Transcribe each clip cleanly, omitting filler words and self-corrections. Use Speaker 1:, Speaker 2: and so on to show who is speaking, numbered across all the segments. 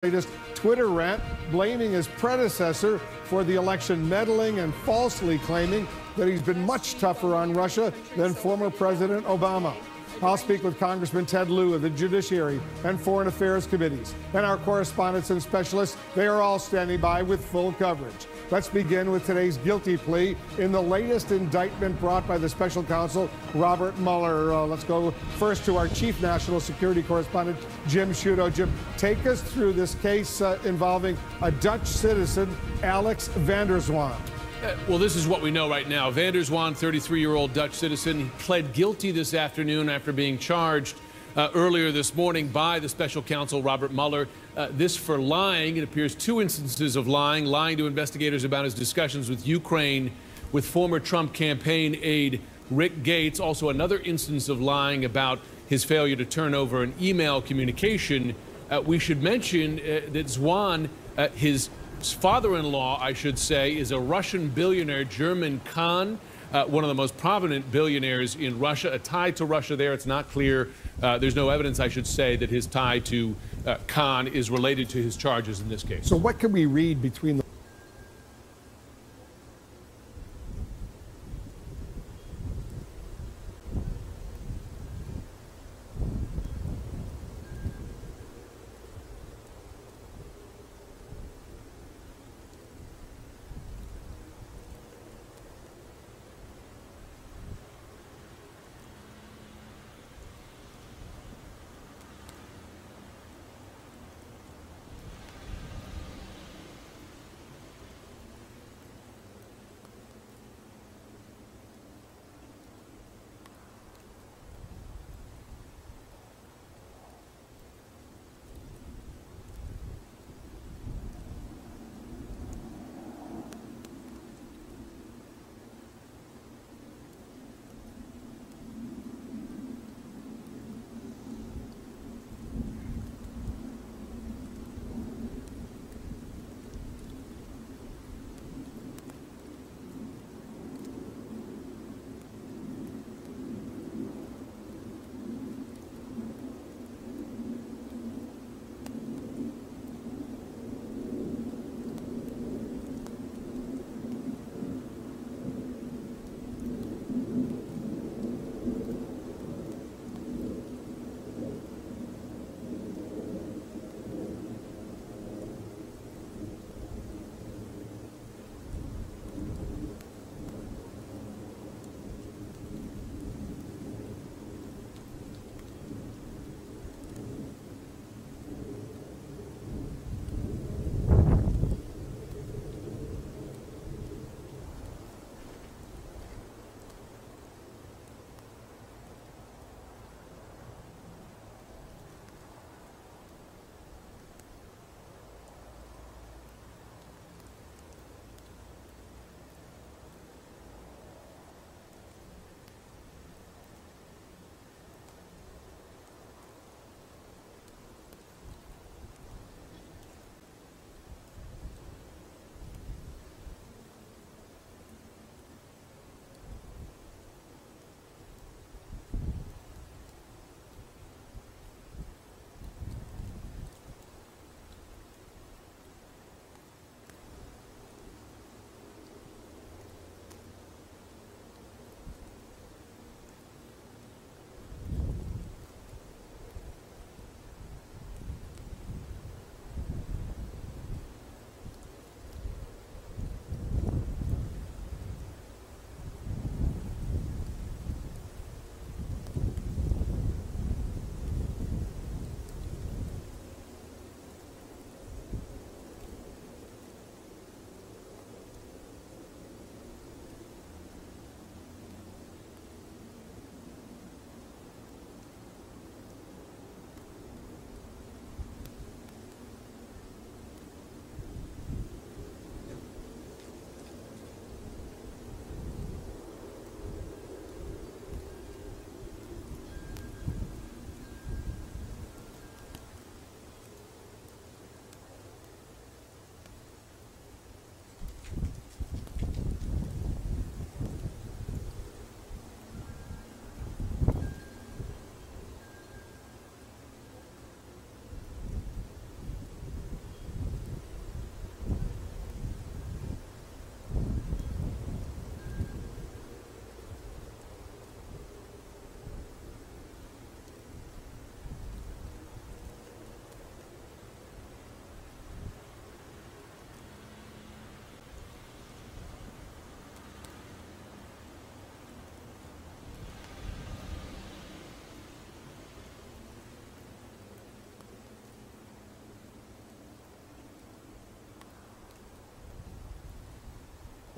Speaker 1: Latest Twitter rant blaming his predecessor for the election meddling and falsely claiming that he's been much tougher on Russia than former President Obama. I'll speak with Congressman Ted Lieu of the Judiciary and Foreign Affairs Committees and our correspondents and specialists. They are all standing by with full coverage. Let's begin with today's guilty plea in the latest indictment brought by the special counsel, Robert Mueller. Let's go first to our chief national security correspondent, Jim Sciutto. Jim, take us through this case involving a Dutch citizen, Alex van der Zwaan.
Speaker 2: Well, this is what we know right now. Van der Zwaan, 33-year-old Dutch citizen, he pled guilty this afternoon after being charged earlier this morning by the special counsel, Robert Mueller. This for lying. It appears two instances of lying to investigators about his discussions with Ukraine with former Trump campaign aide Rick Gates. Also another instance of lying about his failure to turn over an email communication. We should mention that Zwaan, his father-in-law, I should say, is a Russian billionaire, German Khan, one of the most prominent billionaires in Russia, a tie to Russia there. It's not clear. There's no evidence, I should say, that his tie to Khan is related to his charges in this case.
Speaker 1: So what can we read between the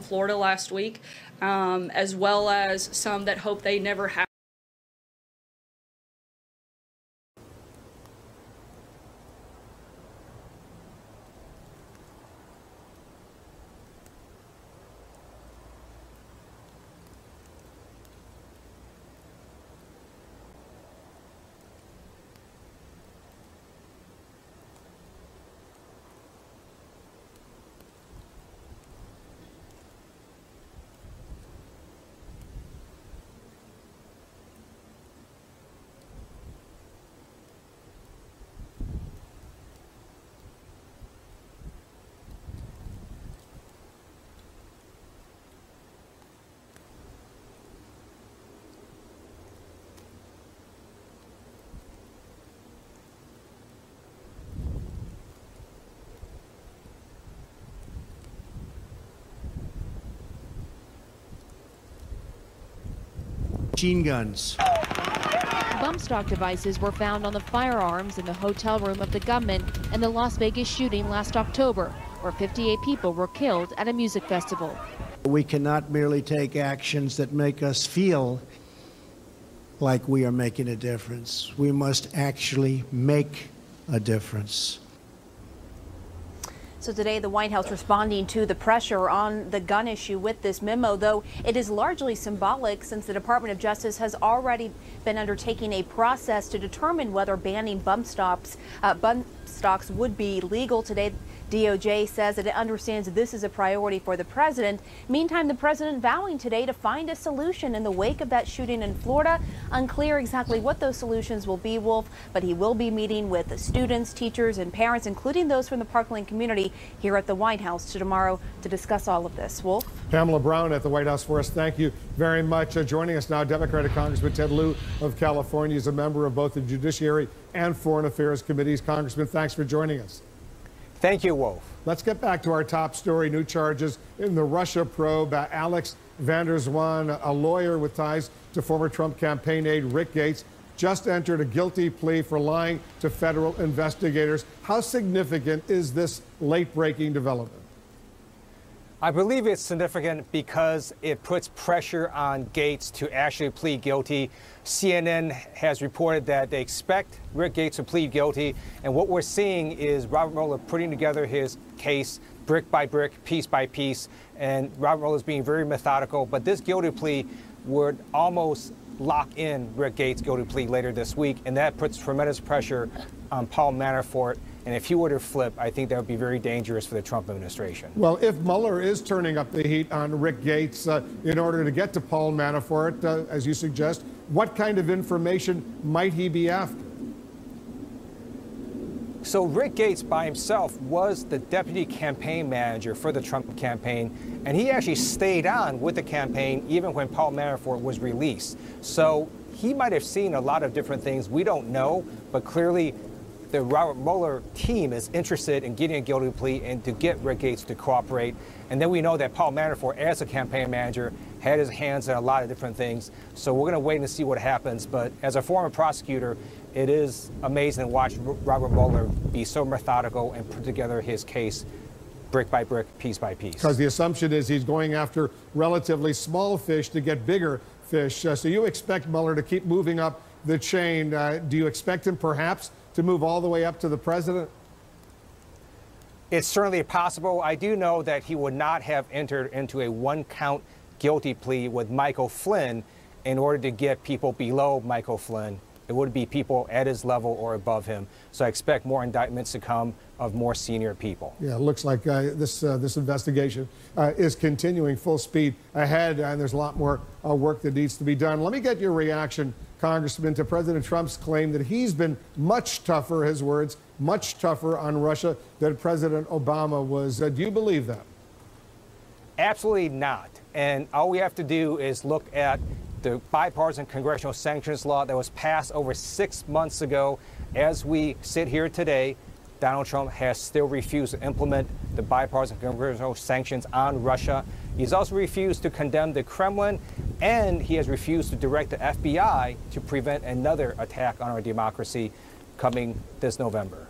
Speaker 3: Florida last week, as well as some that hope they never have.
Speaker 4: Machine guns.
Speaker 5: Bump stock devices were found on the firearms in the hotel room of the gunman in the Las Vegas shooting last October, where 58 people were killed at a music festival.
Speaker 4: We cannot merely take actions that make us feel like we are making a difference. We must actually make a difference.
Speaker 6: So today, the White House responding to the pressure on the gun issue with this memo, though it is largely symbolic since the Department of Justice has already been undertaking a process to determine whether banning bump stocks would be legal. Today, DOJ says that it understands this is a priority for the president. Meantime, the president vowing today to find a solution in the wake of that shooting in Florida. Unclear exactly what those solutions will be, Wolf, but he will be meeting with the students, teachers, and parents, including those from the Parkland community, here at the White House tomorrow to discuss all of this. Wolf?
Speaker 1: Pamela Brown at the White House for us. Thank you very much. Joining us now, Democratic Congressman Ted Lieu of California is a member of both the Judiciary and Foreign Affairs Committees. Congressman, thanks for joining us.
Speaker 7: Thank you, Wolf.
Speaker 1: Let's get back to our top story. New charges in the Russia probe. Alex van der Zwaan, a lawyer with ties to former Trump campaign aide Rick Gates, just entered a guilty plea for lying to federal investigators. How significant is this late-breaking development?
Speaker 7: I believe it's significant because it puts pressure on Gates to actually plead guilty. CNN has reported that they expect Rick Gates to plead guilty. And what we're seeing is Robert Mueller putting together his case brick by brick, piece by piece. And Robert Mueller is being very methodical. But this guilty plea would almost lock in Rick Gates' guilty plea later this week. And that puts tremendous pressure on Paul Manafort. And if he were to flip, I think that would be very dangerous for the Trump administration.
Speaker 1: Well, if Mueller is turning up the heat on Rick Gates in order to get to Paul Manafort, as you suggest, what kind of information might he be after?
Speaker 7: So Rick Gates by himself was the deputy campaign manager for the Trump campaign, and he actually stayed on with the campaign even when Paul Manafort was released. So he might have seen a lot of different things we don't know, but clearly the Robert Mueller team is interested in getting a guilty plea and to get Rick Gates to cooperate. And then we know that Paul Manafort, as a campaign manager, had his hands in a lot of different things. So we're going to wait and see what happens. But as a former prosecutor, it is amazing to watch Robert Mueller be so methodical and put together his case brick by brick, piece by piece.
Speaker 1: Because the assumption is he's going after relatively small fish to get bigger fish. So you expect Mueller to keep moving up the chain. Do you expect him perhaps to move all the way up to the president?
Speaker 7: It's certainly possible. I do know that he would not have entered into a one-count guilty plea with Michael Flynn in order to get people below Michael Flynn. It would be people at his level or above him. So I expect more indictments to come of more senior people.
Speaker 1: Yeah, it looks like this investigation is continuing full speed ahead, and there's a lot more work that needs to be done. Let me get your reaction, Congressman, to President Trump's claim that he's been much tougher, his words, much tougher on Russia than President Obama was. Do you believe that?
Speaker 7: Absolutely not. And all we have to do is look at the bipartisan congressional sanctions law that was passed over 6 months ago. As we sit here today, Donald Trump has still refused to implement the bipartisan congressional sanctions on Russia. He's also refused to condemn the Kremlin, and he has refused to direct the FBI to prevent another attack on our democracy coming this November.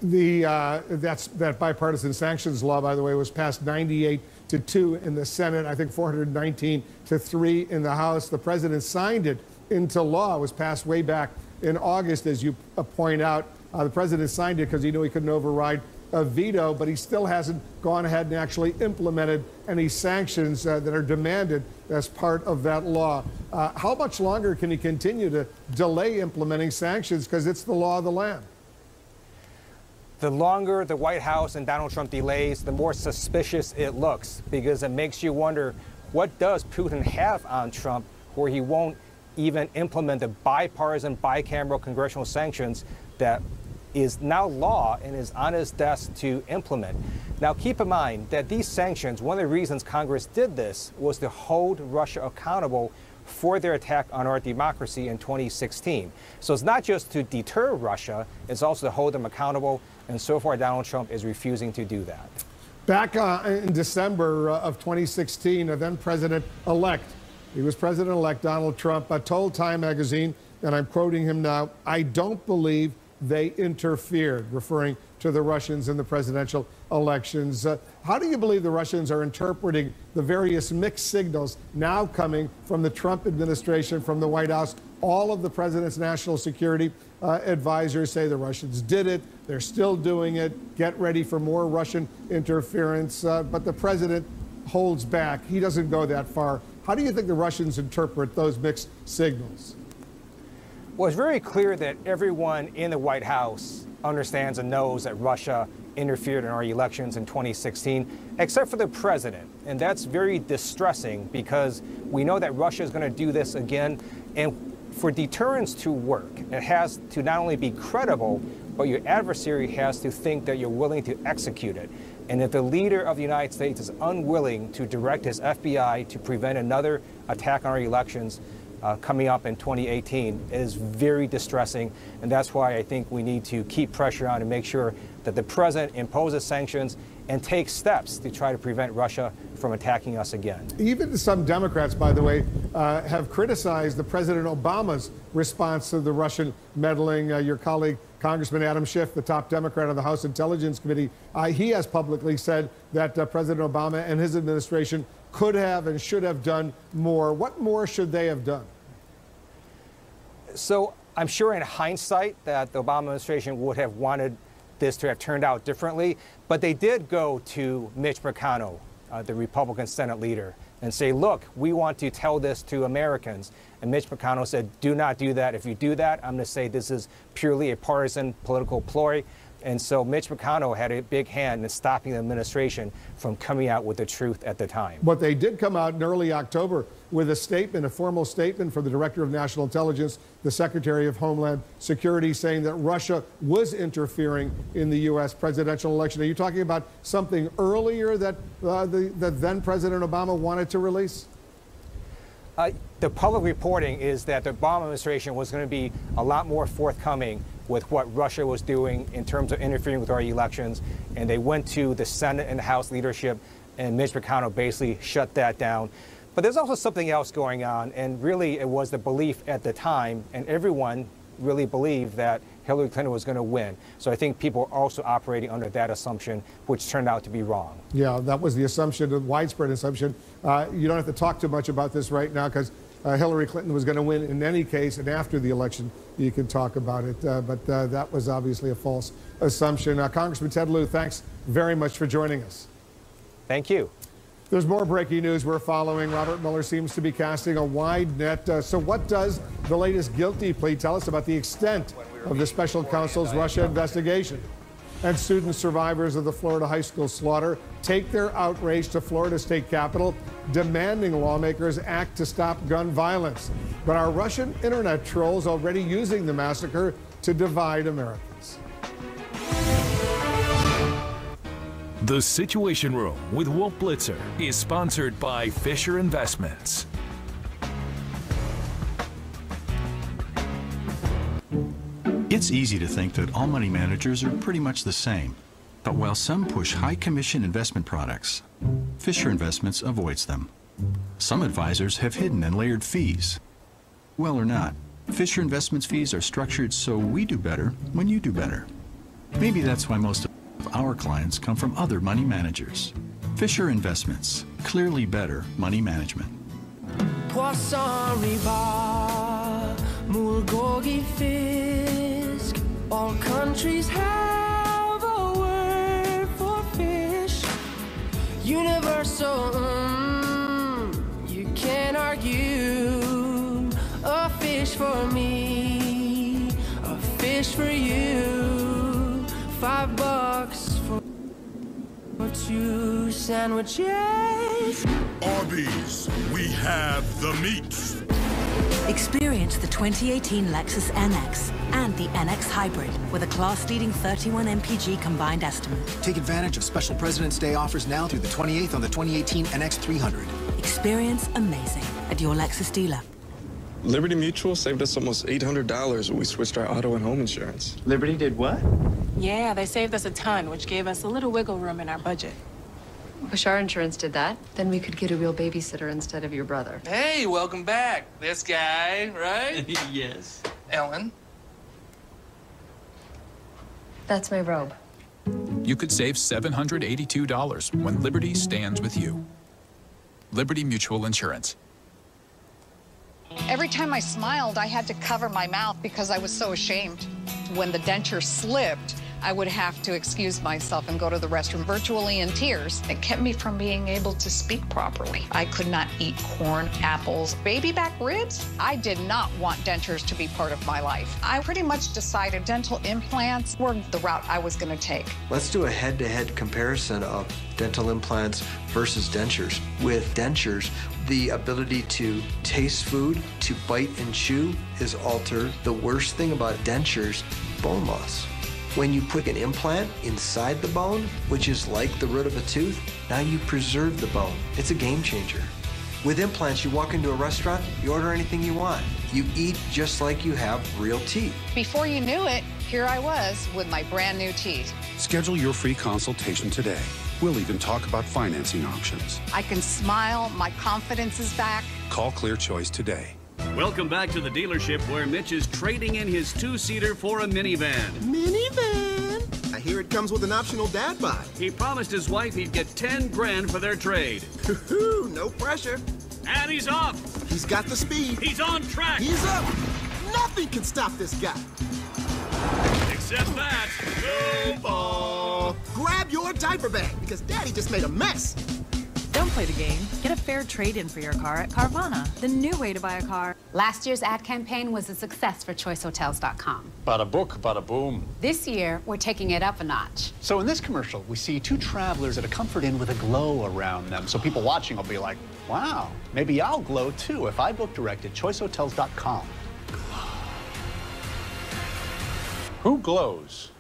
Speaker 1: That bipartisan sanctions law, by the way, was passed 98-2 in the Senate, I think 419-3 in the House. The president signed it into law. It was passed way back in August, as you point out. The president signed it because he knew he couldn't override a veto, but he still hasn't gone ahead and actually implemented any sanctions that are demanded as part of that law. How much longer can he continue to delay implementing sanctions, because it's the law of the land?
Speaker 7: The longer the White House and Donald Trump delays, the more suspicious it looks, because it makes you wonder, what does Putin have on Trump where he won't even implement the bipartisan, bicameral congressional sanctions that is now law and is on his desk to implement. Now, keep in mind that these sanctions, one of the reasons Congress did this was to hold Russia accountable for their attack on our democracy in 2016. So it's not just to deter Russia, it's also to hold them accountable, and so far Donald Trump is refusing to do that.
Speaker 1: Back in December of 2016, then President-elect, he was President-elect Donald Trump, told Time magazine, and I'm quoting him now, "I don't believe they interfered," referring to the Russians in the presidential elections. How do you believe the Russians are interpreting the various mixed signals now coming from the Trump administration, from the White House? All of the president's national security advisors say the Russians did it. They're still doing it. Get ready for more Russian interference. But the president holds back. He doesn't go that far. How do you think the Russians interpret those mixed signals?
Speaker 7: Well, it's very clear that everyone in the White House understands and knows that Russia interfered in our elections in 2016, except for the president. And that's very distressing, because we know that Russia is going to do this again. And for deterrence to work, it has to not only be credible, but your adversary has to think that you're willing to execute it. And if the leader of the United States is unwilling to direct his FBI to prevent another attack on our elections coming up in 2018, it is very distressing. And that's why I think we need to keep pressure on and make sure that the president imposes sanctions and takes steps to try to prevent Russia from attacking us again.
Speaker 1: Even some Democrats, by the way, have criticized the President Obama's response to the Russian meddling. Your colleague, Congressman Adam Schiff, the top Democrat on the House Intelligence Committee, he has publicly said that President Obama and his administration could have and should have done more. What more should they have done?
Speaker 7: So I'm sure in hindsight that the Obama administration would have wanted this to have turned out differently, but they did go to Mitch McConnell, the Republican Senate leader, and say, look, we want to tell this to Americans. And Mitch McConnell said, do not do that. If you do that, I'm going to say this is purely a partisan political ploy. And so Mitch McConnell had a big hand in stopping the administration from coming out with the truth at the time.
Speaker 1: But they did come out in early October with a statement, a formal statement from the Director of National Intelligence, the Secretary of Homeland Security, saying that Russia was interfering in the U.S. presidential election. Are you talking about something earlier that the then President Obama wanted to release?
Speaker 7: The public reporting is that the Obama administration was going to be a lot more forthcoming with what Russia was doing in terms of interfering with our elections. And they went to the Senate and the House leadership, and Mitch McConnell basically shut that down. But there's also something else going on, and really it was the belief at the time, and everyone really believed that Hillary Clinton was going to win. So I think people are also operating under that assumption, which turned out to be wrong.
Speaker 1: Yeah, that was the assumption, the widespread assumption. You don't have to talk too much about this right now, because Hillary Clinton was going to win in any case, and after the election you can talk about it. But that was obviously a false assumption. Congressman Ted Lieu, thanks very much for joining us.
Speaker 7: Thank you.
Speaker 1: There's more breaking news we're following. Robert Mueller seems to be casting a wide net. So what does the latest guilty plea tell us about the extent of the special counsel's Russia investigation? And student survivors of the Florida high school slaughter take their outrage to Florida state capitol, demanding lawmakers act to stop gun violence. But are Russian internet trolls already using the massacre to divide Americans?
Speaker 8: The Situation Room with Wolf Blitzer is sponsored by Fisher Investments.
Speaker 9: It's easy to think that all money managers are pretty much the same. But while some push high commission investment products, Fisher Investments avoids them. Some advisors have hidden and layered fees. Well or not, Fisher Investments fees are structured so we do better when you do better. Maybe that's why most of our clients come from other money managers. Fisher Investments, clearly better money management.
Speaker 10: Poisson river, mulgogi fisk. All countries have a word for fish. Universal, you can't argue. A fish for me, a fish for you. $5 for 2 sandwiches.
Speaker 11: Arby's, we have the meats.
Speaker 12: Experience the 2018 Lexus NX and the NX Hybrid with a class-leading 31 mpg combined estimate.
Speaker 13: Take advantage of special President's Day offers now through the 28th on the 2018 NX 300.
Speaker 12: Experience amazing at your Lexus dealer.
Speaker 14: Liberty Mutual saved us almost $800 when we switched our auto and home insurance.
Speaker 15: Liberty did what?
Speaker 16: Yeah, they saved us a ton, which gave us a little wiggle room in our budget.
Speaker 17: Wish our insurance did that. Then we could get a real babysitter instead of your brother.
Speaker 18: Hey, welcome back. This guy, right?
Speaker 15: Yes.
Speaker 18: Ellen.
Speaker 17: That's my robe.
Speaker 19: You could save $782 when Liberty stands with you. Liberty Mutual Insurance.
Speaker 20: Every time I smiled, I had to cover my mouth because I was so ashamed. When the denture slipped, I would have to excuse myself and go to the restroom virtually in tears. It kept me from being able to speak properly. I could not eat corn, apples, baby back ribs. I did not want dentures to be part of my life. I pretty much decided dental implants were the route I was going to take.
Speaker 21: Let's do a head-to-head comparison of dental implants versus dentures. With dentures, the ability to taste food, to bite and chew is altered. The worst thing about dentures, bone loss. When you put an implant inside the bone, which is like the root of a tooth, now you preserve the bone. It's a game changer. With implants, you walk into a restaurant, you order anything you want. You eat just like you have real teeth.
Speaker 20: Before you knew it, here I was with my brand new teeth.
Speaker 22: Schedule your free consultation today. We'll even talk about financing options.
Speaker 20: I can smile, my confidence is back.
Speaker 22: Call Clear Choice today.
Speaker 23: Welcome back to the dealership where Mitch is trading in his two-seater for a minivan.
Speaker 24: Minivan? I hear it comes with an optional dad buy.
Speaker 23: He promised his wife he'd get 10 grand for their trade.
Speaker 24: No pressure.
Speaker 23: And he's off.
Speaker 24: He's got the speed.
Speaker 23: He's on track.
Speaker 24: He's up. Nothing can stop this guy.
Speaker 23: Except that. Go ball.
Speaker 24: Grab your diaper bag because Daddy just made a mess.
Speaker 25: Don't play the game. Get a fair trade-in for your car at Carvana, the new way to buy a car.
Speaker 26: Last year's ad campaign was a success for ChoiceHotels.com.
Speaker 27: Bada book, bada boom.
Speaker 26: This year, we're taking it up a notch.
Speaker 28: So in this commercial, we see two travelers at a Comfort Inn with a glow around them. So people watching will be like, wow, maybe I'll glow too if I book direct at ChoiceHotels.com.
Speaker 27: Who glows?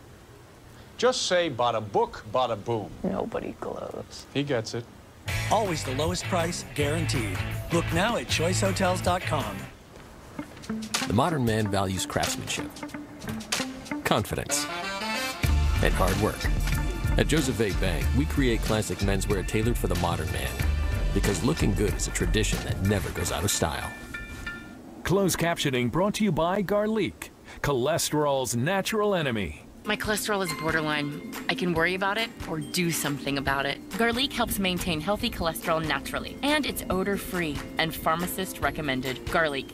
Speaker 27: Just say bada book, bada boom.
Speaker 16: Nobody glows.
Speaker 27: He gets it.
Speaker 29: Always the lowest price, guaranteed. Look now at ChoiceHotels.com.
Speaker 30: The modern man values craftsmanship, confidence, and hard work. At Joseph A. Bank, we create classic menswear tailored for the modern man, because looking good is a tradition that never goes out of style.
Speaker 8: Closed captioning brought to you by Garlic, cholesterol's natural enemy.
Speaker 31: My cholesterol is borderline. I can worry about it or do something about it. Garlic helps maintain healthy cholesterol naturally, and it's odor-free and pharmacist recommended. Garlic.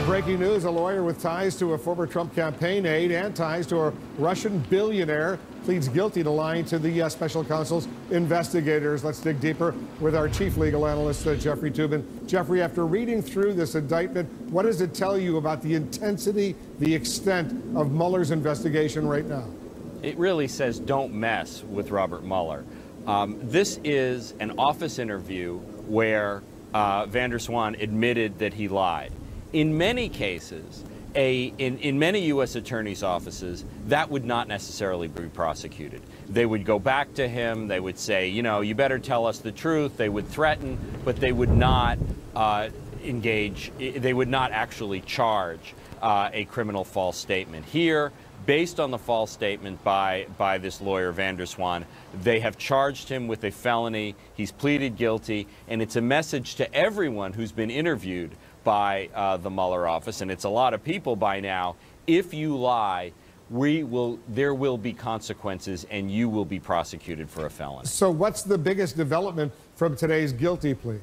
Speaker 1: Breaking news, a lawyer with ties to a former Trump campaign aide and ties to a Russian billionaire pleads guilty to lying to the special counsel's investigators. Let's dig deeper with our chief legal analyst, Jeffrey Toobin. Jeffrey, after reading through this indictment, what does it tell you about the intensity, the extent of Mueller's investigation right now?
Speaker 32: It really says don't mess with Robert Mueller. This is an office interview where Van der Zwaan admitted that he lied. In many cases, in many U.S. attorneys' offices, that would not necessarily be prosecuted. They would go back to him, they would say, you know, you better tell us the truth, they would threaten, but they would not they would not actually charge a criminal false statement. Here, based on the false statement by this lawyer, Van der Zwaan, they have charged him with a felony, he's pleaded guilty, and it's a message to everyone who's been interviewed by the Mueller office, and it's a lot of people by now. If you lie, there will be consequences, and you will be prosecuted for a felony.
Speaker 1: So what's the biggest development from today's guilty plea?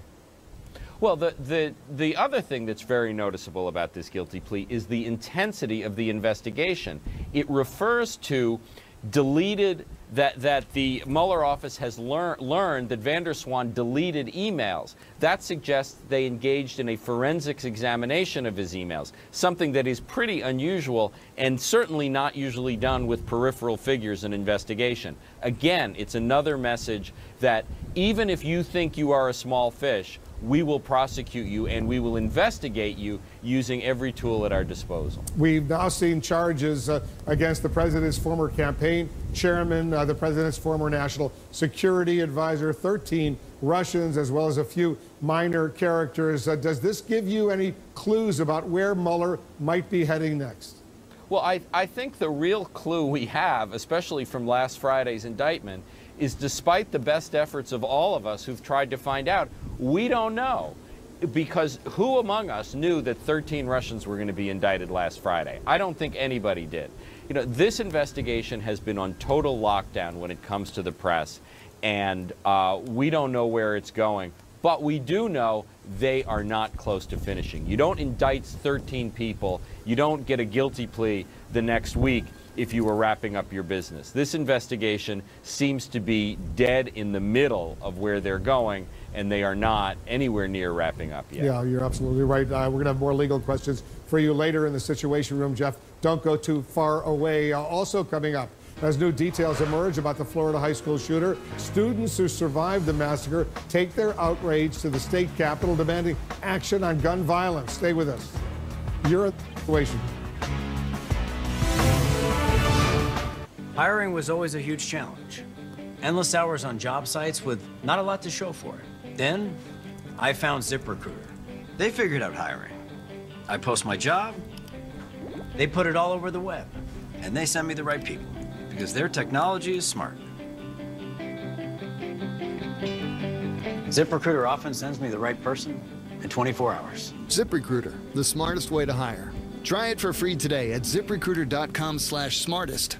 Speaker 32: Well, the other thing that's very noticeable about this guilty plea is the intensity of the investigation. It refers to deleted, that the Mueller office has learned that Van der Zwaan deleted emails. That suggests they engaged in a forensics examination of his emails, something that is pretty unusual and certainly not usually done with peripheral figures in investigation. Again, it's another message that even if you think you are a small fish, we will prosecute you and we will investigate you using every tool at our disposal.
Speaker 1: We've now seen charges against the president's former campaign chairman, the president's former national security advisor, 13 Russians, as well as a few minor characters. Does this give you any clues about where Mueller might be heading next?
Speaker 32: Well, I think the real clue we have, especially from last Friday's indictment, is despite the best efforts of all of us who've tried to find out, we don't know. Because who among us knew that 13 Russians were going to be indicted last Friday? I don't think anybody did. You know, this investigation has been on total lockdown when it comes to the press, and we don't know where it's going. But we do know they are not close to finishing. You don't indict 13 people. You don't get a guilty plea the next week if you were wrapping up your business. This investigation seems to be dead in the middle of where they're going, and they are not anywhere near wrapping up yet.
Speaker 1: Yeah, you're absolutely right. We're going to have more legal questions for you later in the Situation Room, Jeff. Don't go too far away. Also coming up, as new details emerge about the Florida high school shooter, students who survived the massacre take their outrage to the state capitol, demanding action on gun violence. Stay with us. You're in the Situation.
Speaker 2: Hiring was always a huge challenge. Endless hours on job sites with not a lot to show for it. Then, I found ZipRecruiter. They figured out hiring. I post my job, they put it all over the web, and they send me the right people, because their technology is smart. ZipRecruiter often sends me the right person in 24 hours.
Speaker 3: ZipRecruiter, the smartest way to hire. Try it for free today at ZipRecruiter.com/smartest.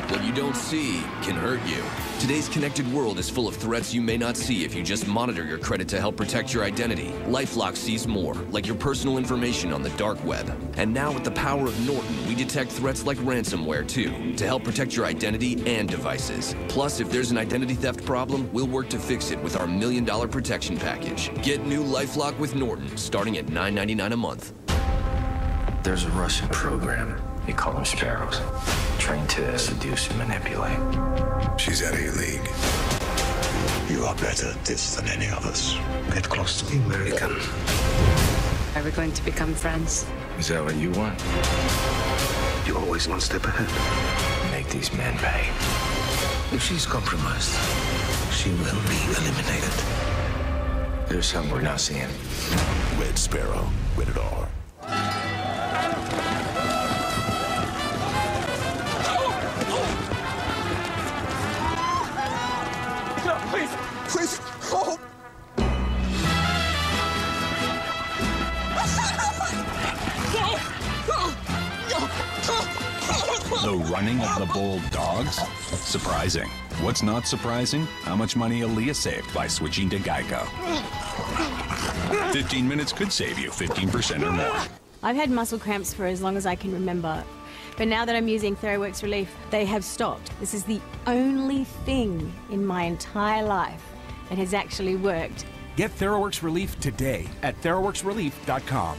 Speaker 4: What you don't see can hurt you. Today's connected world is full of threats you may not see if you just monitor your credit to help protect your identity. LifeLock sees more, like your personal information on the dark web. And now with the power of Norton, we detect threats like ransomware too, to help protect your identity and devices. Plus, if there's an identity theft problem, we'll work to fix it with our $1 Million protection package. Get new LifeLock with Norton, starting at $9.99 a month.
Speaker 5: There's a Russian program. They call them Sparrows. Trained to seduce and manipulate.
Speaker 6: She's out of your league. You are better at this than any of us. Get close to the American.
Speaker 26: Are we going to become friends?
Speaker 6: Is that what you want? You're always one step ahead.
Speaker 5: Make these men pay.
Speaker 6: If she's compromised, she will be eliminated.
Speaker 5: There's something we're not seeing.
Speaker 6: Red Sparrow, rated R.
Speaker 3: Please, help!
Speaker 22: The running of the bold dogs? Surprising. What's not surprising? How much money Aaliyah saved by switching to Geico. 15 minutes could save you 15% or more.
Speaker 7: I've had muscle cramps for as long as I can remember. But now that I'm using TheraWorks Relief, they have stopped. This is the only thing in my entire life that has actually worked.
Speaker 9: Get TheraWorks Relief today at TheraWorksRelief.com.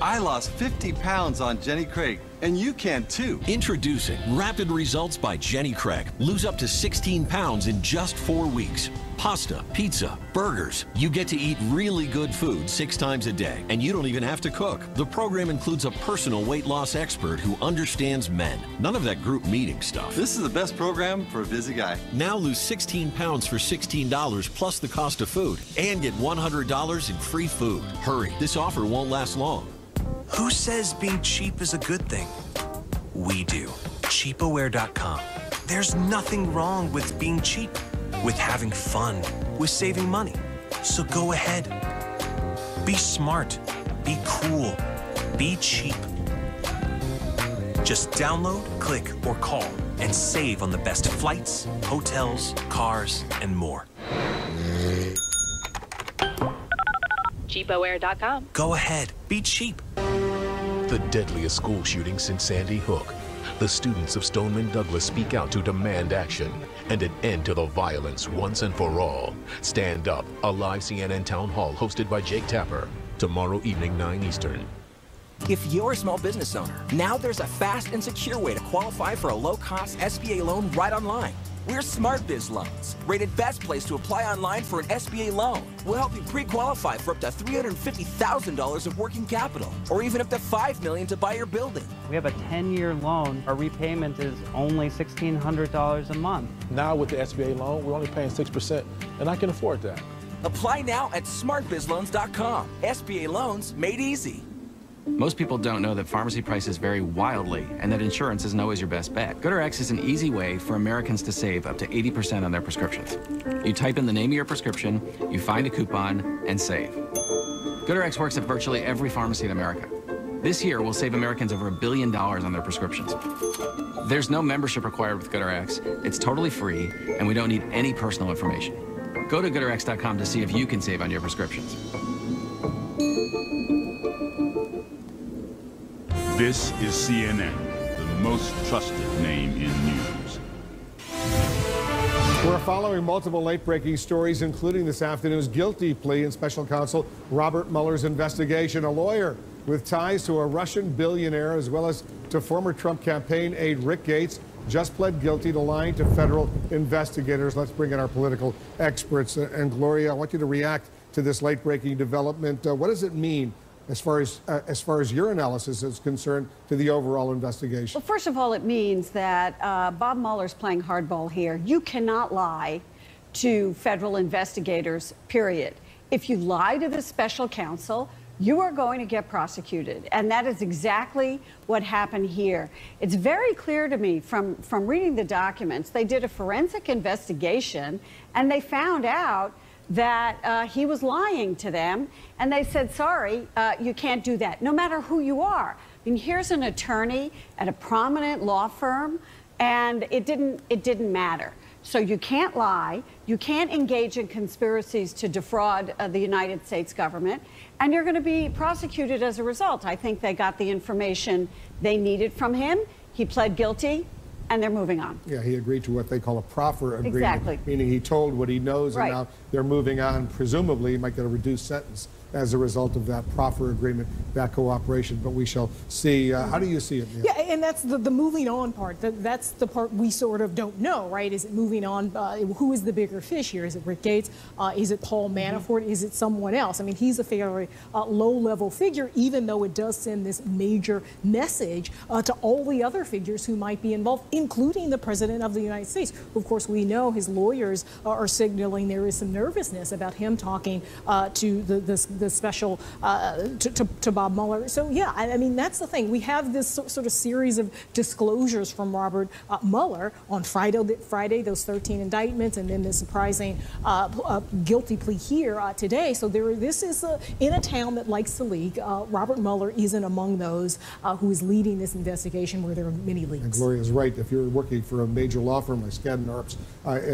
Speaker 10: I lost 50 pounds on Jenny Craig, and you can too.
Speaker 11: Introducing Rapid Results by Jenny Craig. Lose up to 16 pounds in just 4 weeks. Pasta, pizza, burgers. You get to eat really good food 6 times a day, and you don't even have to cook. The program includes a personal weight loss expert who understands men. None of that group meeting stuff.
Speaker 10: This is the best program for a busy guy.
Speaker 11: Now lose 16 pounds for $16 plus the cost of food, and get $100 in free food. Hurry, this offer won't last long.
Speaker 12: Who says being cheap is a good thing? We do. Cheapaware.com. There's nothing wrong with being cheap, with having fun, with saving money. So go ahead. Be smart. Be cool. Be cheap. Just download, click, or call and save on the best flights, hotels, cars, and more.
Speaker 31: CheapAware.com.
Speaker 12: Go ahead. Be cheap.
Speaker 13: The deadliest school shooting since Sandy Hook. The students of Stoneman Douglas speak out to demand action and an end to the violence once and for all. Stand Up, a live CNN town hall hosted by Jake Tapper. Tomorrow evening, 9 Eastern.
Speaker 9: If you're a small business owner, now there's a fast and secure way to qualify for a low-cost SBA loan right online. We're SmartBiz Loans, rated best place to apply online for an SBA loan. We'll help you pre-qualify for up to $350,000 of working capital, or even up to $5 million to buy your building.
Speaker 14: We have a 10-year loan. Our repayment is only $1,600 a month.
Speaker 15: Now with the SBA loan, we're only paying 6%, and I can afford that.
Speaker 9: Apply now at smartbizloans.com. SBA loans made easy.
Speaker 17: Most people don't know that pharmacy prices vary wildly and that insurance isn't always your best bet. GoodRx is an easy way for Americans to save up to 80% on their prescriptions. You type in the name of your prescription, you find a coupon, and save. GoodRx works at virtually every pharmacy in America. This year, we'll save Americans over $1 billion on their prescriptions. There's no membership required with GoodRx. It's totally free, and we don't need any personal information. Go to GoodRx.com to see if you can save on your prescriptions.
Speaker 18: This is CNN, the most trusted name in news.
Speaker 1: We're following multiple late-breaking stories, including this afternoon's guilty plea in special counsel Robert Mueller's investigation. A lawyer with ties to a Russian billionaire as well as to former Trump campaign aide Rick Gates just pled guilty to lying to federal investigators. Let's bring in our political experts. And Gloria, I want you to react to this late-breaking development. What does it mean as far as your analysis is concerned to the overall investigation?
Speaker 19: Well, first of all, it means that Bob Mueller's playing hardball here. You cannot lie to federal investigators, period. If you lie to the special counsel, you are going to get prosecuted. And that is exactly what happened here. It's very clear to me from reading the documents, they did a forensic investigation and they found out that he was lying to them, and they said, sorry, you can't do that, no matter who you are. I mean, here's an attorney at a prominent law firm, and it didn't matter. So you can't lie, you can't engage in conspiracies to defraud the United States government, and you're going to be prosecuted as a result. I think they got the information they needed from him. He pled guilty, and they're moving on.
Speaker 1: Yeah, he agreed to what they call a proffer agreement.
Speaker 19: Exactly.
Speaker 1: Meaning he told what he knows,
Speaker 19: right.
Speaker 1: And now they're moving on. Presumably, he might get a reduced sentence as a result of that proffer agreement, that cooperation. But we shall see. How do you see it, Neil?
Speaker 20: Yeah, and that's the moving on part. That's the part we sort of don't know, right? Is it moving on? Who is the bigger fish here? Is it Rick Gates? Is it Paul Manafort? Is it someone else? I mean, he's a fairly low-level figure, even though it does send this major message to all the other figures who might be involved, including the President of the United States. Of course, we know his lawyers are signaling there is some nervousness about him talking to the special to Bob Mueller. So yeah, I mean, that's the thing. We have this sort of series of disclosures from Robert Mueller on Friday, those 13 indictments, and then the surprising guilty plea here today. So this is in a town that likes to leak. Robert Mueller isn't among those who is leading this investigation where there are many leaks.
Speaker 1: And Gloria's right. If you're working for a major law firm like Skadden Arps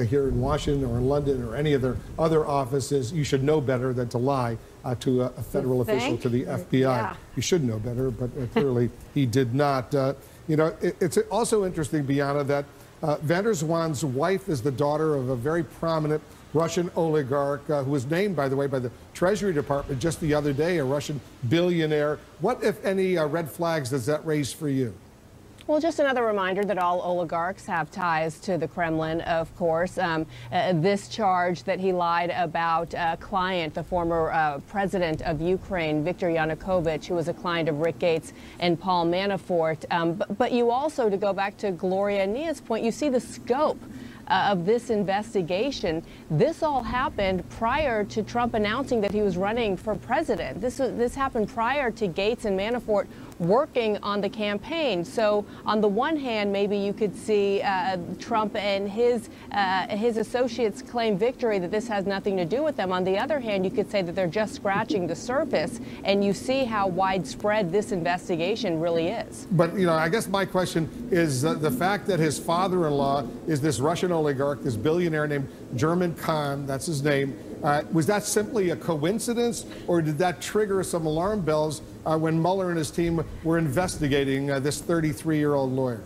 Speaker 1: here in Washington or in London or any of their other offices, you should know better than to lie to a federal official, to the FBI.
Speaker 19: Yeah.
Speaker 1: You should know better, but clearly he did not. You know, it's also interesting, Bianna, that van der Zwan's wife is the daughter of a very prominent Russian oligarch who was named, by the way, by the Treasury Department just the other day, a Russian billionaire. What, if any, red flags does that raise for you?
Speaker 21: Well, just another reminder that all oligarchs have ties to the Kremlin, of course. This charge that he lied about a client, the former president of Ukraine, Viktor Yanukovych, who was a client of Rick Gates and Paul Manafort. But you also, to go back to Gloria and Nia's point, you see the scope of this investigation. This all happened prior to Trump announcing that he was running for president. This happened prior to Gates and Manafort working on the campaign. So on the one hand, maybe you could see Trump and his associates claim victory, that this has nothing to do with them. On the other hand, you could say that they're just scratching the surface, and you see how widespread this investigation really is.
Speaker 1: But, you know, I guess my question is the fact that his father-in-law is this Russian oligarch, this billionaire named German Khan, that's his name. Was that simply a coincidence, or did that trigger some alarm bells when Mueller and his team were investigating this 33-year-old lawyer?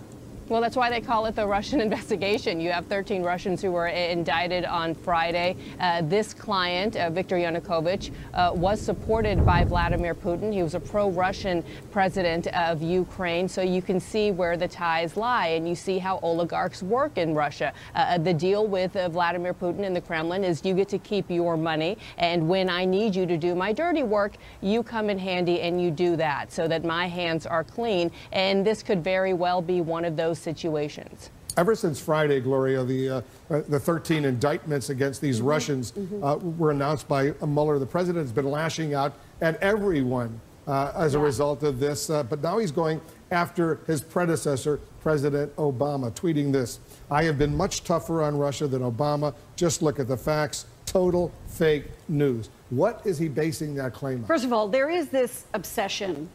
Speaker 21: Well, that's why they call it the Russian investigation. You have 13 Russians who were indicted on Friday. This client, Viktor Yanukovych, was supported by Vladimir Putin. He was a pro-Russian president of Ukraine. So you can see where the ties lie, and you see how oligarchs work in Russia. The deal with Vladimir Putin in the Kremlin is you get to keep your money, and when I need you to do my dirty work, you come in handy and you do that so that my hands are clean. And this could very well be one of those situations.
Speaker 1: Ever since Friday, Gloria, the 13 indictments against these Russians were announced by Mueller. The president has been lashing out at everyone as a result of this, but now he's going after his predecessor, President Obama, tweeting this: "I have been much tougher on Russia than Obama. Just look at the facts. Total fake news." What is he basing that claim on?
Speaker 19: First of all, there is this obsession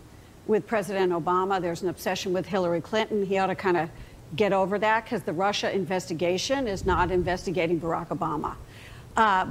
Speaker 19: with President Obama. There's an obsession with Hillary Clinton. He ought to kind of get over that, because the Russia investigation is not investigating Barack Obama.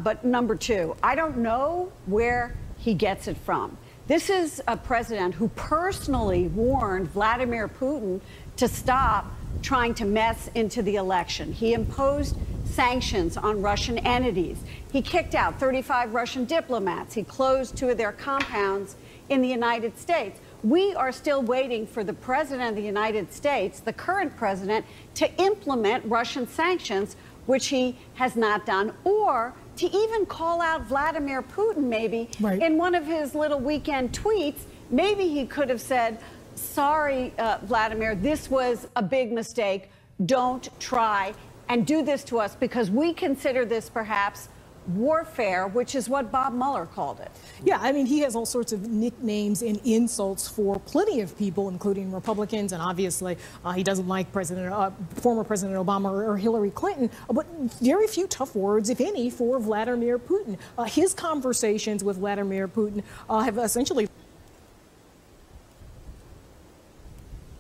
Speaker 19: But number two, I don't know where he gets it from. This is a president who personally warned Vladimir Putin to stop trying to mess into the election. He imposed sanctions on Russian entities. He kicked out 35 Russian diplomats. He closed 2 of their compounds in the United States. We are still waiting for the president of the United States, the current president, to implement Russian sanctions, which he has not done, or to even call out Vladimir Putin maybe in one of his little weekend tweets. Maybe he could have said, sorry, Vladimir, this was a big mistake. Don't try and do this to us, because we consider this perhaps warfare, which is what Bob Mueller called it.
Speaker 20: Yeah, I mean, he has all sorts of nicknames and insults for plenty of people, including Republicans, and obviously he doesn't like former President Obama or Hillary Clinton, but very few tough words, if any, for Vladimir Putin. His conversations with Vladimir Putin have essentially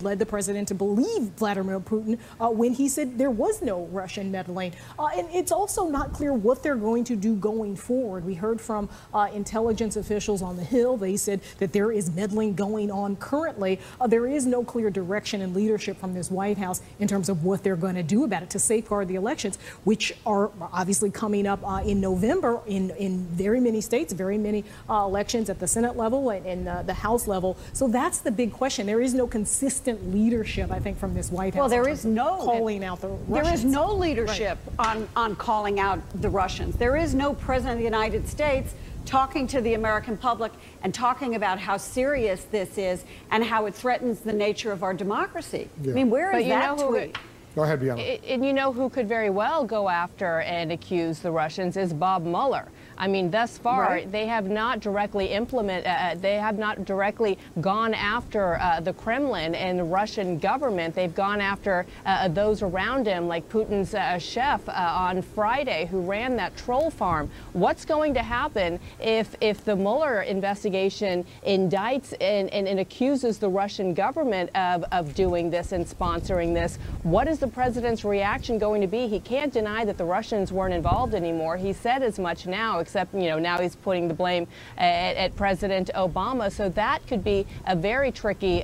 Speaker 20: led the president to believe Vladimir Putin when he said there was no Russian meddling. And it's also not clear what they're going to do going forward. We heard from intelligence officials on the Hill. They said that there is meddling going on currently. There is no clear direction and leadership from this White House in terms of what they're going to do about it to safeguard the elections, which are obviously coming up in November in very many states, very many elections at the Senate level and the House level. So that's the big question. There is no consistent leadership, I think, from this White House.
Speaker 19: Well, there is no
Speaker 20: calling out the Russians.
Speaker 19: There is no leadership on calling out the Russians. There is no president of the United States talking to the American public and talking about how serious this is and how it threatens the nature of our democracy. I mean, where is that tweet?
Speaker 1: Go ahead, Bianca.
Speaker 21: And you know who could very well go after and accuse the Russians is Bob Mueller. I mean, thus far, they have not directly they have not directly gone after the Kremlin and the Russian government. They've gone after those around him, like Putin's chef on Friday, who ran that troll farm. What's going to happen if the Mueller investigation indicts and accuses the Russian government of doing this and sponsoring this? What is the president's reaction going to be? He can't deny that the Russians weren't involved anymore. He said as much now, except, you know, now he's putting the blame at President Obama. So that could be a very tricky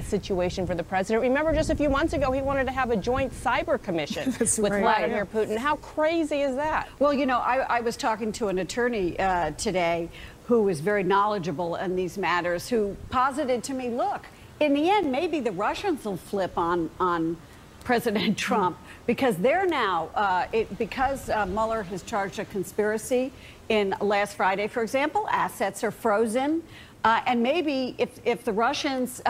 Speaker 21: situation for the president. Remember, just a few months ago, he wanted to have a joint cyber commission with Vladimir Putin. How crazy is that?
Speaker 19: Well, you know, I was talking to an attorney today who is very knowledgeable in these matters, who posited to me, look, in the end, maybe the Russians will flip on President Trump, because they're now, because Mueller has charged a conspiracy in last Friday, for example, assets are frozen. And maybe if the Russians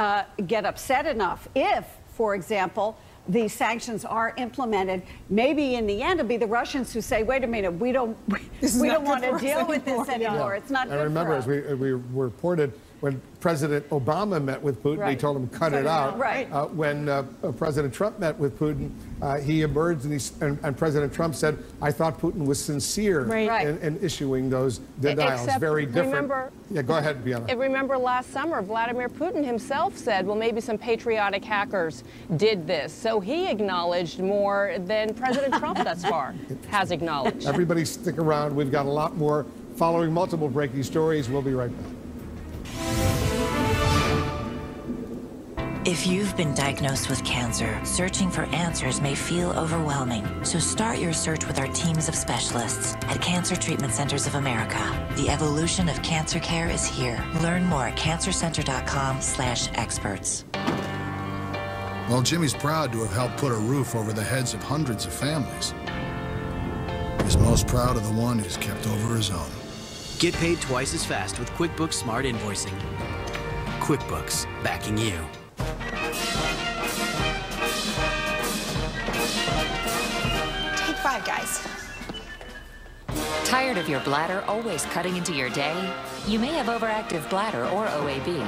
Speaker 19: get upset enough, if, for example, these sanctions are implemented, maybe in the end it'll be the Russians who say, wait a minute, we don't want to deal with this anymore. It's not good for us.
Speaker 1: And remember, as we reported when President Obama met with Putin, he told him cut it out.
Speaker 19: Right.
Speaker 1: When President Trump met with Putin, he emerged and President Trump said, I thought Putin was sincere in issuing those denials.
Speaker 21: Except
Speaker 1: very different.
Speaker 21: Remember,
Speaker 1: yeah, go ahead, Bianca.
Speaker 21: Remember last summer, Vladimir Putin himself said, well, maybe some patriotic hackers did this. So he acknowledged more than President Trump thus far has acknowledged.
Speaker 1: Everybody stick around. We've got a lot more following multiple breaking stories. We'll be right back.
Speaker 2: If you've been diagnosed with cancer, searching for answers may feel overwhelming. So start your search with our teams of specialists at Cancer Treatment Centers of America. The evolution of cancer care is here. Learn more at cancercenter.com/experts.
Speaker 4: Well, Jimmy's proud to have helped put a roof over the heads of hundreds of families. He's most proud of the one who's kept over his own.
Speaker 8: Get paid twice as fast with QuickBooks Smart Invoicing. QuickBooks, backing you.
Speaker 16: Take 5, guys.
Speaker 23: Tired of your bladder always cutting into your day? You may have overactive bladder or OAB.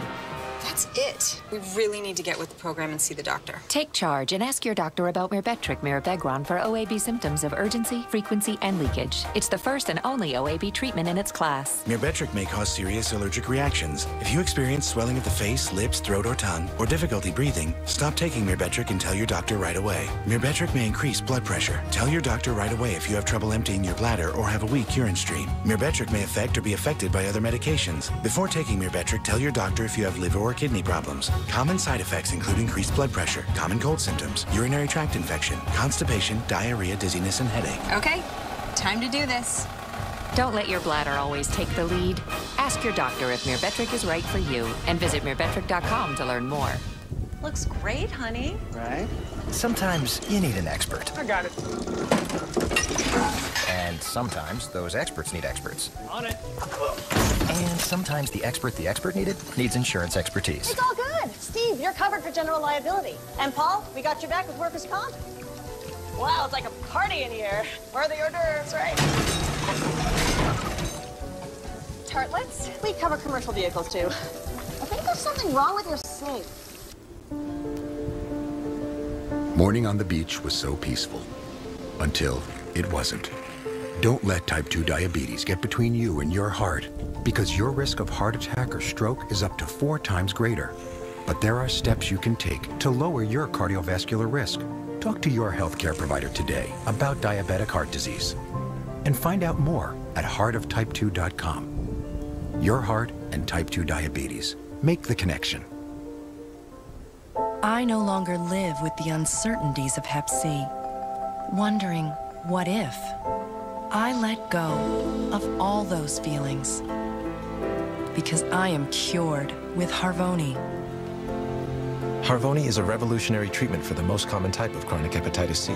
Speaker 16: That's it. We really need to get with the program and see the doctor.
Speaker 23: Take charge and ask your doctor about Mirbetriq Mirabegron for OAB symptoms of urgency, frequency, and leakage. It's the first and only OAB treatment in its class.
Speaker 24: Mirbetriq may cause serious allergic reactions. If you experience swelling of the face, lips, throat, or tongue, or difficulty breathing, stop taking Mirbetriq and tell your doctor right away. Mirbetriq may increase blood pressure. Tell your doctor right away if you have trouble emptying your bladder or have a weak urine stream. Mirbetriq may affect or be affected by other medications. Before taking Mirbetriq, tell your doctor if you have liver or kidney problems. Common side effects include increased blood pressure, common cold symptoms, urinary tract infection, constipation, diarrhea, dizziness, and headache.
Speaker 16: Okay, time to do this.
Speaker 23: Don't let your bladder always take the lead. Ask your doctor if Mirbetriq is right for you and visit mirbetriq.com to learn more.
Speaker 16: Looks great, honey.
Speaker 25: Right? Sometimes you need an expert.
Speaker 16: I got it.
Speaker 25: And sometimes those experts need experts.
Speaker 16: On it.
Speaker 25: And sometimes the expert needed needs insurance expertise.
Speaker 31: It's all good. Steve, you're covered for general liability. And Paul, we got your back with workers' comp. Wow, it's like a party in here. Where are the hors d'oeuvres, right? Tartlets? We cover commercial vehicles, too. I think there's something wrong with your sink.
Speaker 27: Morning on the beach was so peaceful. Until it wasn't. Don't let type 2 diabetes get between you and your heart, because your risk of heart attack or stroke is up to 4 times greater. But there are steps you can take to lower your cardiovascular risk. Talk to your healthcare provider today about diabetic heart disease. And find out more at heartoftype2.com. Your heart and type 2 diabetes. Make the connection.
Speaker 28: I no longer live with the uncertainties of Hep C, wondering, what if? I let go of all those feelings because I am cured with Harvoni.
Speaker 29: Harvoni is a revolutionary treatment for the most common type of chronic hepatitis C.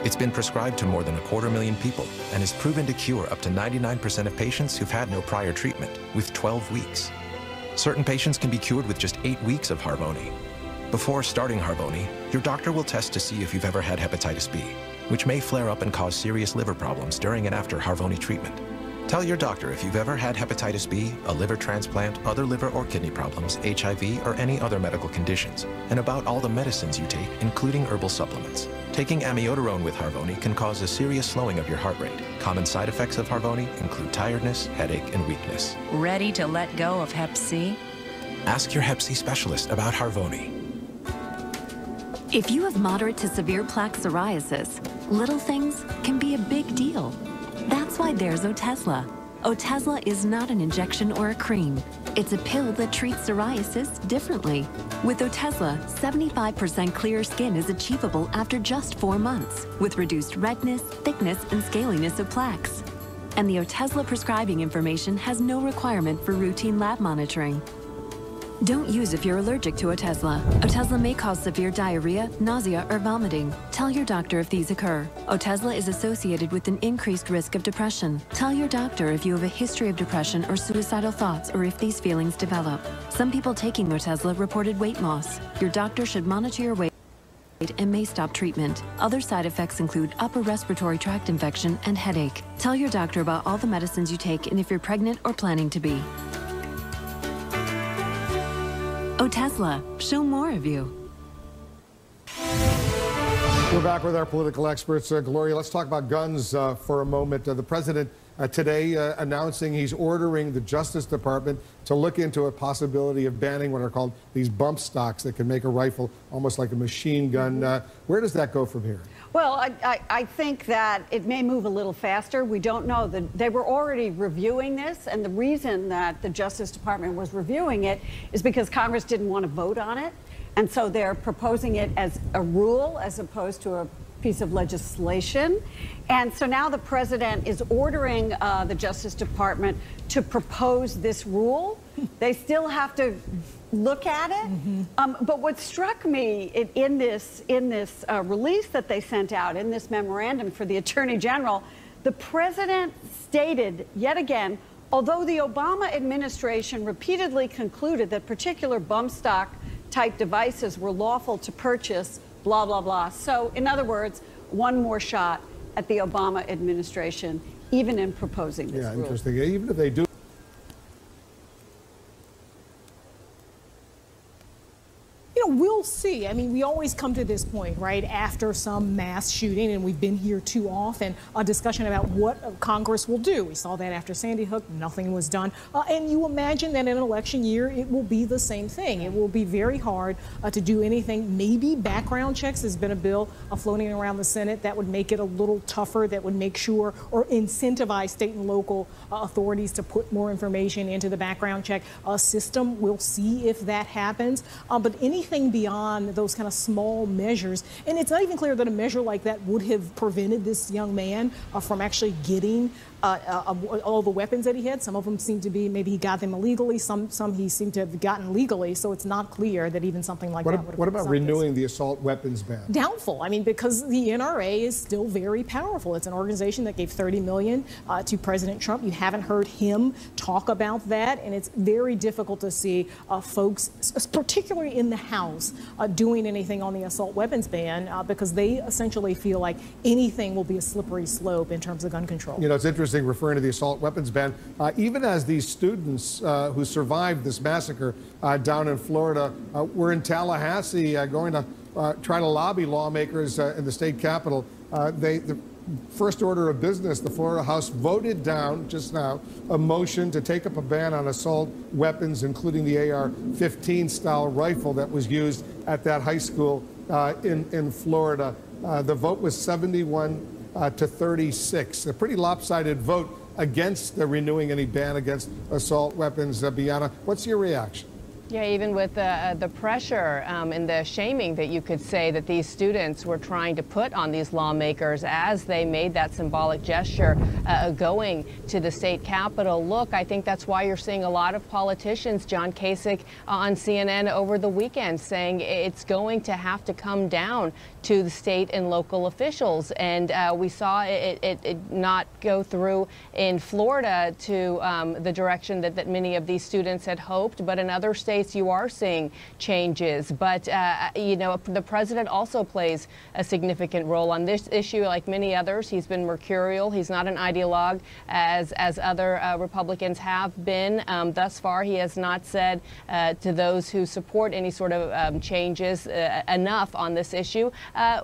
Speaker 29: It's been prescribed to more than 250,000 people and is proven to cure up to 99% of patients who've had no prior treatment with 12 weeks. Certain patients can be cured with just 8 weeks of Harvoni. Before starting Harvoni, your doctor will test to see if you've ever had hepatitis B, which may flare up and cause serious liver problems during and after Harvoni treatment. Tell your doctor if you've ever had hepatitis B, a liver transplant, other liver or kidney problems, HIV, or any other medical conditions, and about all the medicines you take, including herbal supplements. Taking amiodarone with Harvoni can cause a serious slowing of your heart rate. Common side effects of Harvoni include tiredness, headache, and weakness.
Speaker 28: Ready to let go of Hep C?
Speaker 29: Ask your Hep C specialist about Harvoni.
Speaker 30: If you have moderate to severe plaque psoriasis, little things can be a big deal. That's why there's Otezla. Otezla is not an injection or a cream. It's a pill that treats psoriasis differently. With Otezla, 75% clear skin is achievable after just 4 months, with reduced redness, thickness, and scaliness of plaques. And the Otezla prescribing information has no requirement for routine lab monitoring. Don't use if you're allergic to Otezla. Otezla may cause severe diarrhea, nausea, or vomiting. Tell your doctor if these occur. Otezla is associated with an increased risk of depression. Tell your doctor if you have a history of depression or suicidal thoughts, or if these feelings develop. Some people taking Otezla reported weight loss. Your doctor should monitor your weight and may stop treatment. Other side effects include upper respiratory tract infection and headache. Tell your doctor about all the medicines you take and if you're pregnant or planning to be. Otezla, show more of you.
Speaker 1: We're back with our political experts. Gloria, let's talk about guns for a moment. The president today announcing he's ordering the Justice Department to look into a possibility of banning what are called these bump stocks that can make a rifle almost like a machine gun. Where does that go from here?
Speaker 19: Well, I think that it may move a little faster. We don't know. They were already reviewing this, and the reason that the Justice Department was reviewing it is because Congress didn't want to vote on it. And so they're proposing it as a rule as opposed to a piece of legislation. And so now the president is ordering the Justice Department to propose this rule. They still have to look at it. But what struck me in this release that they sent out, in this memorandum for the Attorney General, the president stated yet again, although the Obama administration repeatedly concluded that particular bump stock type devices were lawful to purchase, blah, blah, blah. So, in other words, one more shot at the Obama administration, even in proposing this rule.
Speaker 1: Interesting. Even if they do.
Speaker 20: You know, we'll see. I mean, we always come to this point, right, after some mass shooting, and we've been here too often, a discussion about what Congress will do. We saw that after Sandy Hook, nothing was done. And you imagine that in an election year, it will be the same thing. It will be very hard to do anything. Maybe background checks. There's been a bill floating around the Senate that would make it a little tougher, that would make sure or incentivize state and local authorities to put more information into the background check system. We'll see if that happens. But anything beyond those kind of small measures, and it's not even clear that a measure like that would have prevented this young man from actually getting all the weapons that he had. Some of them seem to be, maybe he got them illegally, some he seemed to have gotten legally, so it's not clear that even something like that would have.
Speaker 1: What about renewing the assault weapons ban?
Speaker 20: Doubtful. I mean, because the NRA is still very powerful. It's an organization that gave $30 million to President Trump. You haven't heard him talk about that, and it's very difficult to see folks, particularly in the House, doing anything on the assault weapons ban because they essentially feel like anything will be a slippery slope in terms of gun control.
Speaker 1: You know, it's interesting referring to the assault weapons ban, even as these students who survived this massacre down in Florida were in Tallahassee going to try to lobby lawmakers in the state capitol. The first order of business, the Florida House voted down just now a motion to take up a ban on assault weapons, including the AR-15 style rifle that was used at that high school in Florida. The vote was 71 to 36, a pretty lopsided vote against renewing any ban against assault weapons. Bianna, what's your reaction?
Speaker 21: Yeah, even with the pressure and the shaming that you could say that these students were trying to put on these lawmakers as they made that symbolic gesture going to the state capitol. Look, I think that's why you're seeing a lot of politicians, John Kasich on CNN over the weekend, saying it's going to have to come down to the state and local officials. And we saw it not go through in Florida to the direction that many of these students had hoped, but in other states you are seeing changes. But, you know, the president also plays a significant role on this issue. Like many others, he's been mercurial. He's not an ideologue as other Republicans have been. Thus far, he has not said to those who support any sort of changes enough on this issue.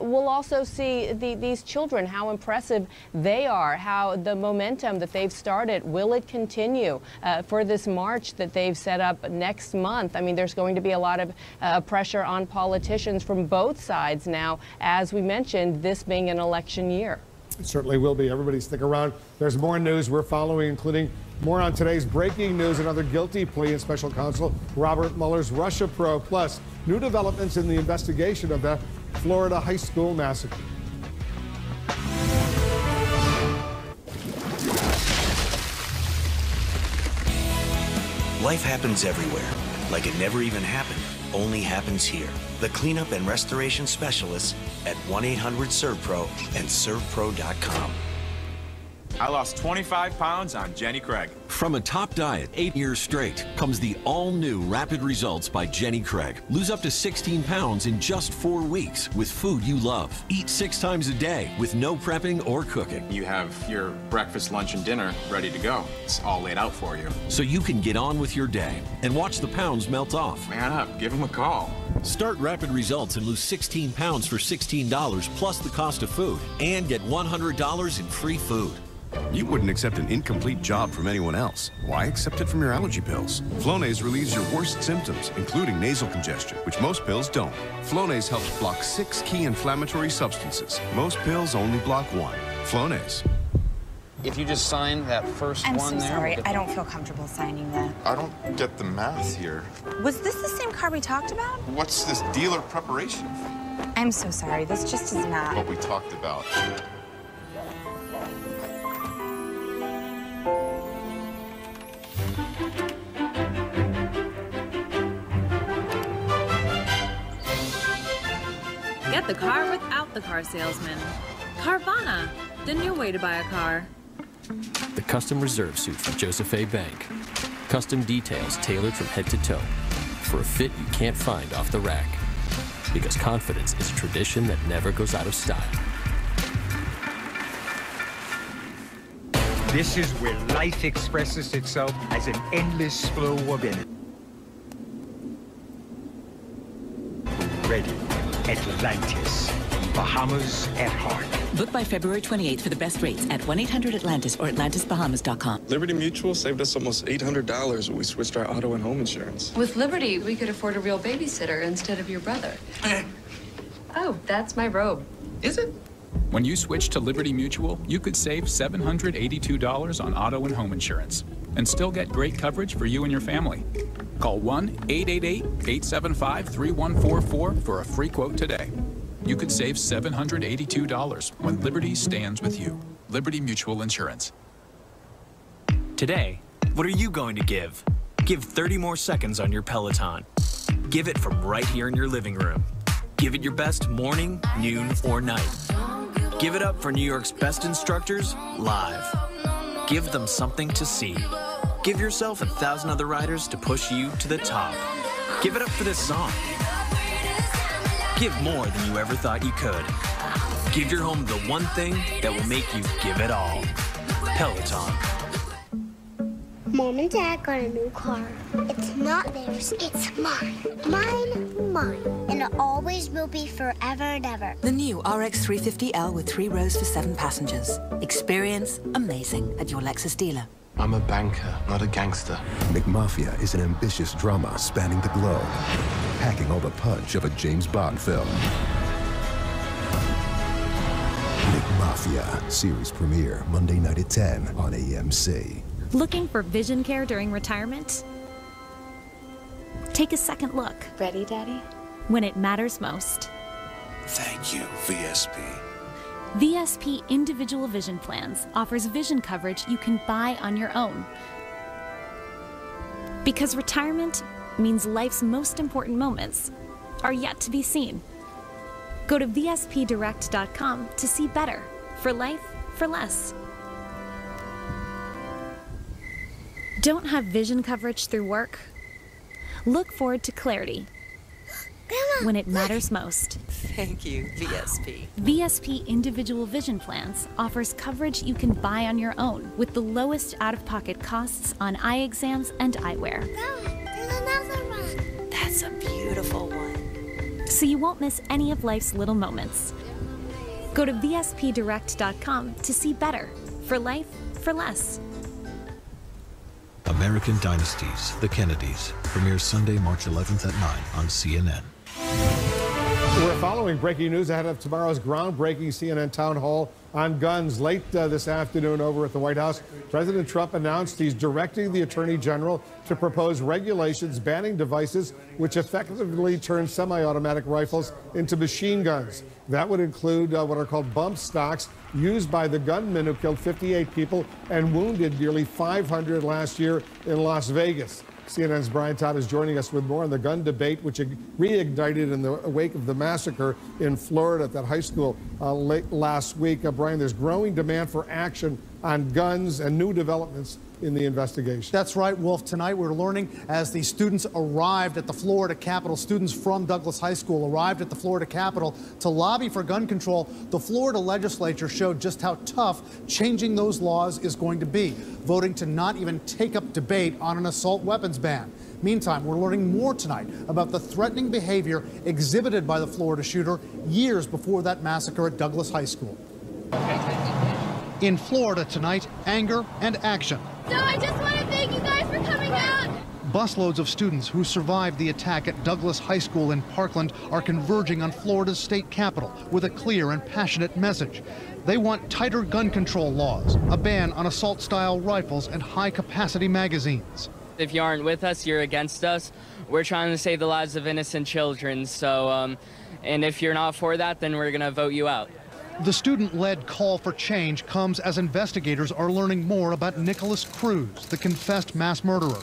Speaker 21: We'll also see these children, how impressive they are, how the momentum that they've started, will it continue for this march that they've set up next month? I mean, there's going to be a lot of pressure on politicians from both sides now, as we mentioned, this being an election year.
Speaker 1: It certainly will be. Everybody stick around. There's more news we're following, including more on today's breaking news, another guilty plea in Special Counsel Robert Mueller's Russia probe, plus new developments in the investigation of the Florida high school massacre.
Speaker 24: Life happens everywhere. Like it never even happened, only happens here. The cleanup and restoration specialists at 1-800-SERVPRO and ServPro.com.
Speaker 3: I lost 25 pounds on Jenny Craig.
Speaker 5: From a top diet 8 years straight comes the all-new Rapid Results by Jenny Craig. Lose up to 16 pounds in just 4 weeks with food you love. Eat 6 times a day with no prepping or cooking.
Speaker 3: You have your breakfast, lunch, and dinner ready to go. It's all laid out for you.
Speaker 5: So you can get on with your day and watch the pounds melt off.
Speaker 3: Man up, give them a call.
Speaker 5: Start Rapid Results and lose 16 pounds for $16 plus the cost of food and get $100 in free food.
Speaker 6: You wouldn't accept an incomplete job from anyone else. Why accept it from your allergy pills? Flonase relieves your worst symptoms, including nasal congestion, which most pills don't. Flonase helps block 6 key inflammatory substances. Most pills only block 1. Flonase.
Speaker 7: If you just sign that first
Speaker 16: I'm
Speaker 7: one
Speaker 16: so
Speaker 7: there.
Speaker 16: sorry. I don't feel comfortable signing that.
Speaker 10: I don't get the math here.
Speaker 16: Was this the same car we talked about?
Speaker 10: What's this dealer preparation?
Speaker 16: I'm so sorry. This just is not
Speaker 10: what we talked about.
Speaker 11: Get the car without the car salesman. Carvana, the new way to buy a car.
Speaker 12: The custom reserve suit from Joseph A. Bank. Custom details tailored from head to toe for a fit you can't find off the rack. Because confidence is a tradition that never goes out of style.
Speaker 13: This is where life expresses itself as an endless flow of energy. Ready, Atlantis, Bahamas at heart.
Speaker 14: Book by February 28th for the best rates at 1-800-ATLANTIS or AtlantisBahamas.com.
Speaker 22: Liberty Mutual saved us almost $800 when we switched our auto and home insurance.
Speaker 26: With Liberty, we could afford a real babysitter instead of your brother. Oh, that's my robe.
Speaker 22: Is it?
Speaker 32: When you switch to Liberty Mutual, you could save $782 on auto and home insurance and still get great coverage for you and your family. Call 1-888-875-3144 for a free quote today. You could save $782 when Liberty stands with you. Liberty Mutual Insurance.
Speaker 8: Today, what are you going to give? Give 30 more seconds on your Peloton. Give it from right here in your living room. Give it your best morning, noon, or night. Give it up for New York's best instructors live. Give them something to see. Give yourself 1,000 other riders to push you to the top. Give it up for this song. Give more than you ever thought you could. Give your home the one thing that will make you give it all. Peloton.
Speaker 33: Mom and Dad got a new car. It's not theirs, it's mine. Mine. And it always will be forever and ever.
Speaker 2: The new RX 350L with 3 rows for 7 passengers. Experience amazing at your Lexus dealer.
Speaker 34: I'm a banker, not a gangster.
Speaker 35: McMafia is an ambitious drama spanning the globe, packing all the punch of a James Bond film. McMafia, series premiere Monday night at 10 on AMC.
Speaker 36: Looking for vision care during retirement? Take a second look.
Speaker 16: Ready, Daddy?
Speaker 36: When it matters most.
Speaker 6: Thank you, VSP.
Speaker 36: VSP Individual Vision Plans offers vision coverage you can buy on your own. Because retirement means life's most important moments are yet to be seen. Go to VSPdirect.com to see better for life for less. Don't have vision coverage through work? Look forward to clarity when it matters most.
Speaker 2: Thank you, VSP.
Speaker 36: VSP Individual Vision Plans offers coverage you can buy on your own with the lowest out-of-pocket costs on eye exams and eyewear.
Speaker 33: There's another one.
Speaker 2: That's a beautiful one.
Speaker 36: So you won't miss any of life's little moments. Go to VSPdirect.com to see better for life for less.
Speaker 37: American Dynasties, The Kennedys, premieres Sunday, March 11th at 9 on CNN.
Speaker 1: We're following breaking news ahead of tomorrow's groundbreaking CNN town hall on guns. Late this afternoon over at the White House, President Trump announced he's directing the Attorney General to propose regulations banning devices which effectively turn semi-automatic rifles into machine guns. That would include what are called bump stocks used by the gunman who killed 58 people and wounded nearly 500 last year in Las Vegas. CNN's Brian Todd is joining us with more on the gun debate, which reignited in the wake of the massacre in Florida at that high school late last week. Brian, there's growing demand for action on guns and new developments in the investigation.
Speaker 3: That's right, Wolf. Tonight we're learning as the students arrived at the Florida Capitol, students from Douglas High School arrived at the Florida Capitol to lobby for gun control. The Florida legislature showed just how tough changing those laws is going to be, voting to not even take up debate on an assault weapons ban. Meantime, we're learning more tonight about the threatening behavior exhibited by the Florida shooter years before that massacre at Douglas High School. In Florida tonight, anger and action.
Speaker 4: So I just want to thank you guys for coming out.
Speaker 3: Busloads of students who survived the attack at Douglas High School in Parkland are converging on Florida's state capitol with a clear and passionate message. They want tighter gun control laws, a ban on assault-style rifles and high-capacity magazines.
Speaker 9: If you aren't with us, you're against us. We're trying to save the lives of innocent children. So, and if you're not for that, then we're going to vote you out.
Speaker 3: The student-led call for change comes as investigators are learning more about Nicholas Cruz, the confessed mass murderer.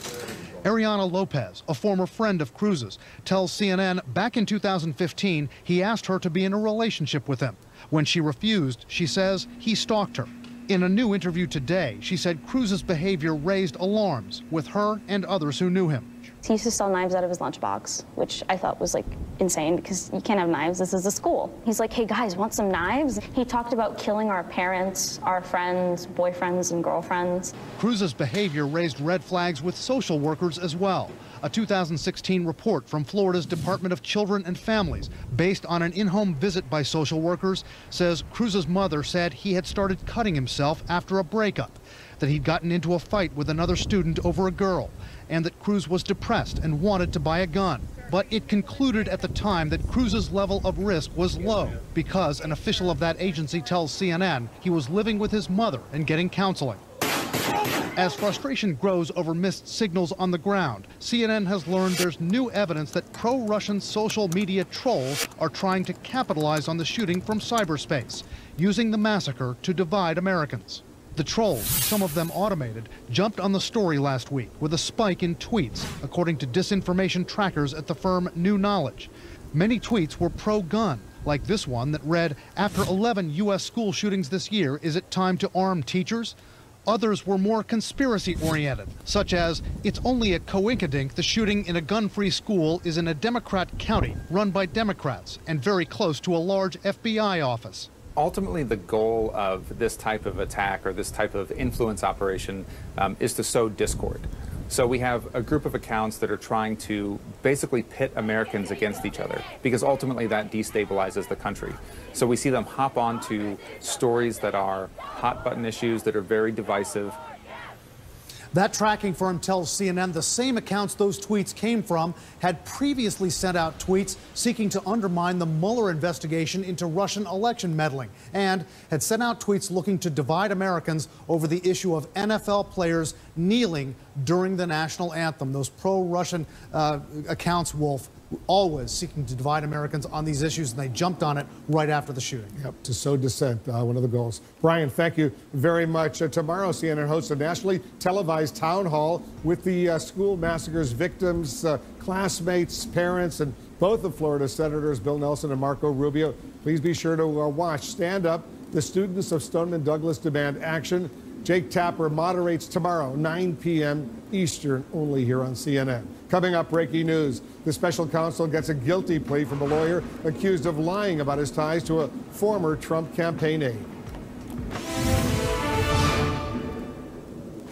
Speaker 3: Ariana Lopez, a former friend of Cruz's, tells CNN back in 2015 he asked her to be in a relationship with him. When she refused, she says he stalked her. In a new interview today, she said Cruz's behavior raised alarms with her and others who knew him.
Speaker 15: He used to sell knives out of his lunchbox, which I thought was like insane because you can't have knives. This is a school. He's like, hey guys, want some knives? He talked about killing our parents, our friends, boyfriends, and girlfriends.
Speaker 3: Cruz's behavior raised red flags with social workers as well. A 2016 report from Florida's Department of Children and Families, based on an in-home visit by social workers, says Cruz's mother said he had started cutting himself after a breakup, that he'd gotten into a fight with another student over a girl, and that Cruz was depressed and wanted to buy a gun. But it concluded at the time that Cruz's level of risk was low because an official of that agency tells CNN he was living with his mother and getting counseling. As frustration grows over missed signals on the ground, CNN has learned there's new evidence that pro-Russian social media trolls are trying to capitalize on the shooting from cyberspace, using the massacre to divide Americans. The trolls, some of them automated, jumped on the story last week with a spike in tweets, according to disinformation trackers at the firm New Knowledge. Many tweets were pro-gun, like this one that read, "After 11 U.S. school shootings this year, is it time to arm teachers?" Others were more conspiracy-oriented, such as, "It's only a coinkydink the shooting in a gun-free school is in a Democrat county run by Democrats and very close to a large FBI office."
Speaker 17: Ultimately, the goal of this type of attack or this type of influence operation is to sow discord. So we have a group of accounts that are trying to basically pit Americans against each other because ultimately that destabilizes the country. So we see them hop onto stories that are hot-button issues that are very divisive.
Speaker 3: That tracking firm tells CNN the same accounts those tweets came from had previously sent out tweets seeking to undermine the Mueller investigation into Russian election meddling and had sent out tweets looking to divide Americans over the issue of NFL players kneeling during the national anthem. Those pro-Russian accounts, Wolf, always seeking to divide Americans on these issues, and they jumped on it right after the shooting.
Speaker 1: Yep, to sow dissent, one of the goals. Brian, thank you very much. Tomorrow, CNN hosts a nationally televised town hall with the school massacres victims, classmates, parents, and both of Florida Senators Bill Nelson and Marco Rubio. Please be sure to watch. Stand Up. The students of Stoneman Douglas demand action. Jake Tapper moderates tomorrow, 9 p.m. Eastern, only here on CNN. Coming up, breaking news. The special counsel gets a guilty plea from a lawyer accused of lying about his ties to a former Trump campaign aide.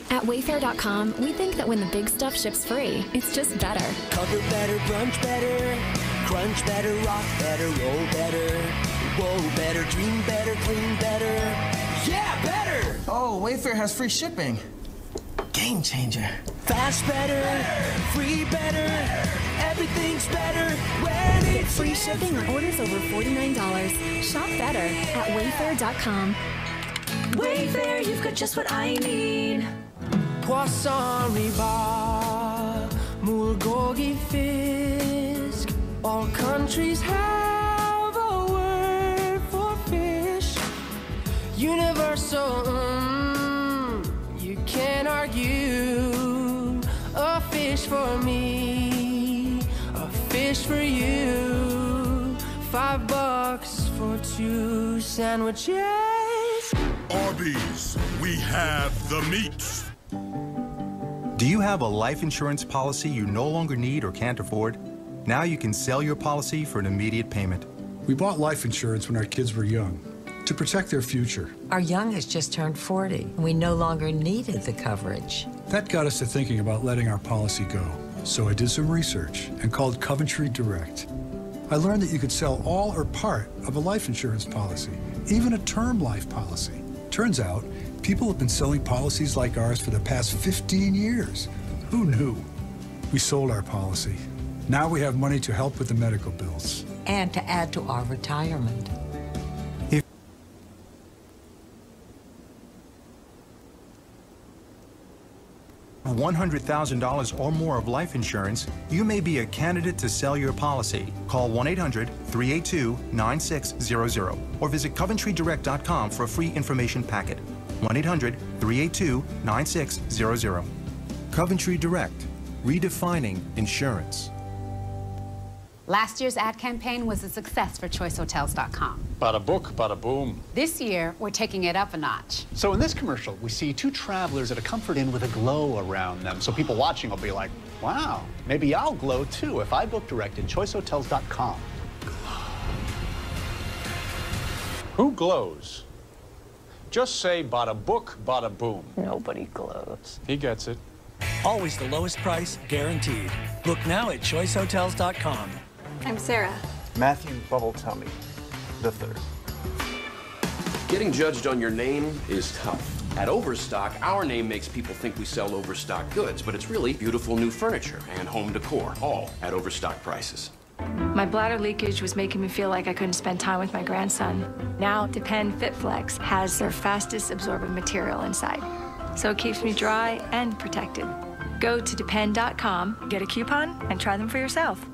Speaker 36: At Wayfair.com, we think that when the big stuff ships free, it's just better.
Speaker 18: Cover better, brunch better, crunch better, rock better, roll better, whoa better, dream better, clean better. Yeah, better!
Speaker 19: Oh, Wayfair has free shipping. Game changer.
Speaker 18: Fast better, free better, everything's better when it's
Speaker 36: free shipping on orders over $49. Shop better at Wayfair.com.
Speaker 18: Wayfair, you've got just what I need. Poisson riba, mulgogi fisk. All countries have a word for fish. Universal, you can't argue. A fish fish for me, a fish for you. $5 for 2 sandwiches.
Speaker 5: Arby's, we have the meats.
Speaker 7: Do you have a life insurance policy you no longer need or can't afford? Now you can sell your policy for an immediate payment.
Speaker 10: We bought life insurance when our kids were young, to protect their future.
Speaker 11: Our youngest just turned 40, and we no longer needed the coverage.
Speaker 10: That got us to thinking about letting our policy go. So I did some research and called Coventry Direct. I learned that you could sell all or part of a life insurance policy, even a term life policy. Turns out, people have been selling policies like ours for the past 15 years. Who knew? We sold our policy. Now we have money to help with the medical bills.
Speaker 11: And to add to our retirement.
Speaker 7: $100,000 or more of life insurance, you may be a candidate to sell your policy. Call 1-800-382-9600 or visit CoventryDirect.com for a free information packet. 1-800-382-9600. Coventry Direct, redefining insurance.
Speaker 12: Last year's ad campaign was a success for ChoiceHotels.com.
Speaker 13: Bada book, bada boom.
Speaker 12: This year, we're taking it up a notch.
Speaker 14: So in this commercial, we see 2 travelers at a Comfort Inn with a glow around them. So people watching will be like, wow, maybe I'll glow too if I book direct at ChoiceHotels.com.
Speaker 13: Who glows? Just say bada book, bada boom.
Speaker 12: Nobody glows.
Speaker 13: He gets it.
Speaker 20: Always the lowest price, guaranteed. Book now at ChoiceHotels.com.
Speaker 16: I'm Sarah.
Speaker 21: Matthew Bubble Tummy III.
Speaker 23: Getting judged on your name is tough. At Overstock, our name makes people think we sell overstock goods, but it's really beautiful new furniture and home decor, all at Overstock prices.
Speaker 24: My bladder leakage was making me feel like I couldn't spend time with my grandson. Now, Depend FitFlex has their fastest absorbent material inside, so it keeps me dry and protected. Go to Depend.com, get a coupon, and try them for yourself.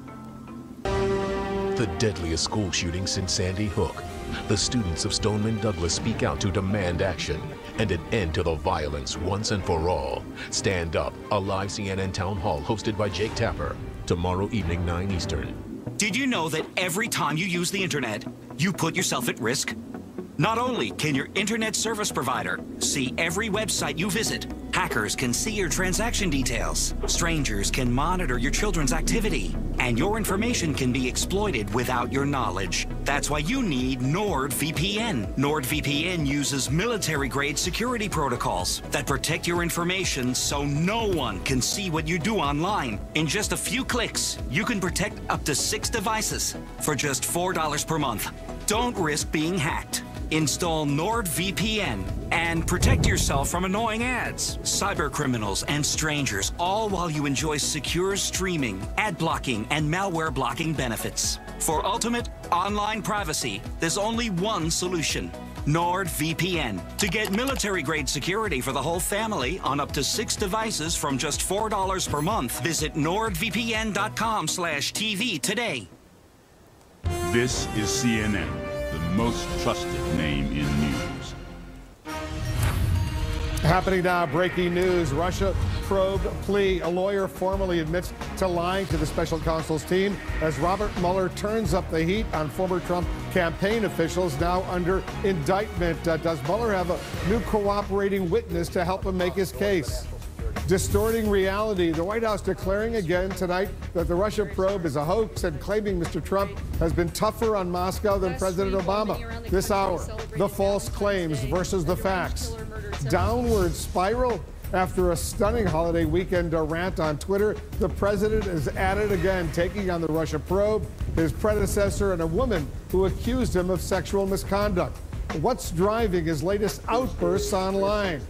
Speaker 35: The deadliest school shooting since Sandy Hook. The students of Stoneman Douglas speak out to demand action and an end to the violence once and for all. Stand Up, a live CNN town hall hosted by Jake Tapper. Tomorrow evening, 9 Eastern.
Speaker 25: Did you know that every time you use the internet, you put yourself at risk? Not only can your internet service provider see every website you visit, hackers can see your transaction details, strangers can monitor your children's activity, and your information can be exploited without your knowledge. That's why you need NordVPN. NordVPN uses military-grade security protocols that protect your information so no one can see what you do online. In just a few clicks, you can protect up to 6 devices for just $4 per month. Don't risk being hacked. Install NordVPN and protect yourself from annoying ads, cyber criminals, and strangers, all while you enjoy secure streaming, ad blocking, and malware blocking benefits. For ultimate online privacy, there's only one solution: NordVPN. To get military-grade security for the whole family on up to 6 devices from just $4 per month, visit NordVPN.com/TV today.
Speaker 27: This is CNN, the most trusted name in news.
Speaker 1: Happening now, breaking news. Russia probe plea. A lawyer formally admits to lying to the special counsel's team as Robert Mueller turns up the heat on former Trump campaign officials now under indictment. Does Mueller have a new cooperating witness to help him make his case? Distorting reality. The White House declaring again tonight that the Russia probe is a hoax and claiming Mr. Trump has been tougher on Moscow than President Obama. This hour, the false claims versus the facts. Downward spiral. After a stunning holiday weekend rant on Twitter, the president is at it again, taking on the Russia probe, his predecessor, and a woman who accused him of sexual misconduct. What's driving his latest outbursts online?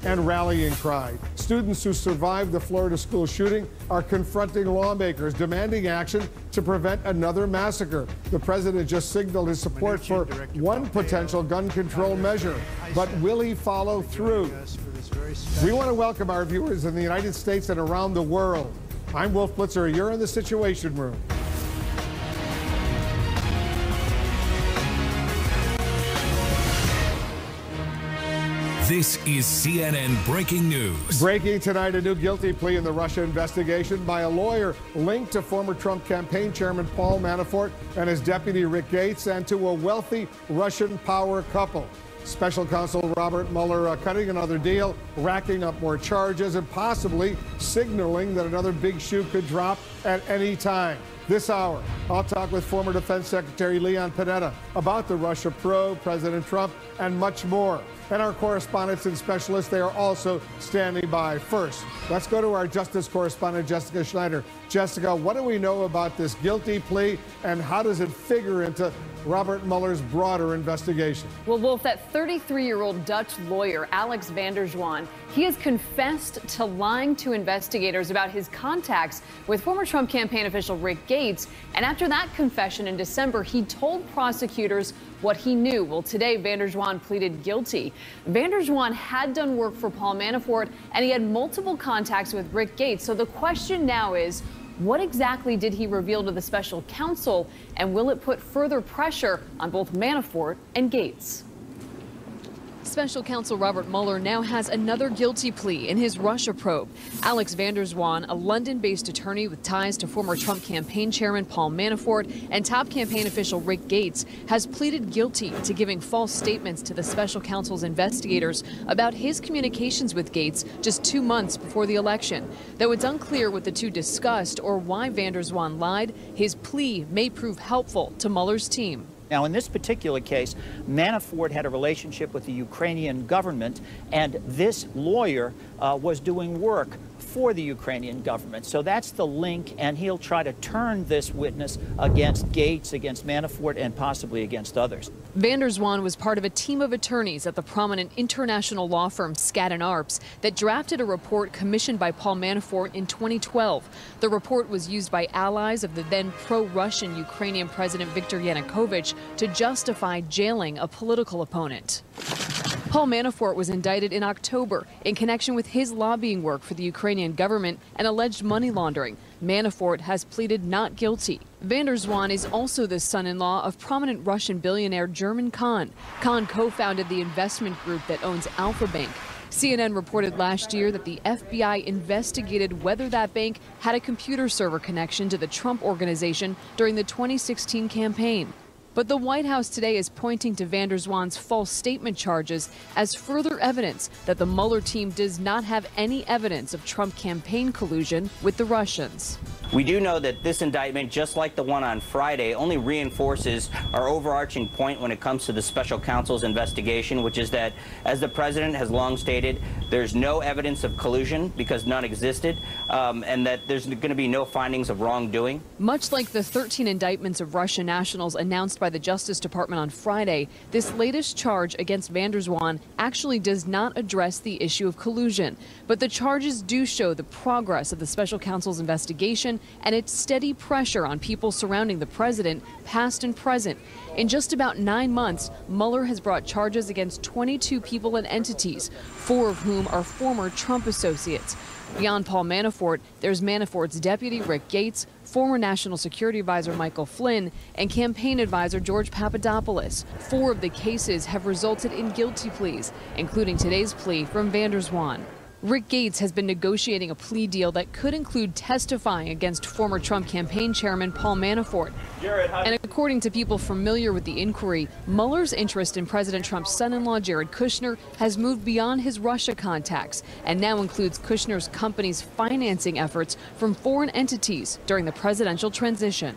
Speaker 1: And rallying cry. Students who survived the Florida school shooting are confronting lawmakers, demanding action to prevent another massacre. The president just signaled his support for one potential gun control measure, but will he follow through? We want to welcome our viewers in the United States and around the world. I'm Wolf Blitzer. You're in the Situation Room.
Speaker 2: This is CNN Breaking News.
Speaker 1: Breaking tonight, a new guilty plea in the Russia investigation by a lawyer linked to former Trump campaign chairman Paul Manafort and his deputy Rick Gates, and to a wealthy Russian power couple. Special counsel Robert Mueller cutting another deal, racking up more charges, and possibly signaling that another big shoe could drop at any time. This hour, I'll talk with former Defense Secretary Leon Panetta about the Russia probe, President Trump, and much more. And our correspondents and specialists, they are also standing by. First, let's go to our justice correspondent, Jessica Schneider. Jessica, what do we know about this guilty plea, and how does it figure into Robert Mueller's broader investigation?
Speaker 4: Well, Wolf, that 33-year-old Dutch lawyer, Alex van der Zwaan, he has confessed to lying to investigators about his contacts with former Trump campaign official Rick Gates. And after that confession in December, he told prosecutors what he knew. Well, today, van der Zwaan pleaded guilty. Van der Zwaan had done work for Paul Manafort, and he had multiple contacts with Rick Gates. So the question now is, what exactly did he reveal to the special counsel, and will it put further pressure on both Manafort and Gates? Special counsel Robert Mueller now has another guilty plea in his Russia probe. Alex van der Zwaan, a London-based attorney with ties to former Trump campaign chairman Paul Manafort and top campaign official Rick Gates, has pleaded guilty to giving false statements to the special counsel's investigators about his communications with Gates just 2 months before the election. Though it's unclear what the two discussed or why van der Zwaan lied, his plea may prove helpful to Mueller's team.
Speaker 6: Now, in this particular case, Manafort had a relationship with the Ukrainian government, and this lawyer was doing work for the Ukrainian government. So that's the link, and he'll try to turn this witness against Gates, against Manafort, and possibly against others.
Speaker 4: Van der Zwaan was part of a team of attorneys at the prominent international law firm Skadden Arps that drafted a report commissioned by Paul Manafort in 2012. The report was used by allies of the then pro-Russian Ukrainian President Viktor Yanukovych to justify jailing a political opponent. Paul Manafort was indicted in October in connection with his lobbying work for the Ukrainian government and alleged money laundering. Manafort has pleaded not guilty. Van der Zwaan is also the son-in-law of prominent Russian billionaire German Khan. Khan co-founded the investment group that owns Alfa Bank. CNN reported last year that the FBI investigated whether that bank had a computer server connection to the Trump organization during the 2016 campaign. But the White House today is pointing to van der Zwaan's false statement charges as further evidence that the Mueller team does not have any evidence of Trump campaign collusion with the Russians.
Speaker 8: We do know that this indictment, just like the one on Friday, only reinforces our overarching point when it comes to the special counsel's investigation, which is that, as the president has long stated, there's no evidence of collusion because none existed, and that there's going to be no findings of wrongdoing.
Speaker 4: Much like the 13 indictments of Russian nationals announced by the Justice Department on Friday, this latest charge against van der Zwaan actually does not address the issue of collusion. But the charges do show the progress of the special counsel's investigation and its steady pressure on people surrounding the president, past and present. In just about 9 months, Mueller has brought charges against 22 people and entities, 4 of whom are former Trump associates. Beyond Paul Manafort, there's Manafort's deputy, Rick Gates, former National Security Advisor Michael Flynn, and campaign advisor George Papadopoulos. 4 of the cases have resulted in guilty pleas, including today's plea from van der Zwaan. Rick Gates has been negotiating a plea deal that could include testifying against former Trump campaign chairman Paul Manafort. And according to people familiar with the inquiry, Mueller's interest in President Trump's son-in-law Jared Kushner has moved beyond his Russia contacts and now includes Kushner's company's financing efforts from foreign entities during the presidential transition.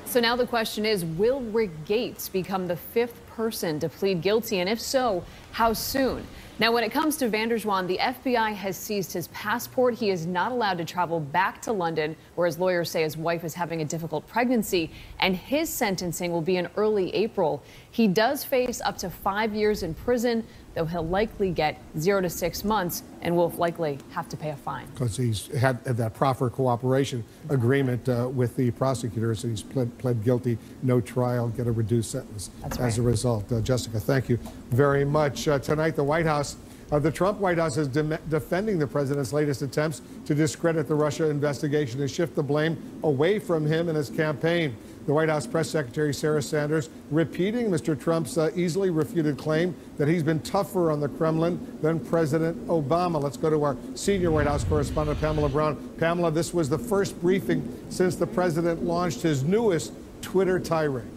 Speaker 4: So now the question is, will Rick Gates become the 5th person to plead guilty? And if so, how soon? Now, when it comes to van der Zwaan, the FBI has seized his passport. He is not allowed to travel back to London, where his lawyers say his wife is having a difficult pregnancy, and his sentencing will be in early April. He does face up to 5 years in prison, though he'll likely get 0 to 6 months and will likely have to pay a fine. Because
Speaker 1: he's had that proffer cooperation agreement with the prosecutors. He's pled guilty, no trial, get a reduced sentence as a result. Jessica, thank you very much. Tonight, the White House, the Trump White House is defending the president's latest attempts to discredit the Russia investigation and shift the blame away from him and his campaign. The White House Press Secretary Sarah Sanders repeating Mr. Trump's easily refuted claim that he's been tougher on the Kremlin than President Obama. Let's go to our senior White House correspondent, Pamela Brown. Pamela, this was the first briefing since the president launched his newest Twitter tirade.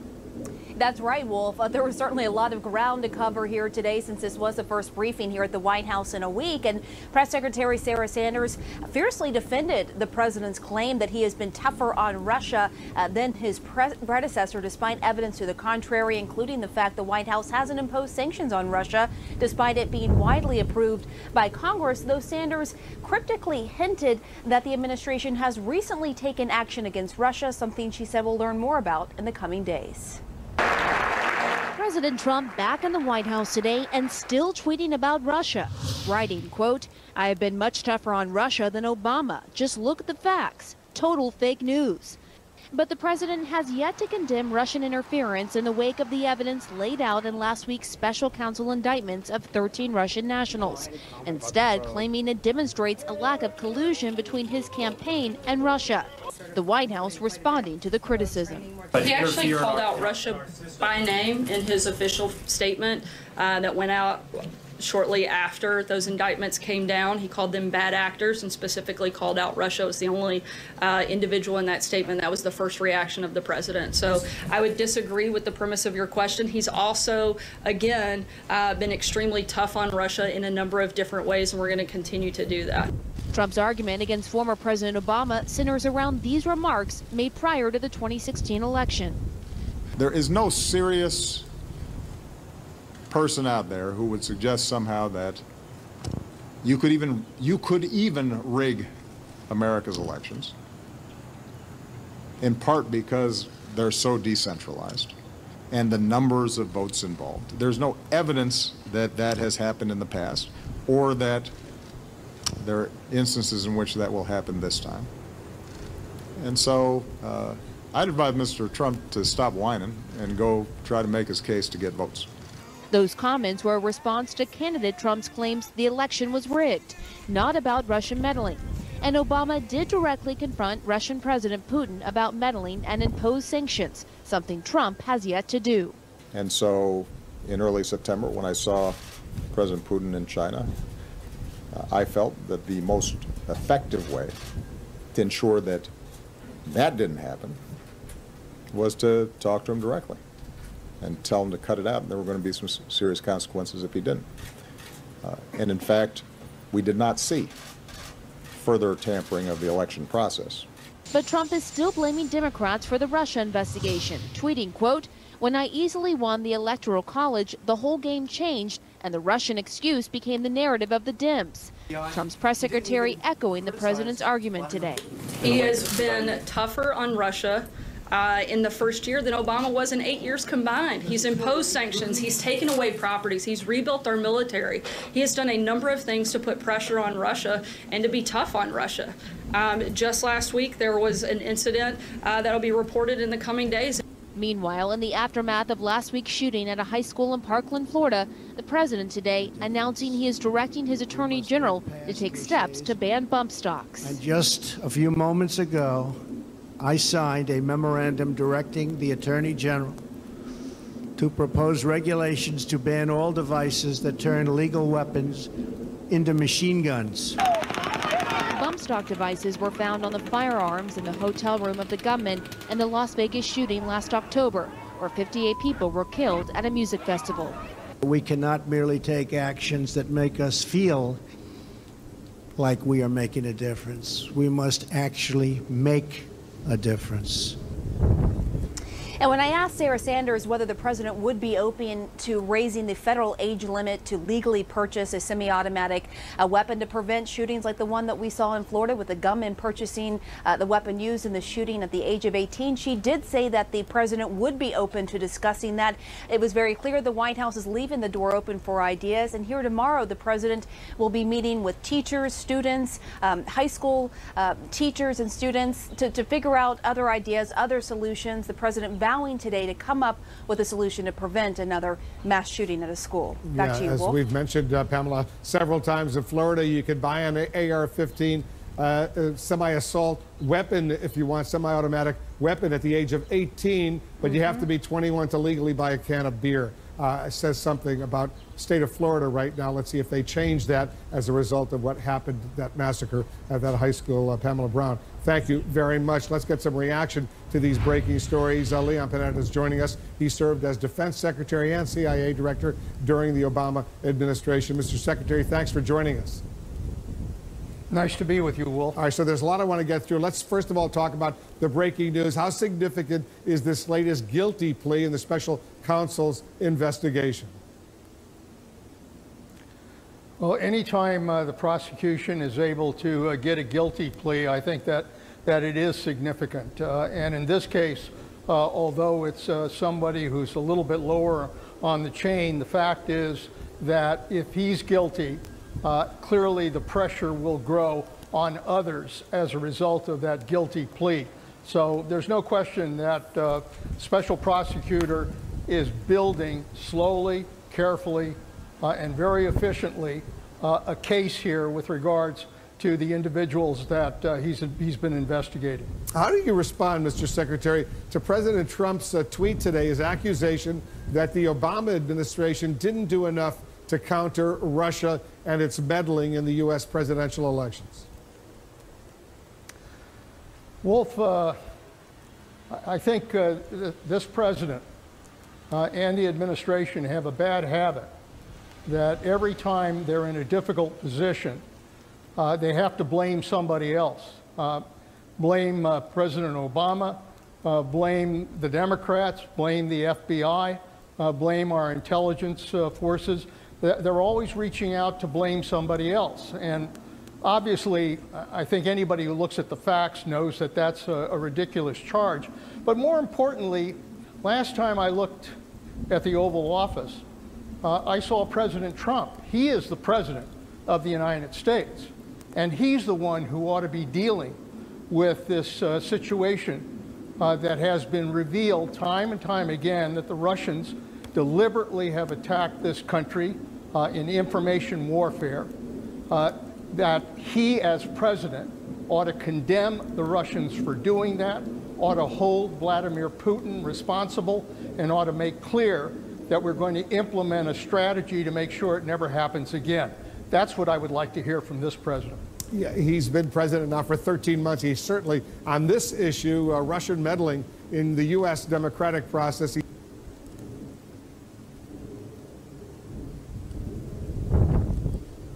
Speaker 3: That's right, Wolf. There was certainly a lot of ground to cover here today since this was the first briefing here at the White House in a week. And Press Secretary Sarah Sanders fiercely defended the president's claim that he has been tougher on Russia than his predecessor, despite evidence to the contrary, including the fact the White House hasn't imposed sanctions on Russia, despite it being widely approved by Congress, though Sanders cryptically hinted that the administration has recently taken action against Russia, something she said we'll learn more about in the coming days.
Speaker 9: President Trump back in the White House today and still tweeting about Russia, writing, quote, "I have been much tougher on Russia than Obama. Just look at the facts. Total fake news." But the president has yet to condemn Russian interference in the wake of the evidence laid out in last week's special counsel indictments of 13 Russian nationals, instead claiming it demonstrates a lack of collusion between his campaign and Russia. The White House responding to the criticism.
Speaker 15: He actually called out Russia by name in his official statement that went out shortly after those indictments came down. He called them bad actors and specifically called out Russia. It was the only individual in that statement. That was the first reaction of the president. So I would disagree with the premise of your question. He's also, again, been extremely tough on Russia in a number of different ways, and we're going to continue to do that.
Speaker 9: Trump's argument against former President Obama centers around these remarks made prior to the 2016 election.
Speaker 17: There is no serious person out there who would suggest somehow that you could even rig America's elections, in part because they're so decentralized and the numbers of votes involved. There's no evidence that that has happened in the past or that there are instances in which that will happen this time. And so I'd advise Mr. Trump to stop whining and go try to make his case to get votes.
Speaker 9: Those comments were a response to candidate Trump's claims the election was rigged, not about Russian meddling. And Obama did directly confront Russian President Putin about meddling and impose sanctions, something Trump has yet to do.
Speaker 17: And so in early September, when I saw President Putin in China, I felt that the most effective way to ensure that that didn't happen was to talk to him directly and tell him to cut it out. And there were going to be some serious consequences if he didn't. And in fact, we did not see further tampering of the election process.
Speaker 9: But Trump is still blaming Democrats for the Russia investigation, tweeting, quote, "When I easily won the Electoral College, the whole game changed and the Russian excuse became the narrative of the Dems." Trump's press secretary echoing the president's argument today.
Speaker 15: He has been tougher on Russia in the first year than Obama was in 8 years combined. He's imposed sanctions. He's taken away properties. He's rebuilt our military. He has done a number of things to put pressure on Russia and to be tough on Russia. Just last week, there was an incident that'll be reported in the coming days.
Speaker 9: Meanwhile, in the aftermath of last week's shooting at a high school in Parkland, Florida, the president today announcing he is directing his attorney general to take steps to ban bump stocks.
Speaker 18: And just a few moments ago, I signed a memorandum directing the Attorney General to propose regulations to ban all devices that turn legal weapons into machine guns.
Speaker 9: Bump stock devices were found on the firearms in the hotel room of the gunman in the Las Vegas shooting last October, where 58 people were killed at a music festival.
Speaker 18: We cannot merely take actions that make us feel like we are making a difference. We must actually make a difference.
Speaker 3: And when I asked Sarah Sanders whether the president would be open to raising the federal age limit to legally purchase a semi-automatic weapon to prevent shootings like the one that we saw in Florida with the gunman purchasing the weapon used in the shooting at the age of 18, she did say that the president would be open to discussing that. It was very clear the White House is leaving the door open for ideas. And here tomorrow, the president will be meeting with teachers, students, high school teachers and students to figure out other ideas, other solutions. The president vowing today to come up with a solution to prevent another mass shooting at a school. Back to you,
Speaker 1: as
Speaker 3: Wolf.
Speaker 1: we've mentioned, Pamela, several times in Florida, you could buy an AR-15 semi-assault weapon, if you want, semi-automatic weapon at the age of 18, but you have to be 21 to legally buy a can of beer. It says something about state of Florida right now. Let's see if they change that as a result of what happened, that massacre at that high school. Pamela Brown, thank you very much. Let's get some reaction to these breaking stories. Leon Panetta is joining us. He served as Defense Secretary and CIA Director during the Obama administration. Mr. Secretary, thanks for joining us.
Speaker 5: Nice to be with you, Wolf.
Speaker 1: All right, so there's a lot I want to get through. Let's first of all talk about the breaking news. How significant is this latest guilty plea in the special counsel's investigation?
Speaker 5: Well, anytime the prosecution is able to get a guilty plea, I think that it is significant. And in this case, although it's somebody who's a little bit lower on the chain, the fact is that if he's guilty, clearly the pressure will grow on others as a result of that guilty plea. So there's no question that special prosecutor is building slowly, carefully, and very efficiently a case here with regards to the individuals that he's been investigating.
Speaker 1: How do you respond, Mr. Secretary, to President Trump's tweet today, his accusation that the Obama administration didn't do enough to counter Russia and its meddling in the U.S. presidential elections?
Speaker 5: Wolf, I think this president and the administration have a bad habit that every time they're in a difficult position, they have to blame somebody else. Blame President Obama, blame the Democrats, blame the FBI, blame our intelligence forces. They're always reaching out to blame somebody else. And obviously, I think anybody who looks at the facts knows that that's a ridiculous charge. But more importantly, last time I looked at the Oval Office, I saw President Trump. He is the president of the United States. And he's the one who ought to be dealing with this situation that has been revealed time and time again, that the Russians deliberately have attacked this country in information warfare, that he as president ought to condemn the Russians for doing that, ought to hold Vladimir Putin responsible, and ought to make clear that we're going to implement a strategy to make sure it never happens again. That's what I would like to hear from this president.
Speaker 1: Yeah, he's been president now for 13 months. He's certainly, on this issue, Russian meddling in the U.S. democratic process,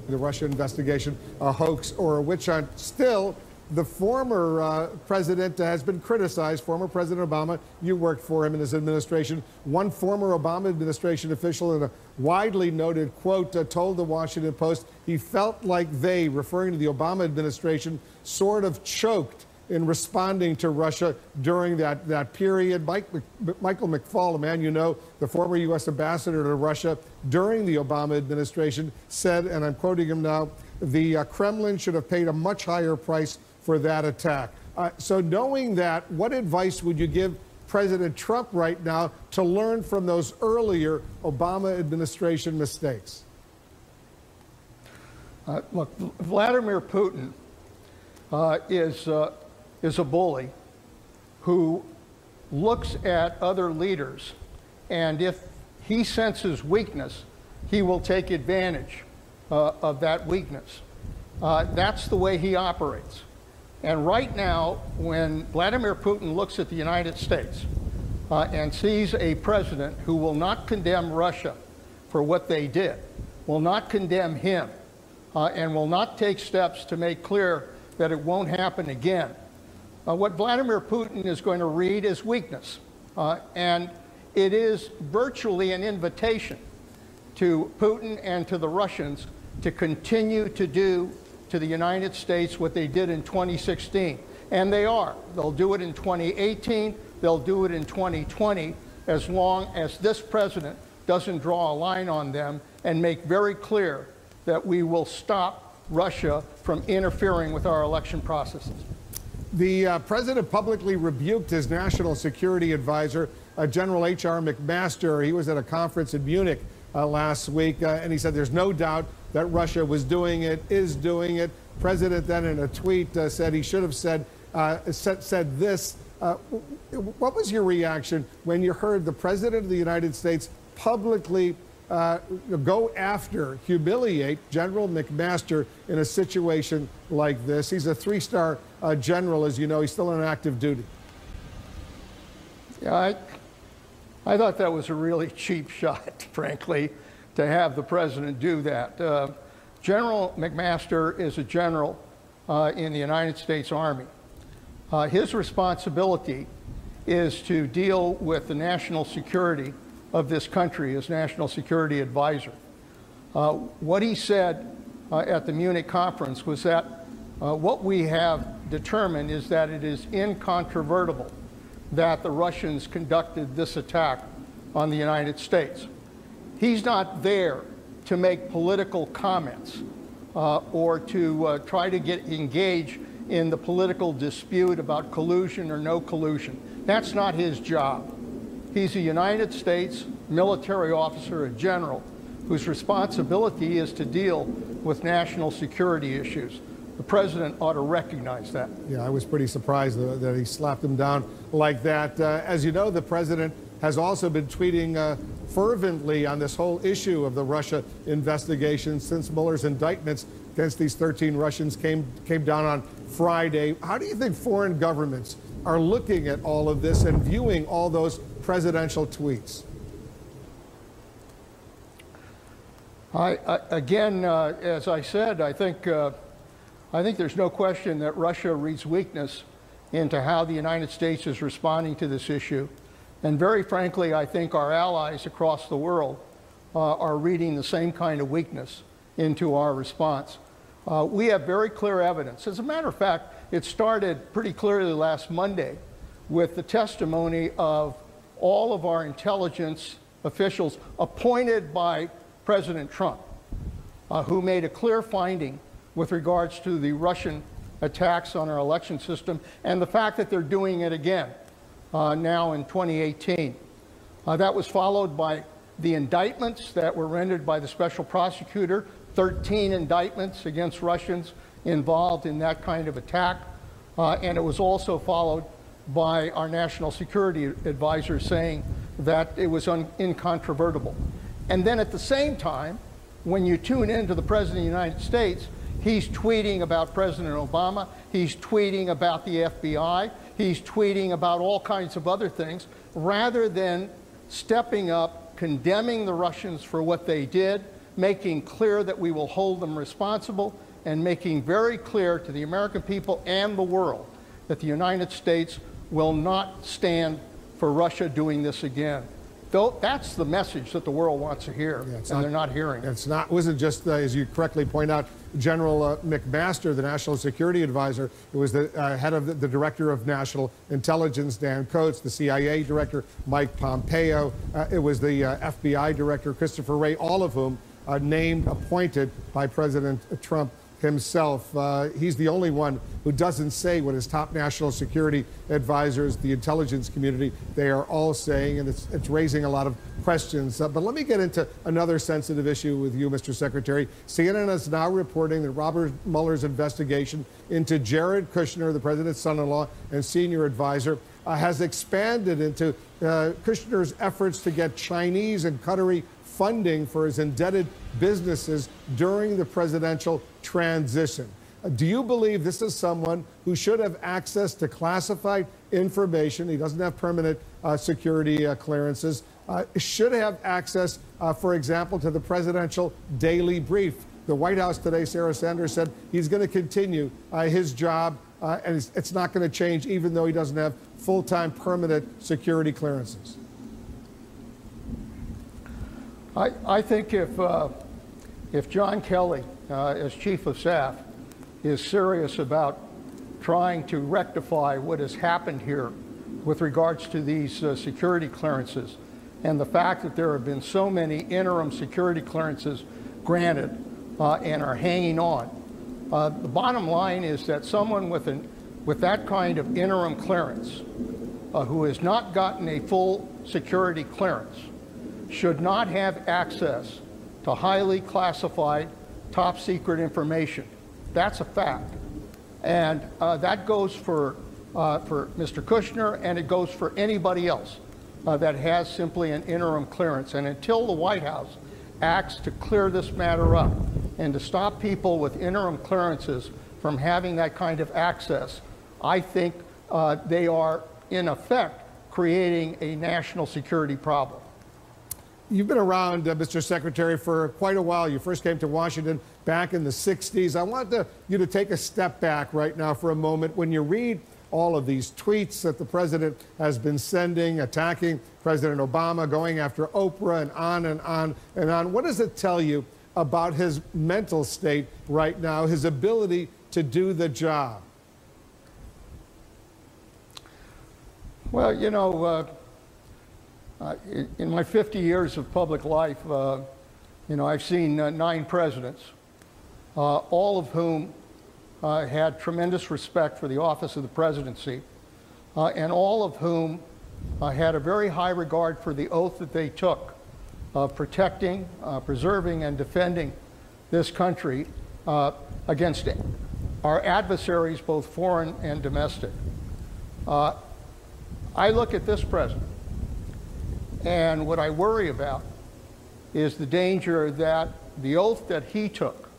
Speaker 1: the Russia investigation, a hoax or a witch hunt. Still, the former president has been criticized. Former President Obama, you worked for him in his administration. One former Obama administration official in a widely noted quote told the Washington Post he felt like they, referring to the Obama administration, sort of choked in responding to Russia during that period. Michael McFaul, a man you know, the former U.S. ambassador to Russia during the Obama administration, said, and I'm quoting him now, the Kremlin should have paid a much higher price for that attack. So knowing that, what advice would you give President Trump right now to learn from those earlier Obama administration mistakes?
Speaker 5: Look, Vladimir Putin is a bully who looks at other leaders, and if he senses weakness, he will take advantage of that weakness. That's the way he operates. And right now, when Vladimir Putin looks at the United States and sees a president who will not condemn Russia for what they did, will not condemn him, and will not take steps to make clear that it won't happen again, what Vladimir Putin is going to read is weakness. And it is virtually an invitation to Putin and to the Russians to continue to do to the United States what they did in 2016. And they are. They'll do it in 2018. They'll do it in 2020, as long as this president doesn't draw a line on them and make very clear that we will stop Russia from interfering with our election processes.
Speaker 1: The president publicly rebuked his national security advisor, General H.R. McMaster. He was at a conference in Munich last week, and he said there's no doubt that Russia was doing it, is doing it. President then in a tweet said he should have said this. What was your reaction when you heard the President of the United States publicly go after, humiliate General McMaster in a situation like this? He's a three-star general, as you know. He's still on active duty.
Speaker 5: Yeah, I thought that was a really cheap shot, frankly, to have the president do that. General McMaster is a general in the United States Army. His responsibility is to deal with the national security of this country as National Security Advisor. What he said at the Munich conference was that what we have determined is that it is incontrovertible that the Russians conducted this attack on the United States. He's not there to make political comments or to try to engage in the political dispute about collusion or no collusion. That's not his job. He's a United States military officer, a general, whose responsibility is to deal with national security issues. The president ought to recognize that.
Speaker 1: Yeah, I was pretty surprised that he slapped him down like that. As you know, the president has also been tweeting fervently on this whole issue of the Russia investigation since Mueller's indictments against these 13 Russians came down on Friday. How do you think foreign governments are looking at all of this and viewing all those presidential tweets?
Speaker 5: Again, as I said, I think there's no question that Russia reads weakness into how the United States is responding to this issue. And very frankly, I think our allies across the world are reading the same kind of weakness into our response. We have very clear evidence. As a matter of fact, it started pretty clearly last Monday with the testimony of all of our intelligence officials appointed by President Trump, who made a clear finding with regards to the Russian attacks on our election system and the fact that they're doing it again now in 2018. That was followed by the indictments that were rendered by the special prosecutor, 13 indictments against Russians involved in that kind of attack. And it was also followed by our national security advisor saying that it was incontrovertible. And then at the same time, when you tune into the President of the United States, he's tweeting about President Obama, he's tweeting about the FBI, he's tweeting about all kinds of other things, rather than stepping up, condemning the Russians for what they did, making clear that we will hold them responsible, and making very clear to the American people and the world that the United States will not stand for Russia doing this again. Though that's the message that the world wants to hear, and they're not hearing it.
Speaker 1: It's not, wasn't just, as you correctly point out, General McMaster, the National Security Advisor. It was the head of the Director of National Intelligence, Dan Coats, the CIA Director, Mike Pompeo. It was the FBI Director, Christopher Wray, all of whom named, appointed by President Trump himself. He's the only one who doesn't say what his top national security advisors, the intelligence community, they are all saying, and it's raising a lot of questions. But let me get into another sensitive issue with you, Mr. Secretary. CNN is now reporting that Robert Mueller's investigation into Jared Kushner, the president's son-in-law and senior advisor, has expanded into Kushner's efforts to get Chinese and Qatari funding for his indebted businesses during the presidential transition. Do you believe this is someone who should have access to classified information? He doesn't have permanent security clearances. Should have access, for example, to the presidential daily brief. The White House today, Sarah Sanders said he's going to continue his job and it's not going to change even though he doesn't have full-time permanent security clearances.
Speaker 5: I think if John Kelly, as Chief of Staff, is serious about trying to rectify what has happened here with regards to these security clearances and the fact that there have been so many interim security clearances granted and are hanging on, the bottom line is that someone with that kind of interim clearance who has not gotten a full security clearance should not have access to highly classified top secret information. That's a fact. And that goes for Mr. Kushner, and it goes for anybody else that has simply an interim clearance. And until the White House acts to clear this matter up and to stop people with interim clearances from having that kind of access, I think they are, in effect, creating a national security problem.
Speaker 1: You've been around, Mr. Secretary, for quite a while. You first came to Washington back in the 60s. I want you to take a step back right now for a moment. When you read all of these tweets that the president has been sending, attacking President Obama, going after Oprah, and on and on and on, what does it tell you about his mental state right now, his ability to do the job?
Speaker 5: Well, you know, in my 50 years of public life, you know, I've seen 9 presidents, all of whom had tremendous respect for the office of the presidency, and all of whom had a very high regard for the oath that they took of protecting, preserving, and defending this country against our adversaries, both foreign and domestic. I look at this president, and what I worry about is the danger that the oath that he took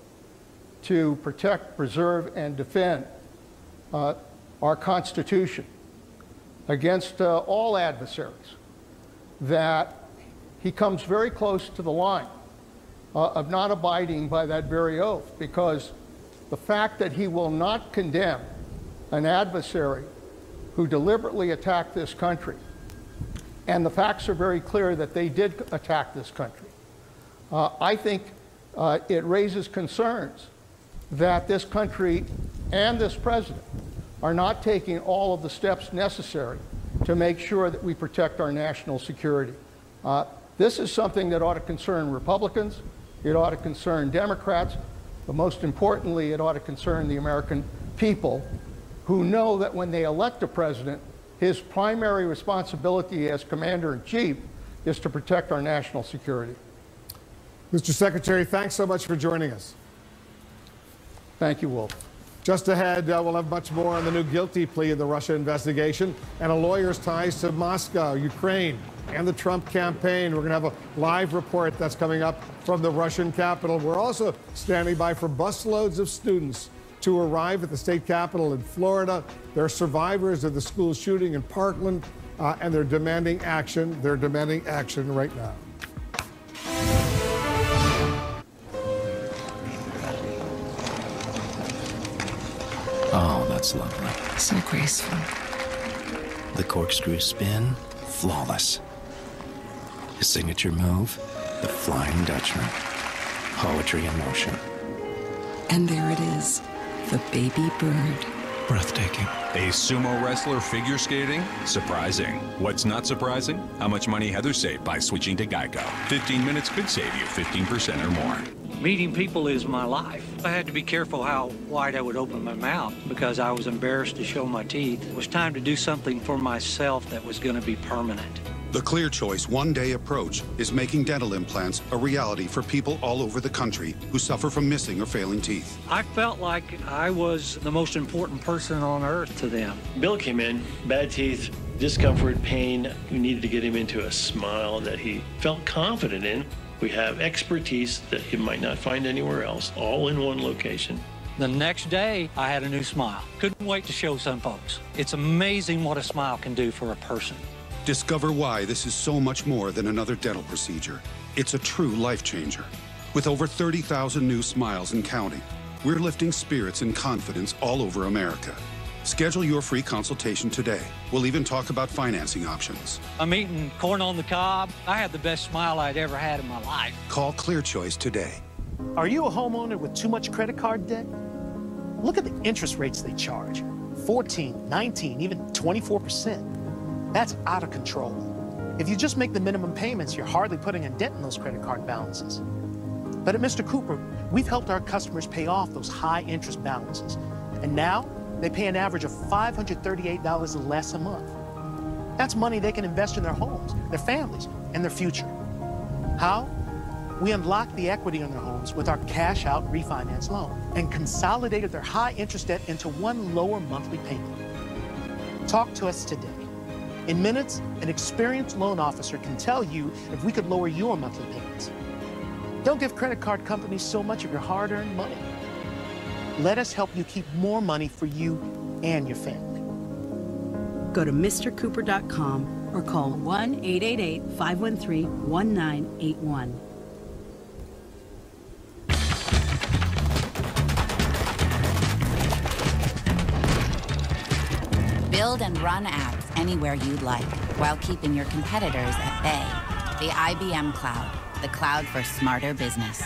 Speaker 5: to protect, preserve, and defend our Constitution against all adversaries, that he comes very close to the line of not abiding by that very oath, because the fact that he will not condemn an adversary who deliberately attacked this country, and the facts are very clear that they did attack this country, I think it raises concerns that this country and this president are not taking all of the steps necessary to make sure that we protect our national security. This is something that ought to concern Republicans, it ought to concern Democrats, but most importantly, it ought to concern the American people, who know that when they elect a president, his primary responsibility as commander-in-chief is to protect our national security.
Speaker 1: Mr. Secretary, thanks so much for joining us.
Speaker 5: Thank you, Wolf.
Speaker 1: Just ahead, we'll have much more on the new guilty plea in the Russia investigation and a lawyer's ties to Moscow, Ukraine, and the Trump campaign. We're going to have a live report that's coming up from the Russian capital. We're also standing by for busloads of students to arrive at the state capitol in Florida. They're survivors of the school shooting in Parkland, and they're demanding action. They're demanding action right now.
Speaker 7: Oh, that's lovely.
Speaker 10: So graceful.
Speaker 7: The corkscrew spin, flawless. His signature move, the Flying Dutchman. Poetry in motion.
Speaker 10: And there it is, the baby bird.
Speaker 7: Breathtaking.
Speaker 11: A sumo wrestler figure skating? Surprising. What's not surprising? How much money Heather saved by switching to Geico. 15 minutes could save you 15% or more.
Speaker 12: Meeting people is my life. I had to be careful how wide I would open my mouth because I was embarrassed to show my teeth. It was time to do something for myself that was going to be permanent.
Speaker 14: The Clear Choice one-day approach is making dental implants a reality for people all over the country who suffer from missing or failing teeth.
Speaker 12: I felt like I was the most important person on earth to them.
Speaker 19: Bill came in, bad teeth, discomfort, pain. We needed to get him into a smile that he felt confident in. We have expertise that he might not find anywhere else, all in one location.
Speaker 12: The next day, I had a new smile. Couldn't wait to show some folks. It's amazing what a smile can do for a person.
Speaker 14: Discover why this is so much more than another dental procedure. It's a true life changer. With over 30,000 new smiles and counting, we're lifting spirits and confidence all over America. Schedule your free consultation today. We'll even talk about financing options.
Speaker 12: I'm eating corn on the cob. I had the best smile I'd ever had in my life.
Speaker 14: Call Clear Choice today.
Speaker 22: Are you a homeowner with too much credit card debt? Look at the interest rates they charge. 14, 19, even 24%. That's out of control. If you just make the minimum payments, you're hardly putting a dent in those credit card balances. But at Mr. Cooper, we've helped our customers pay off those high interest balances. And now they pay an average of $538 less a month. That's money they can invest in their homes, their families, and their future. How? We unlocked the equity in their homes with our cash-out refinance loan and consolidated their high-interest debt into one lower monthly payment. Talk to us today. In minutes, an experienced loan officer can tell you if we could lower your monthly payments. Don't give credit card companies so much of your hard-earned money. Let us help you keep more money for you and your family.
Speaker 13: Go to MrCooper.com or call 1-888-513-1981.
Speaker 16: Build and run apps anywhere you'd like while keeping your competitors at bay. The IBM Cloud, the cloud for smarter business.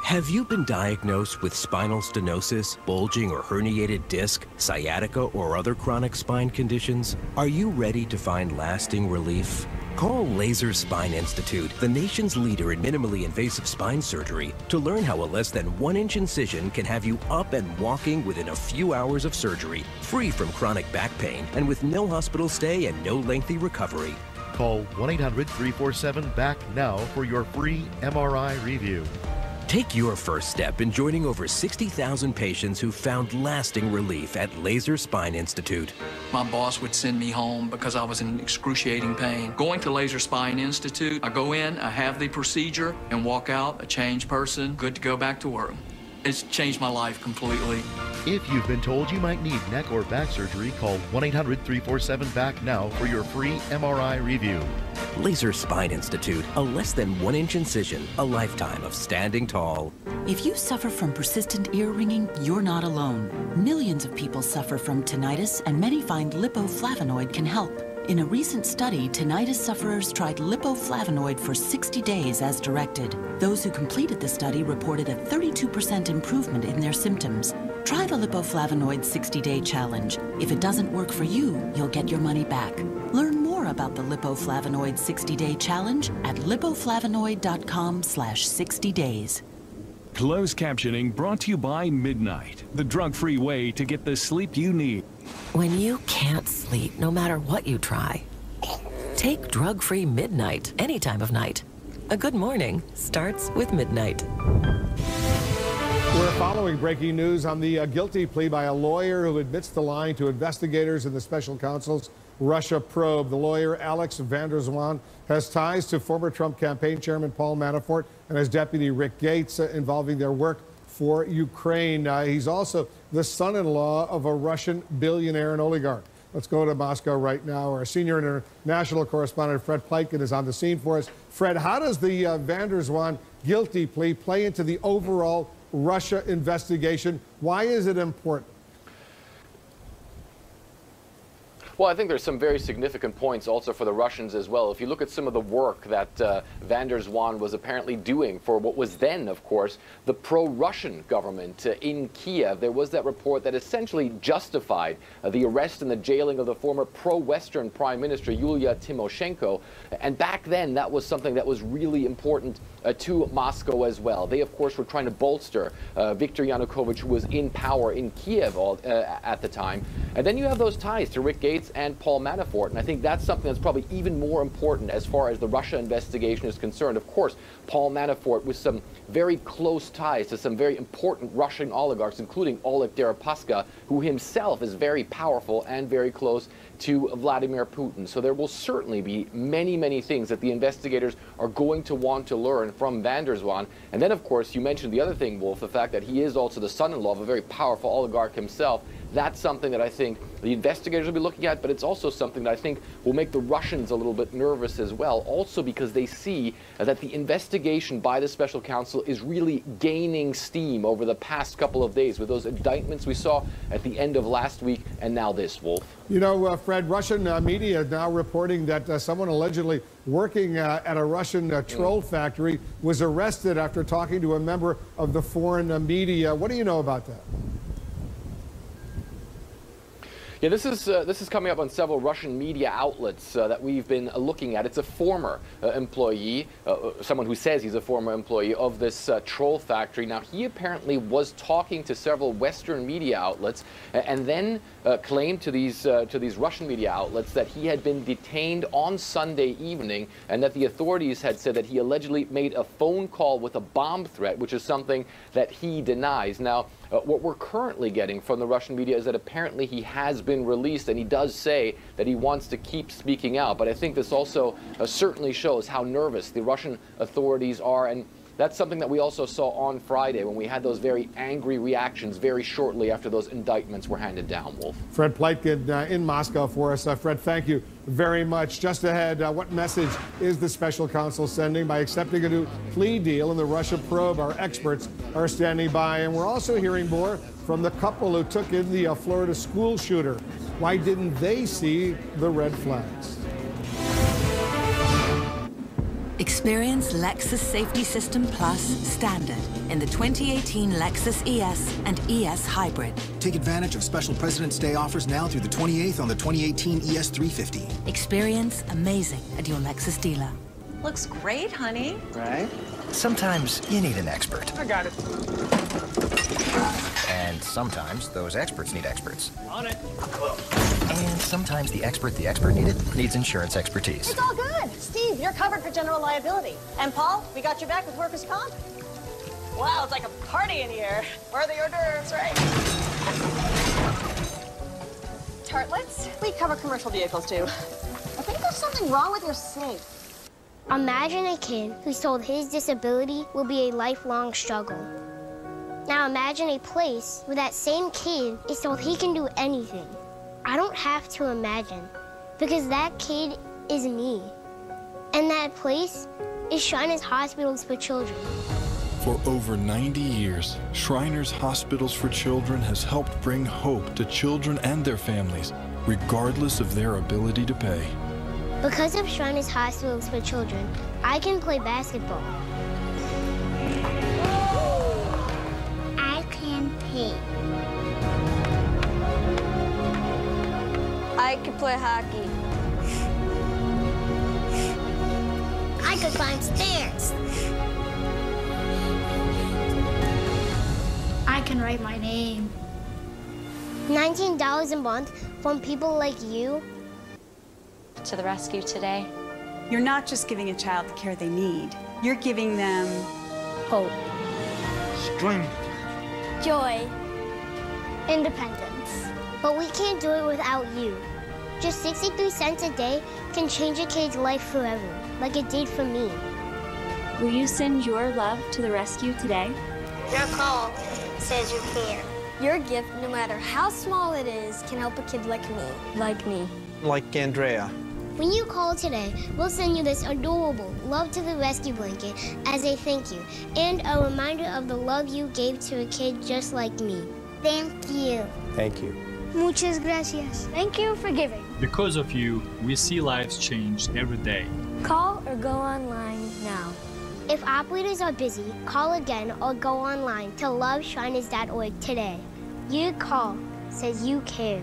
Speaker 20: Have you been diagnosed with spinal stenosis, bulging or herniated disc, sciatica, or other chronic spine conditions? Are you ready to find lasting relief? Call Laser Spine Institute, the nation's leader in minimally invasive spine surgery, to learn how a less than 1-inch incision can have you up and walking within a few hours of surgery, free from chronic back pain and with no hospital stay and no lengthy recovery.
Speaker 21: Call 1-800-347-BACK now for your free MRI review.
Speaker 20: Take your first step in joining over 60,000 patients who found lasting relief at Laser Spine Institute.
Speaker 23: My boss would send me home because I was in excruciating pain. Going to Laser Spine Institute, I go in, I have the procedure, and walk out a changed person, good to go back to work. It's changed my life completely.
Speaker 21: If you've been told you might need neck or back surgery, call 1-800-347-BACK now for your free MRI review.
Speaker 20: Laser Spine Institute, a less than 1-inch incision, a lifetime of standing tall.
Speaker 24: If you suffer from persistent ear ringing, you're not alone. Millions of people suffer from tinnitus, and many find lipoflavonoid can help. In a recent study, tinnitus sufferers tried lipoflavonoid for 60 days as directed. Those who completed the study reported a 32% improvement in their symptoms. Try the lipoflavonoid 60-day challenge. If it doesn't work for you, you'll get your money back. Learn more about the lipoflavonoid 60-day challenge at lipoflavonoid.com/60days.
Speaker 2: Closed captioning brought to you by Midnight, the drug-free way to get the sleep you need.
Speaker 26: When you can't sleep, no matter what you try, take drug-free Midnight any time of night. A good morning starts with Midnight.
Speaker 1: We're following breaking news on the guilty plea by a lawyer who admits to lying to investigators in the special counsel's Russia probe. The lawyer, Alex van der Zwaan, has ties to former Trump campaign chairman Paul Manafort and his deputy Rick Gates involving their work for Ukraine. He's also the son-in-law of a Russian billionaire and oligarch. Let's go to Moscow right now. Our senior international correspondent Fred Pleitgen is on the scene for us. Fred, how does the van der Zwaan guilty plea play into the overall Russia investigation? Why is it important?
Speaker 28: Well, I think there's some very significant points also for the Russians as well. If you look at some of the work that van der Zwaan was apparently doing for what was then, of course, the pro-Russian government in Kiev, there was that report that essentially justified the arrest and the jailing of the former pro-Western Prime Minister Yulia Tymoshenko. And back then, that was something that was really important to Moscow as well. They, of course, were trying to bolster Viktor Yanukovych, who was in power in Kiev at the time. And then you have those ties to Rick Gates and Paul Manafort, and I think that's something that's probably even more important as far as the Russia investigation is concerned. Of course, Paul Manafort with some very close ties to some very important Russian oligarchs, including Oleg Deripaska, who himself is very powerful and very close to Vladimir Putin. So there will certainly be many, many things that the investigators are going to want to learn from van der Zwaan. And then, of course, you mentioned the other thing, Wolf, the fact that he is also the son-in-law of a very powerful oligarch himself. That's something that I think the investigators will be looking at, but it's also something that I think will make the Russians a little bit nervous as well, also because they see that the investigation by the special counsel is really gaining steam over the past couple of days with those indictments we saw at the end of last week and now this, Wolf.
Speaker 1: You know, Fred, Russian media is now reporting that someone allegedly working at a Russian troll factory was arrested after talking to a member of the foreign media. What do you know about that?
Speaker 28: Yeah, this is coming up on several Russian media outlets that we've been looking at. It's a former employee, someone who says he's a former employee of this troll factory. Now, he apparently was talking to several Western media outlets and then claimed to these Russian media outlets that he had been detained on Sunday evening and that the authorities had said that he allegedly made a phone call with a bomb threat, which is something that he denies. Now, what we're currently getting from the Russian media is that apparently he has been released, and he does say that he wants to keep speaking out. But I think this also certainly shows how nervous the Russian authorities are, and that's something that we also saw on Friday when we had those very angry reactions very shortly after those indictments were handed down, Wolf.
Speaker 1: Fred Pleitgen in Moscow for us. Fred, thank you very much. Just ahead, what message is the special counsel sending by accepting a new plea deal in the Russia probe? Our experts are standing by, and we're also hearing more from the couple who took in the Florida school shooter. Why didn't they see the red flags?
Speaker 4: Experience Lexus Safety System Plus Standard in the 2018 Lexus ES and ES Hybrid.
Speaker 6: Take advantage of special President's Day offers now through the 28th on the 2018 ES 350.
Speaker 4: Experience amazing at your Lexus dealer.
Speaker 8: Looks great, honey.
Speaker 9: Right? Sometimes you need an expert.
Speaker 8: I got it.
Speaker 9: And sometimes those experts need experts.
Speaker 8: On it.
Speaker 9: And sometimes the expert needed needs insurance expertise.
Speaker 15: It's all good. Steve, you're covered for general liability. And Paul, we got your back with workers' comp. Wow, it's like a party in here. Where are the hors d'oeuvres, right? Tartlets? We cover commercial vehicles, too. I think there's something wrong with your safe.
Speaker 17: Imagine a kid who's told his disability will be a lifelong struggle. Now imagine a place where that same kid is told he can do anything. I don't have to imagine, because that kid is me. And that place is Shriners Hospitals for Children.
Speaker 25: For over 90 years, Shriners Hospitals for Children has helped bring hope to children and their families, regardless of their ability to pay.
Speaker 17: Because of Shriners Hospitals for Children, I can play basketball. I can paint.
Speaker 15: I can play hockey.
Speaker 17: I could climb stairs. I can write my name. $19 a month from people like you.
Speaker 27: To the rescue today.
Speaker 29: You're not just giving a child the care they need. You're giving them
Speaker 17: hope,
Speaker 25: strength,
Speaker 17: joy, independence. But we can't do it without you. Just 63 cents a day can change a kid's life forever, like it did for me.
Speaker 27: Will you send your love to the rescue today?
Speaker 17: Your call says you care. Your gift, no matter how small it is, can help a kid like me.
Speaker 27: Like me.
Speaker 9: Like Andrea.
Speaker 17: When you call today, we'll send you this adorable Love to the Rescue blanket as a thank you and a reminder of the love you gave to a kid just like me. Thank you.
Speaker 9: Thank you.
Speaker 17: Muchas gracias. Thank you for giving.
Speaker 30: Because of you, we see lives changed every day.
Speaker 17: Call or go online now. If operators are busy, call again or go online to loveshriners.org today. Your call says you care.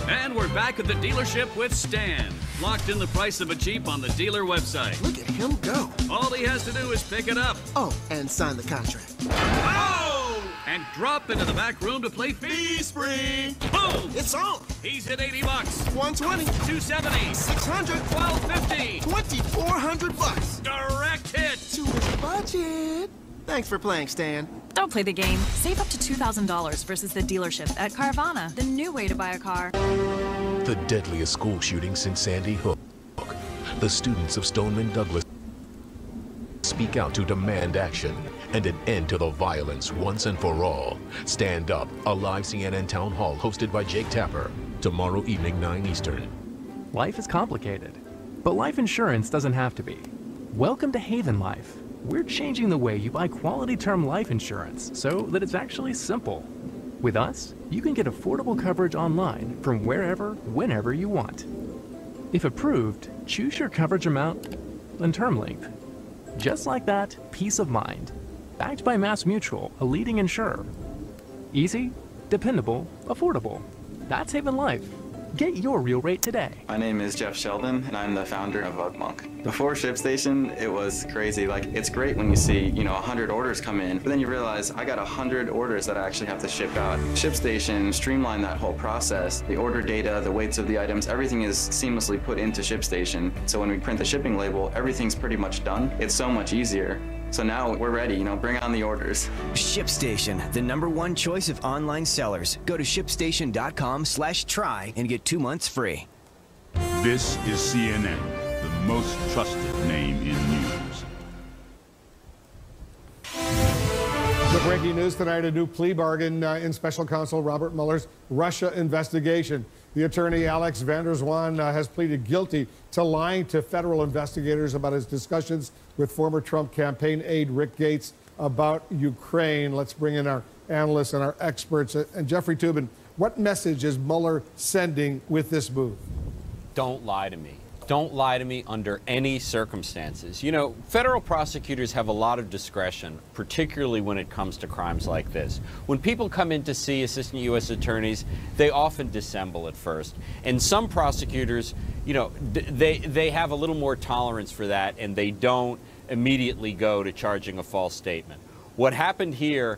Speaker 31: And we're back at the dealership with Stan. Locked in the price of a Jeep on the dealer website.
Speaker 6: Look at him go.
Speaker 31: All he has to do is pick it up.
Speaker 6: Oh, and sign the contract.
Speaker 31: Oh! And drop into the back room to play Fee Spring. Boom!
Speaker 6: It's on.
Speaker 31: He's hit $80.
Speaker 6: 120.
Speaker 31: 270.
Speaker 6: 600.
Speaker 31: 1250.
Speaker 6: 2,400 bucks.
Speaker 31: Direct hit.
Speaker 6: To his budget. Thanks for playing, Stan.
Speaker 32: Don't play the game. Save up to $2,000 versus the dealership at Carvana, the new way to buy a car.
Speaker 33: The deadliest school shooting since Sandy Hook. The students of Stoneman Douglas speak out to demand action and an end to the violence once and for all. Stand Up, a live CNN town hall hosted by Jake Tapper. Tomorrow evening, 9 Eastern.
Speaker 34: Life is complicated, but life insurance doesn't have to be. Welcome to Haven Life. We're changing the way you buy quality term life insurance so that it's actually simple. With us, you can get affordable coverage online from wherever, whenever you want. If approved, choose your coverage amount and term length. Just like that, peace of mind. Backed by MassMutual, a leading insurer. Easy? dependable, affordable. That's Haven Life. Get your real rate today.
Speaker 3: My name is Jeff Sheldon, and I'm the founder of UgMonk. Before ShipStation, it was crazy. Like, it's great when you see, 100 orders come in, but then you realize I got 100 orders that I actually have to ship out. ShipStation streamlined that whole process. The order data, the weights of the items, everything is seamlessly put into ShipStation. So when we print the shipping label, everything's pretty much done. It's so much easier. So now we're ready, bring on the orders.
Speaker 5: ShipStation, the #1 choice of online sellers. Go to shipstation.com/try and get 2 months free.
Speaker 7: This is CNN, the most trusted name in news.
Speaker 1: The breaking news tonight, a new plea bargain in Special Counsel Robert Mueller's Russia investigation. The attorney Alex van der Zwaan has pleaded guilty to lying to federal investigators about his discussions with former Trump campaign aide Rick Gates about Ukraine. Let's bring in our analysts and our experts. And Jeffrey Toobin, what message is Mueller sending with this move?
Speaker 10: Don't lie to me. Don't lie to me under any circumstances. Federal prosecutors have a lot of discretion, particularly when it comes to crimes like this. When people come in to see assistant U.S. attorneys, they often dissemble at first. And some prosecutors, they have a little more tolerance for that, and they don't immediately go to charging a false statement. What happened here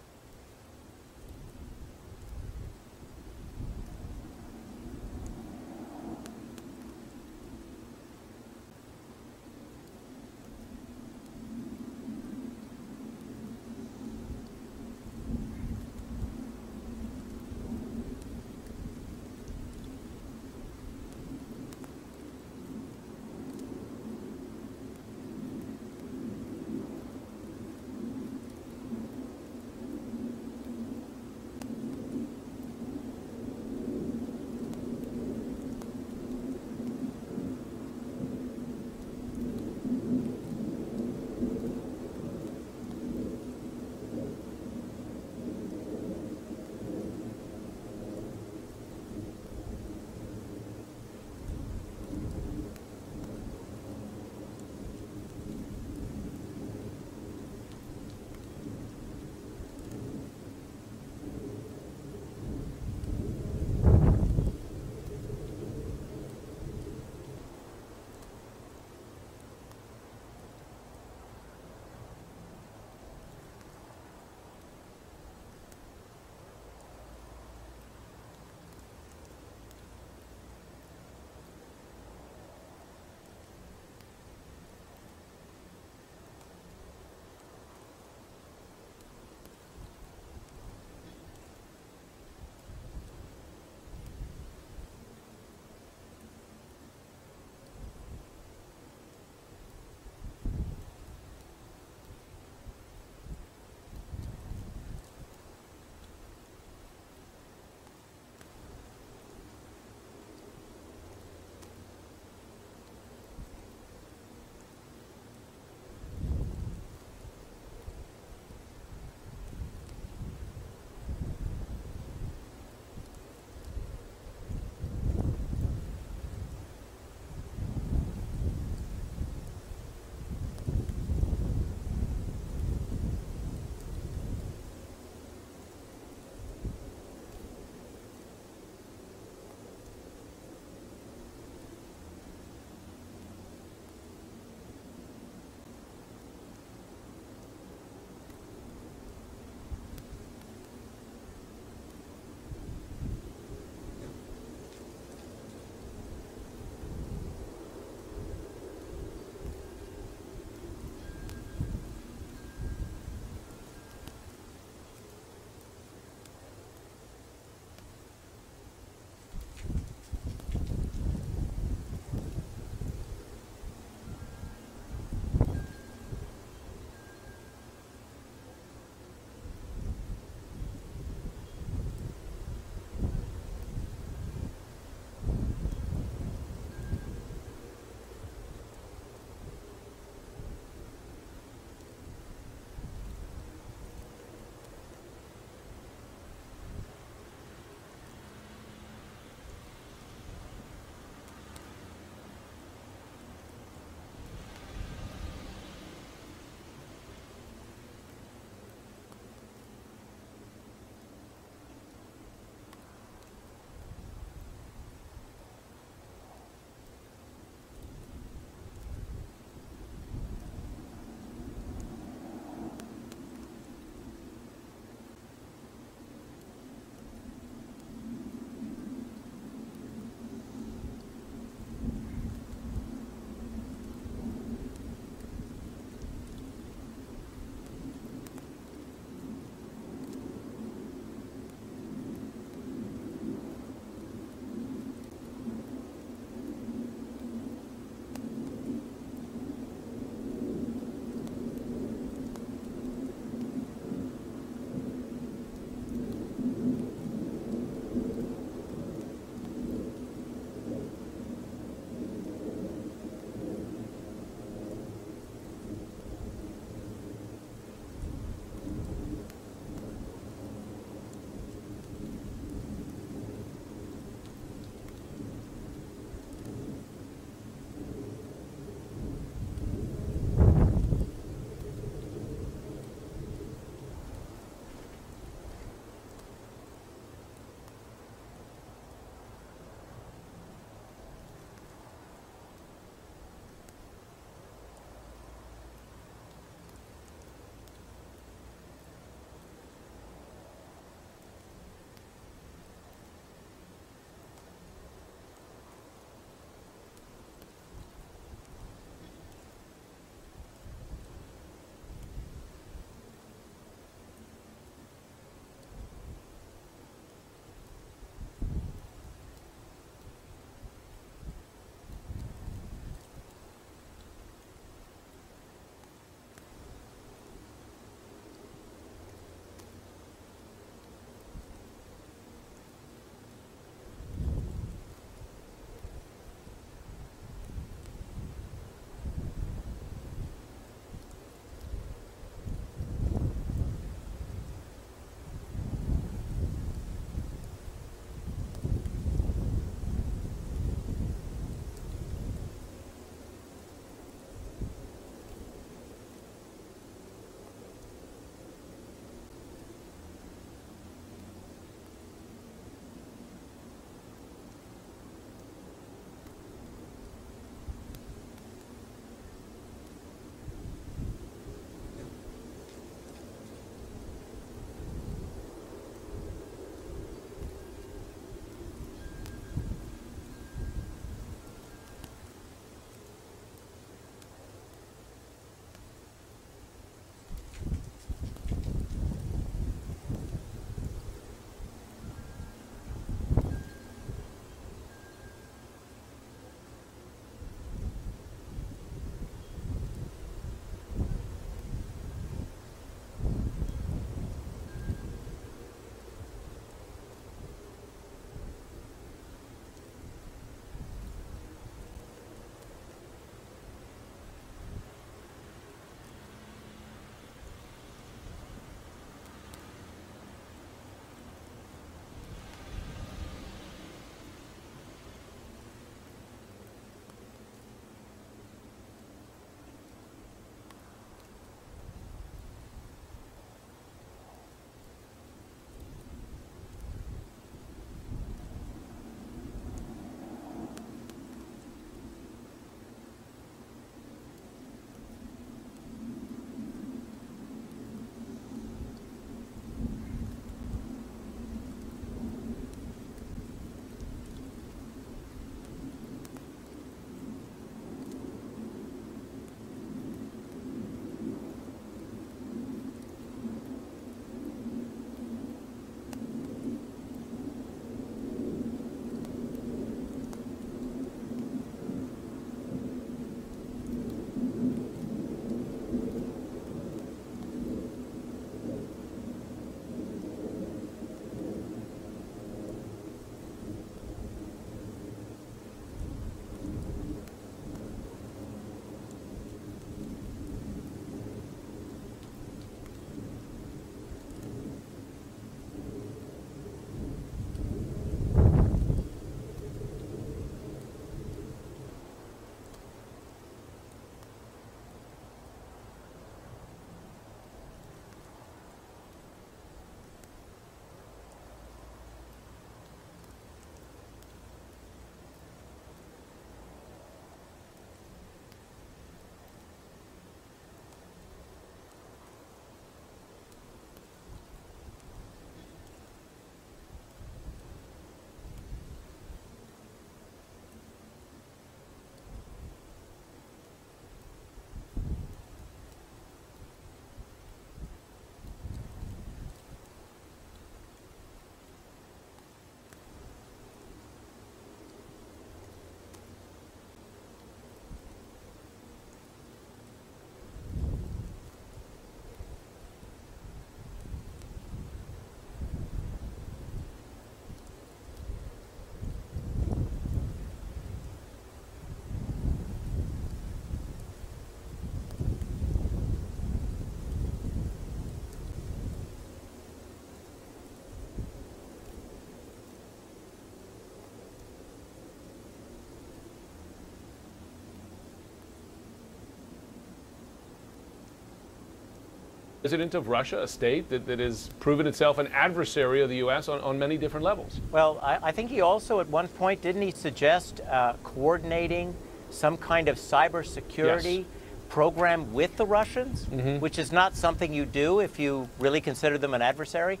Speaker 2: President of Russia, a state that has proven itself an adversary of the U.S. on many different levels.
Speaker 11: Well, I think he also at one point, didn't he suggest coordinating some kind of cybersecurity program with the Russians, which is not something you do if you really consider them an adversary?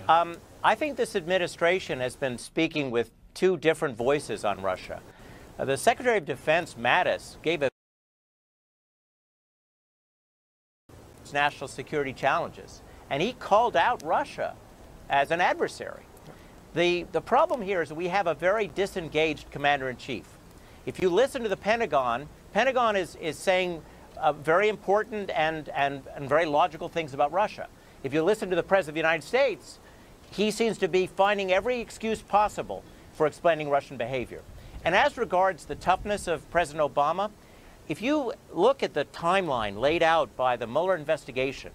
Speaker 11: Yeah. I think this administration has been speaking with two different voices on Russia. The Secretary of Defense, Mattis, gave a national security challenges, and he called out Russia as an adversary. The problem here is that we have a very disengaged commander-in-chief. If you listen to the Pentagon is saying very important and very logical things about Russia. If you listen to the President of the United States, he seems to be finding every excuse possible for explaining Russian behavior. And as regards the toughness of President Obama, if you look at the timeline laid out by the Mueller investigation,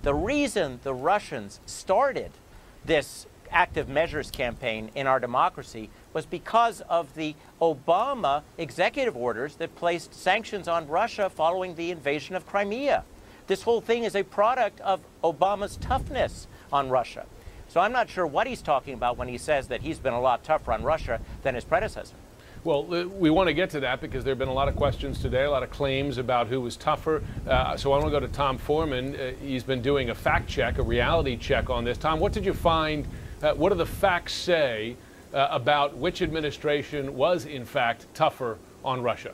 Speaker 11: the reason the Russians started this active measures campaign in our democracy was because of the Obama executive orders that placed sanctions on Russia following the invasion of Crimea. This whole thing is a product of Obama's toughness on Russia. So I'm not sure what he's talking about when he says that he's been a lot tougher on Russia than his predecessor.
Speaker 2: Well, we want to get to that because there have been a lot of questions today, a lot of claims about who was tougher. So I want to go to Tom Foreman. He's been doing a fact check, a reality check on this. Tom, what did you find? What do the facts say about which administration was, in fact, tougher on Russia?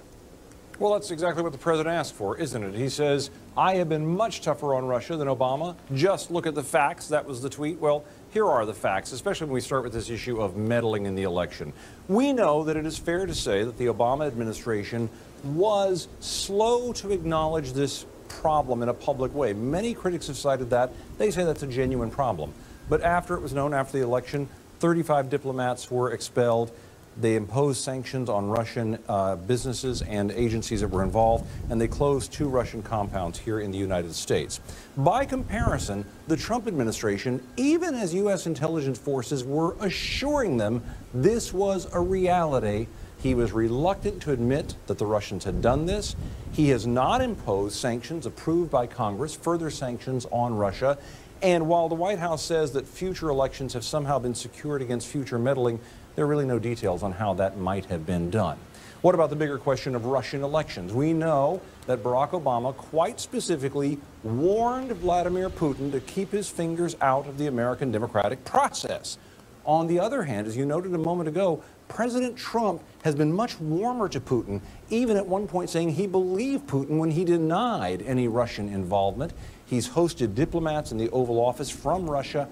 Speaker 12: Well, that's exactly what the president asked for, isn't it? He says, I have been much tougher on Russia than Obama. Just look at the facts. That was the tweet. Well, here are the facts, especially when we start with this issue of meddling in the election. We know that it is fair to say that the Obama administration was slow to acknowledge this problem in a public way. Many critics have cited that. They say that's a genuine problem. But after it was known, after the election, 35 diplomats were expelled. They imposed sanctions on Russian businesses and agencies that were involved, and they closed 2 Russian compounds here in the United States. By comparison, the Trump administration, even as U.S. intelligence forces were assuring them this was a reality, he was reluctant to admit that the Russians had done this. He has not imposed sanctions approved by Congress, further sanctions on Russia. And while the White House says that future elections have somehow been secured against future meddling, there are really no details on how that might have been done. What about the bigger question of Russian elections? We know that Barack Obama quite specifically warned Vladimir Putin to keep his fingers out of the American democratic process. On the other hand, as you noted a moment ago, President Trump has been much warmer to Putin, even at one point saying he believed Putin when he denied any Russian involvement. He's hosted diplomats in the Oval Office from Russia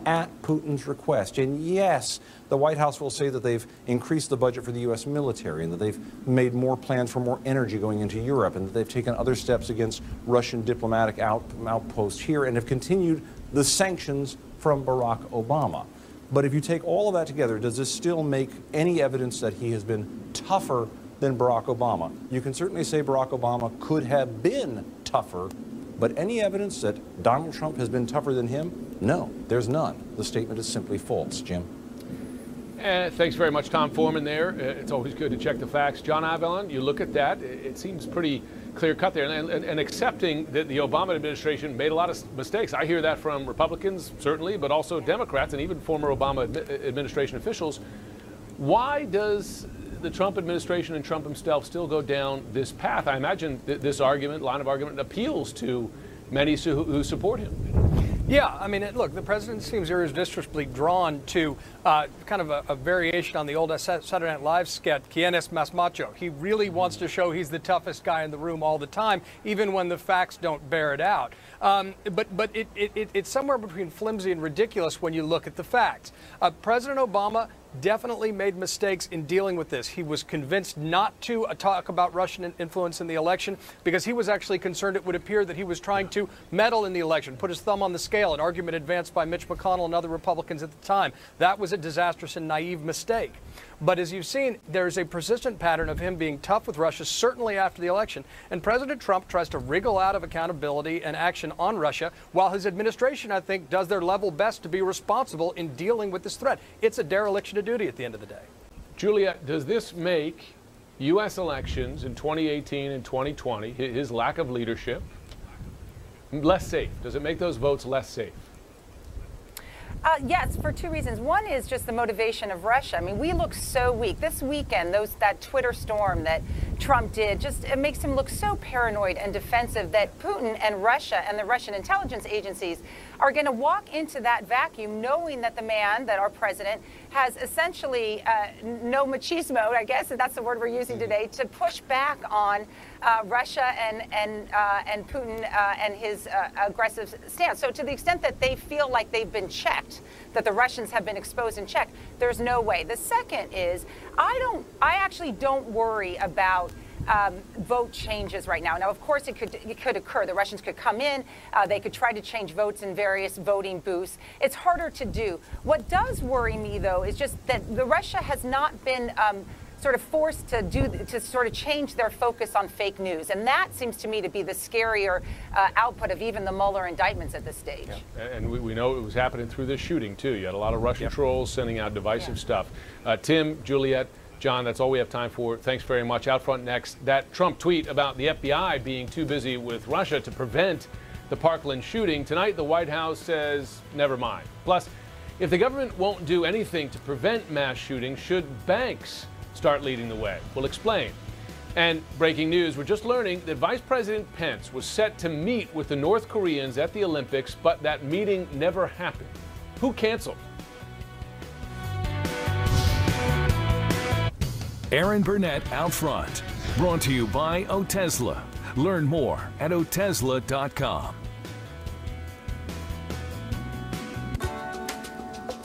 Speaker 12: at Putin's request. And yes, the White House will say that they've increased the budget for the U.S. military and that they've made more plans for more energy going into Europe and that they've taken other steps against Russian diplomatic outposts here and have continued the sanctions from Barack Obama. But if you take all of that together, does this still make any evidence that he has been tougher than Barack Obama? You can certainly say Barack Obama could have been tougher, but any evidence that Donald Trump has been tougher than him? No, there's none. The statement is simply false. Jim?
Speaker 2: Thanks very much, Tom Foreman there. It's always good to check the facts. John Avallone, you look at that, it seems pretty clear-cut there. And accepting that the Obama administration made a lot of mistakes. I hear that from Republicans, certainly, but also Democrats and even former Obama administration officials. Why does the Trump administration and Trump himself still go down this path? I imagine this line of argument appeals to many who support him.
Speaker 13: Yeah, I mean, look, the president seems irresistibly drawn to kind of a variation on the old Saturday Night Live sketch, ¿Quién es más macho? He really wants to show he's the toughest guy in the room all the time, even when the facts don't bear it out. But it's somewhere between flimsy and ridiculous when you look at the facts. President Obama definitely made mistakes in dealing with this. He was convinced not to talk about Russian influence in the election because he was actually concerned it would appear that he was trying to meddle in the election, put his thumb on the scale, an argument advanced by Mitch McConnell and other Republicans at the time. That was a disastrous and naive mistake. But as you've seen, there's a persistent pattern of him being tough with Russia, certainly after the election. And President Trump tries to wriggle out of accountability and action on Russia, while his administration, I think, does their level best to be responsible in dealing with this threat. It's a dereliction of duty at the end of the day.
Speaker 2: Julia, does this make U.S. elections in 2018 and 2020, his lack of leadership, less safe? Does it make those votes less safe?
Speaker 4: Yes, for two reasons. One is just the motivation of Russia. I mean, we look so weak. This weekend, that Twitter storm that Trump did, it makes him look so paranoid and defensive that Putin and Russia and the Russian intelligence agencies are going to walk into that vacuum knowing that the man, that our president, has essentially no machismo, I guess, and that's the word we're using today, to push back on Russia and Putin and his aggressive stance. So to the extent that they feel like they've been checked, that the Russians have been exposed and checked, there's no way. The second is, I actually don't worry about vote changes right now. Now, of course, it could occur. The Russians could come in. They could try to change votes in various voting booths. It's harder to do. What does worry me, though, is just that Russia has not been sort of forced to sort of change their focus on fake news. And that seems to me to be the scarier output of even the Mueller indictments at this stage.
Speaker 2: Yeah. And we know it was happening through this shooting, too. You had a lot of Russian trolls sending out divisive stuff. Tim, Juliet, John, that's all we have time for. Thanks very much. Out front next, that Trump tweet about the FBI being too busy with Russia to prevent the Parkland shooting. Tonight, the White House says, never mind. Plus, if the government won't do anything to prevent mass shootings, should banks start leading the way? We'll explain. And breaking news, we're just learning that Vice President Pence was set to meet with the North Koreans at the Olympics, but that meeting never happened. Who canceled?
Speaker 8: Aaron Burnett Out Front, brought to you by Otezla. Learn more at Otezla.com.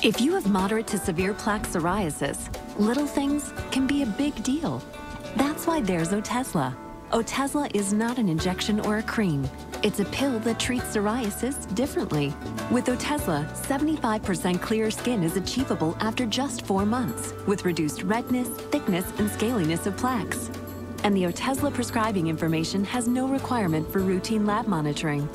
Speaker 14: If you have moderate to severe plaque psoriasis, little things can be a big deal. That's why there's Otezla. Otezla is not an injection or a cream. It's a pill that treats psoriasis differently. With Otezla, 75% clear skin is achievable after just 4 months, with reduced redness, thickness, and scaliness of plaques. And the Otezla prescribing information has no requirement for routine lab monitoring.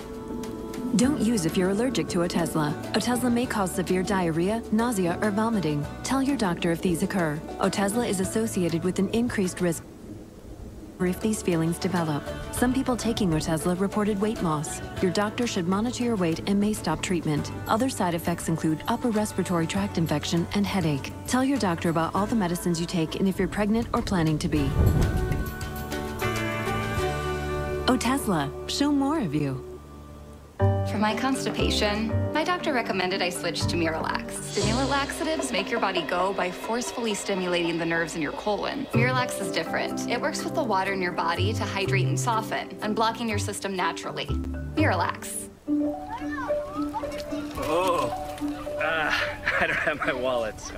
Speaker 14: Don't use if you're allergic to Otezla. Otezla may cause severe diarrhea, nausea, or vomiting. Tell your doctor if these occur. Otezla is associated with an increased risk if these feelings develop. Some people taking Otezla reported weight loss. Your doctor should monitor your weight and may stop treatment. Other side effects include upper respiratory tract infection and headache. Tell your doctor about all the medicines you take and if you're pregnant or planning to be. Otezla, show more of you.
Speaker 15: For my constipation, my doctor recommended I switch to Miralax. Stimulant laxatives make your body go by forcefully stimulating the nerves in your colon. Miralax is different. It works with the water in your body to hydrate and soften, unblocking your system naturally. Miralax.
Speaker 16: I don't have my wallet, so.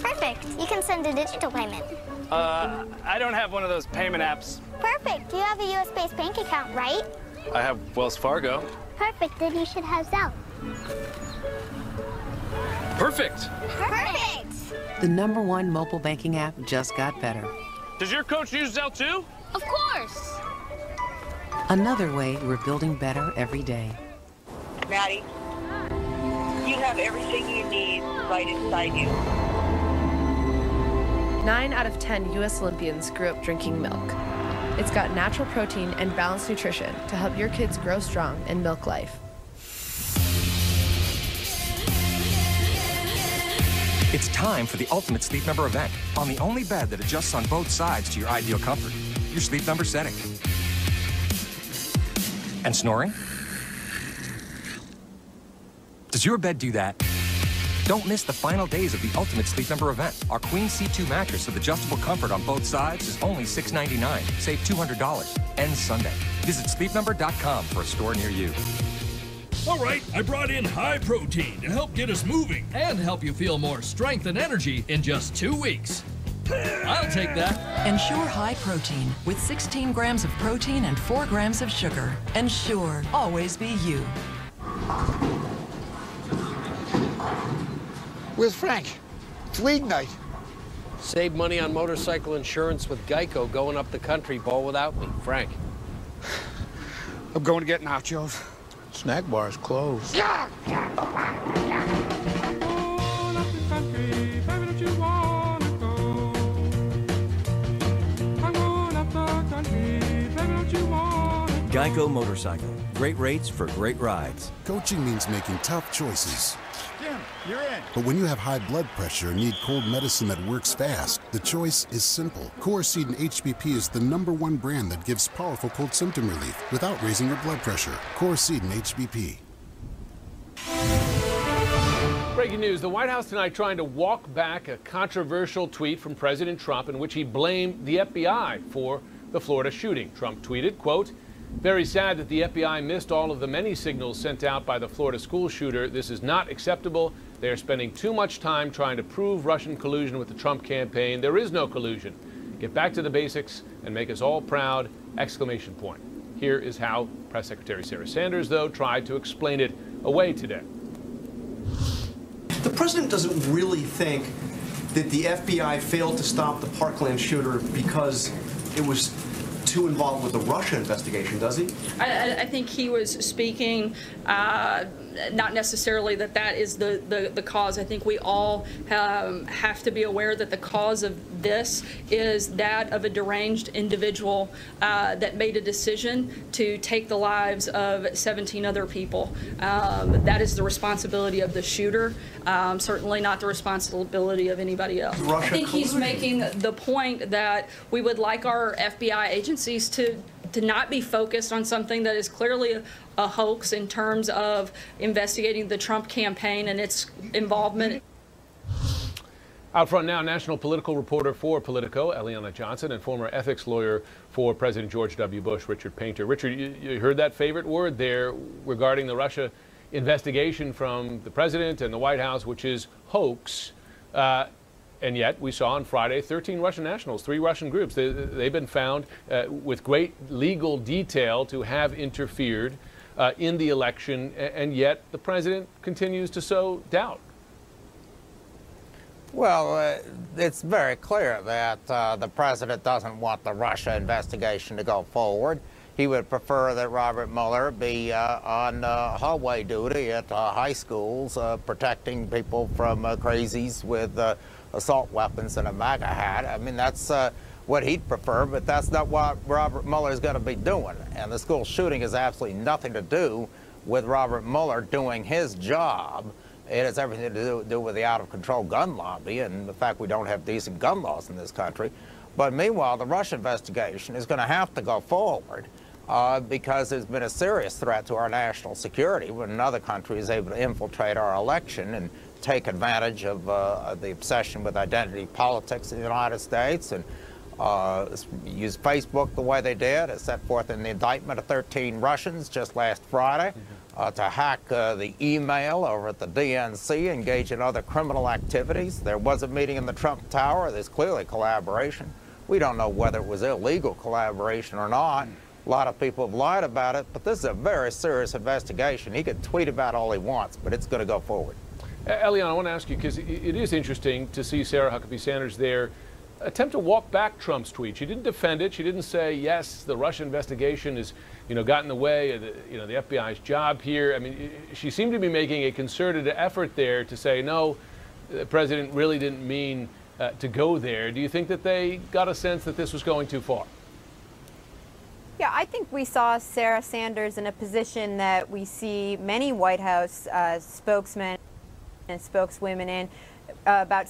Speaker 17: Perfect. You can send a digital payment.
Speaker 16: I don't have one of those payment apps.
Speaker 17: Perfect. You have a US-based bank account, right?
Speaker 16: I have Wells Fargo.
Speaker 17: Perfect. Then you should have Zelle.
Speaker 16: Perfect.
Speaker 17: Perfect.
Speaker 18: The #1 mobile banking app just got better.
Speaker 16: Does your coach use Zelle too?
Speaker 17: Of course.
Speaker 18: Another way we're building better every day.
Speaker 19: Maddie, you have everything you need right inside you.
Speaker 20: 9 out of 10 U.S. Olympians grew up drinking milk. It's got natural protein and balanced nutrition to help your kids grow strong and milk life.
Speaker 21: It's time for the Ultimate Sleep Number event on the only bed that adjusts on both sides to your ideal comfort. Your Sleep Number setting. And snoring? Does your bed do that? Don't miss the final days of the Ultimate Sleep Number event. Our Queen C2 mattress with adjustable comfort on both sides is only $699. Save $200. Ends Sunday. Visit sleepnumber.com for a store near you.
Speaker 22: All right, I brought in high protein to help get us moving and help you feel more strength and energy in just 2 weeks. I'll take that.
Speaker 23: Ensure high protein with 16 grams of protein and 4 grams of sugar. Ensure, always be you.
Speaker 24: Where's Frank? It's league night.
Speaker 26: Save money on motorcycle insurance with Geico going up the country, ball without me. Frank.
Speaker 24: I'm going to get nachos.
Speaker 21: Snack bar's closed.
Speaker 3: Geico Motorcycle. Great rates for great rides.
Speaker 5: Coaching means making tough choices.
Speaker 24: Jim, you're in.
Speaker 5: But when you have high blood pressure and need cold medicine that works fast, the choice is simple. Coricidin HBP is the #1 brand that gives powerful cold symptom relief without raising your blood pressure. Coricidin HBP.
Speaker 2: Breaking news, the White House tonight trying to walk back a controversial tweet from President Trump in which he blamed the FBI for the Florida shooting. Trump tweeted, quote, "Very sad that the FBI missed all of the many signals sent out by the Florida school shooter. This is not acceptable. They are spending too much time trying to prove Russian collusion with the Trump campaign. There is no collusion. Get back to the basics and make us all proud!" Exclamation point. Here is how Press Secretary Sarah Sanders, though, tried to explain it away today.
Speaker 6: The president doesn't really think that the FBI failed to stop the Parkland shooter because it was too involved with the Russia investigation, does he?
Speaker 7: I think he was speaking not necessarily that is the cause. I think we all have to be aware that the cause of this is that of a deranged individual that made a decision to take the lives of 17 other people. That is the responsibility of the shooter, certainly not the responsibility of anybody else. I think he's making the point that we would like our FBI agencies to not be focused on something that is clearly a hoax in terms of investigating the Trump campaign and its involvement.
Speaker 2: Out front now, national political reporter for Politico, Eliana Johnson, and former ethics lawyer for President George W. Bush, Richard Painter. Richard, you heard that favorite word there regarding the Russia investigation from the president and the White House, which is hoax. And yet, we saw on Friday 13 Russian nationals, 3 Russian groups. They've been found with great legal detail to have interfered in the election, and yet the president continues to sow doubt.
Speaker 11: Well, it's very clear that the president doesn't want the Russia investigation to go forward. He would prefer that Robert Mueller be on hallway duty at high schools, protecting people from crazies with assault weapons and a MAGA hat. I mean, that's what he'd prefer, but that's not what Robert Mueller is going to be doing. And the school shooting has absolutely nothing to do with Robert Mueller doing his job. It has everything to do with the out-of-control gun lobby and the fact we don't have decent gun laws in this country. But meanwhile, the Russia investigation is going to have to go forward because there's been a serious threat to our national security when another country is able to infiltrate our election and take advantage of the obsession with identity politics in the United States and use Facebook the way they did, as set forth in the indictment of 13 Russians just last Friday, to hack the email over at the DNC, engage in other criminal activities. There was a meeting in the Trump Tower. There's clearly collaboration. We don't know whether it was illegal collaboration or not. A lot of people have lied about it, but this is a very serious investigation. He can tweet about all he wants, but it's going to go forward.
Speaker 2: Eliana, I want to ask you, because it is interesting to see Sarah Huckabee Sanders there attempt to walk back Trump's tweet. She didn't defend it. She didn't say, yes, the Russia investigation has, got in the way of the FBI's job here. I mean, she seemed to be making a concerted effort there to say, no, the president really didn't mean to go there. Do you think that they got a sense that this was going too far?
Speaker 9: Yeah, I think we saw Sarah Sanders in a position that we see many White House spokesmen and spokeswomen in. About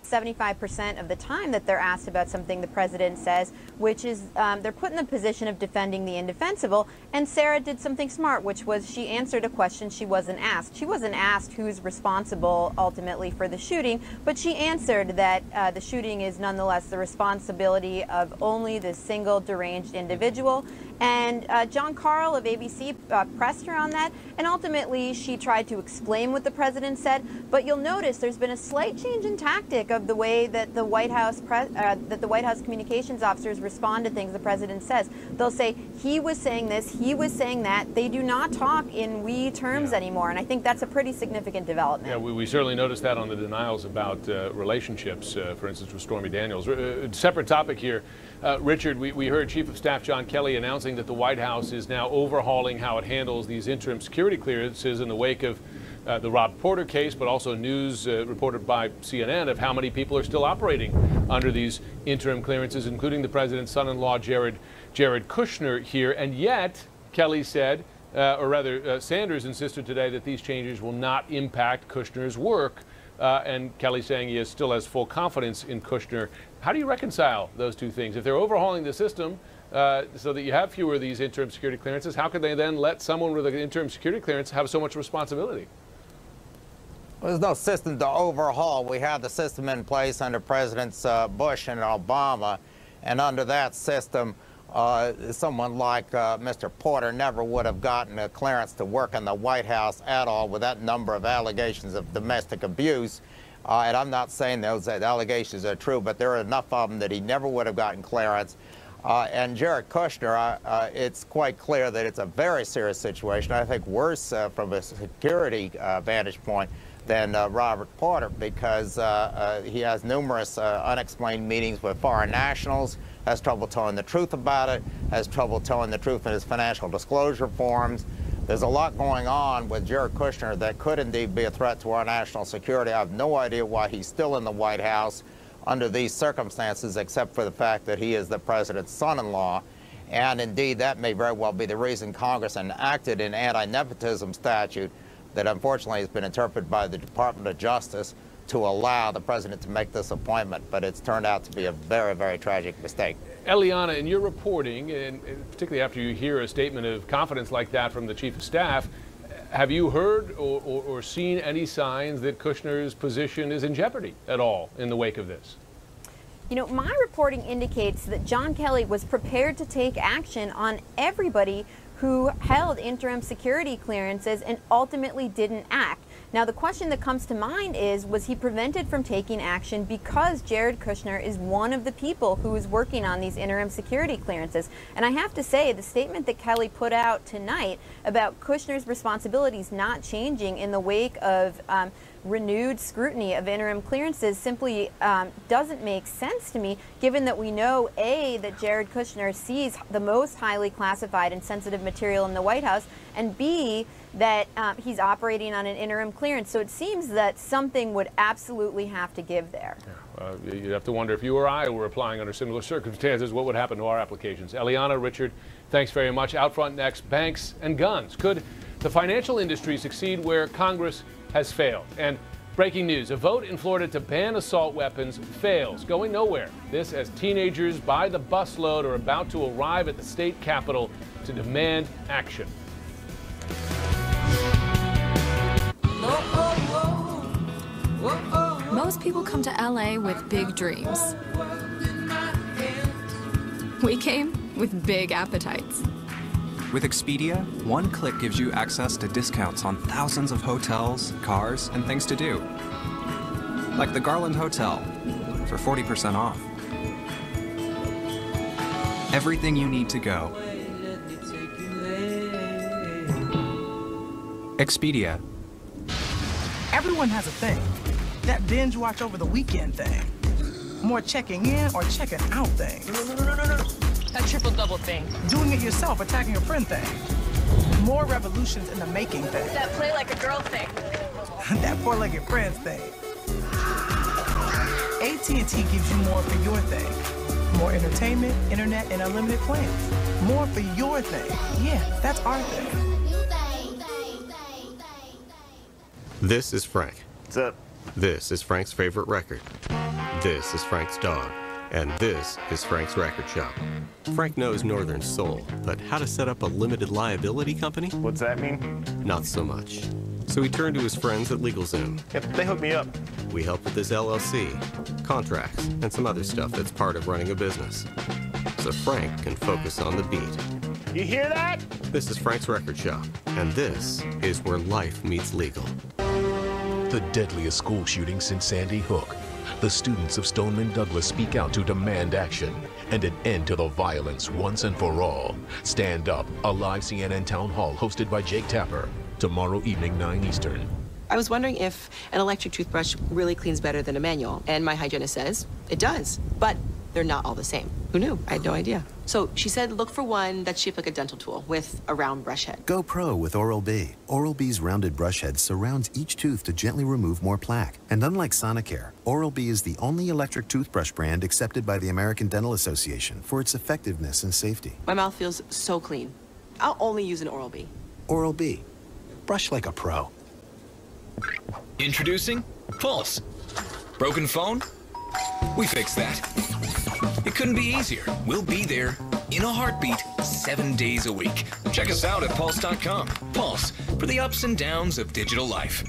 Speaker 9: 75% of the time that they're asked about something the president says, which is they're put in the position of defending the indefensible. And Sarah did something smart, which was she answered a question she wasn't asked. She wasn't asked who's responsible ultimately for the shooting, but she answered that the shooting is nonetheless the responsibility of only the single deranged individual. And John Karl of ABC pressed her on that, and ultimately she tried to explain what the president said. But you'll notice there's been a slight change in tactic of the way that the White House communications officers respond to things the president says. They'll say he was saying this, he was saying that. They do not talk in we terms anymore, and I think that's a pretty significant development.
Speaker 2: Yeah, we certainly noticed that on the denials about relationships, for instance, with Stormy Daniels. Separate topic here. Richard, we heard Chief of Staff John Kelly announcing that the White House is now overhauling how it handles these interim security clearances in the wake of the Rob Porter case, but also news reported by CNN of how many people are still operating under these interim clearances, including the president's son-in-law, Jared Kushner here. And yet, Kelly said, or rather Sanders insisted today that these changes will not impact Kushner's work. And Kelly saying he still has full confidence in Kushner. How do you reconcile those two things? If they're overhauling the system so that you have fewer of these interim security clearances, how could they then let someone with an interim security clearance have so much responsibility?
Speaker 1: Well, there's no system to overhaul. We had the system in place under Presidents Bush and Obama, and under that system, someone like Mr. Porter never would have gotten a clearance to work in the White House at all with that number of allegations of domestic abuse. And I'm not saying those allegations are true, but there are enough of them that he never would have gotten clearance. And Jared Kushner, it's quite clear that it's a very serious situation. I think worse from a security vantage point than Robert Porter, because he has numerous unexplained meetings with foreign nationals, has trouble telling the truth about it, has trouble telling the truth in his financial disclosure forms. There's a lot going on with Jared Kushner that could indeed be a threat to our national security. I have no idea why he's still in the White House under these circumstances, except for the fact that he is the president's son-in-law. And indeed, that may very well be the reason Congress enacted an anti-nepotism statute that unfortunately has been interpreted by the Department of Justice to allow the president to make this appointment, but it's turned out to be a very, very tragic mistake.
Speaker 2: Eliana, in your reporting, and particularly after you hear a statement of confidence like that from the chief of staff, have you heard or seen any signs that Kushner's position is in jeopardy at all in the wake of this?
Speaker 9: You know, my reporting indicates that John Kelly was prepared to take action on everybody who held interim security clearances and ultimately didn't act. Now, the question that comes to mind is, was he prevented from taking action because Jared Kushner is one of the people who is working on these interim security clearances? And I have to say, the statement that Kelly put out tonight about Kushner's responsibilities not changing in the wake of renewed scrutiny of interim clearances simply doesn't make sense to me, given that we know, A, that Jared Kushner sees the most highly classified and sensitive material in the White House, and B, that he's operating on an interim clearance. So it seems that something would absolutely have to give there.
Speaker 2: Yeah, you'd have to wonder if you or I were applying under similar circumstances, what would happen to our applications. Eliana, Richard, thanks very much. Out front next, banks and guns. Could the financial industry succeed where Congress has failed? And breaking news, a vote in Florida to ban assault weapons fails, going nowhere. This as teenagers by the busload are about to arrive at the state capitol to demand action.
Speaker 4: Most people come to LA with big dreams. We came with big appetites.
Speaker 10: With Expedia, one click gives you access to discounts on thousands of hotels, cars, and things to do. Like the Garland Hotel for 40% off. Everything you need to go. Expedia.
Speaker 12: Everyone has a thing. That binge watch over the weekend thing. More checking in or checking out thing.
Speaker 13: No. That triple-double thing.
Speaker 12: Doing it yourself, attacking a friend thing. More revolutions in the making thing.
Speaker 13: That play like a girl thing.
Speaker 12: That four-legged friends thing. AT&T gives you more for your thing. More entertainment, internet, and unlimited plans. More for your thing. Yeah, that's our thing.
Speaker 25: This is Frank.
Speaker 27: What's up?
Speaker 25: This is Frank's favorite record. This is Frank's dog. And this is Frank's Record Shop. Frank knows Northern Soul, but how to set up a limited liability company?
Speaker 27: What's that mean?
Speaker 25: Not so much. So he turned to his friends at LegalZoom.
Speaker 27: Yep, they hooked me up.
Speaker 25: We help with his LLC, contracts, and some other stuff that's part of running a business. So Frank can focus on the beat.
Speaker 27: You hear that?
Speaker 25: This is Frank's Record Shop, and this is where life meets legal.
Speaker 28: The deadliest school shooting since Sandy Hook. The students of Stoneman Douglas speak out to demand action and an end to the violence once and for all. Stand Up, a live CNN town hall hosted by Jake Tapper. Tomorrow evening, 9 Eastern.
Speaker 29: I was wondering if an electric toothbrush really cleans better than a manual, and my hygienist says it does. But
Speaker 8: they're not all the same. Who knew? I had no idea. So she said, look for one that's shaped like a dental tool with a round brush head.
Speaker 14: Go pro with Oral-B. Oral-B's rounded brush head surrounds each tooth to gently remove more plaque. And unlike Sonicare, Oral-B is the only electric toothbrush brand accepted by the American Dental Association for its effectiveness and safety.
Speaker 8: My mouth feels so clean. I'll only use an Oral-B.
Speaker 14: Oral-B. Brush like a pro.
Speaker 15: Introducing Pulse. Broken phone? We fixed that. It couldn't be easier. We'll be there in a heartbeat 7 days a week. Check us out at Pulse.com. Pulse, for the ups and downs of digital life.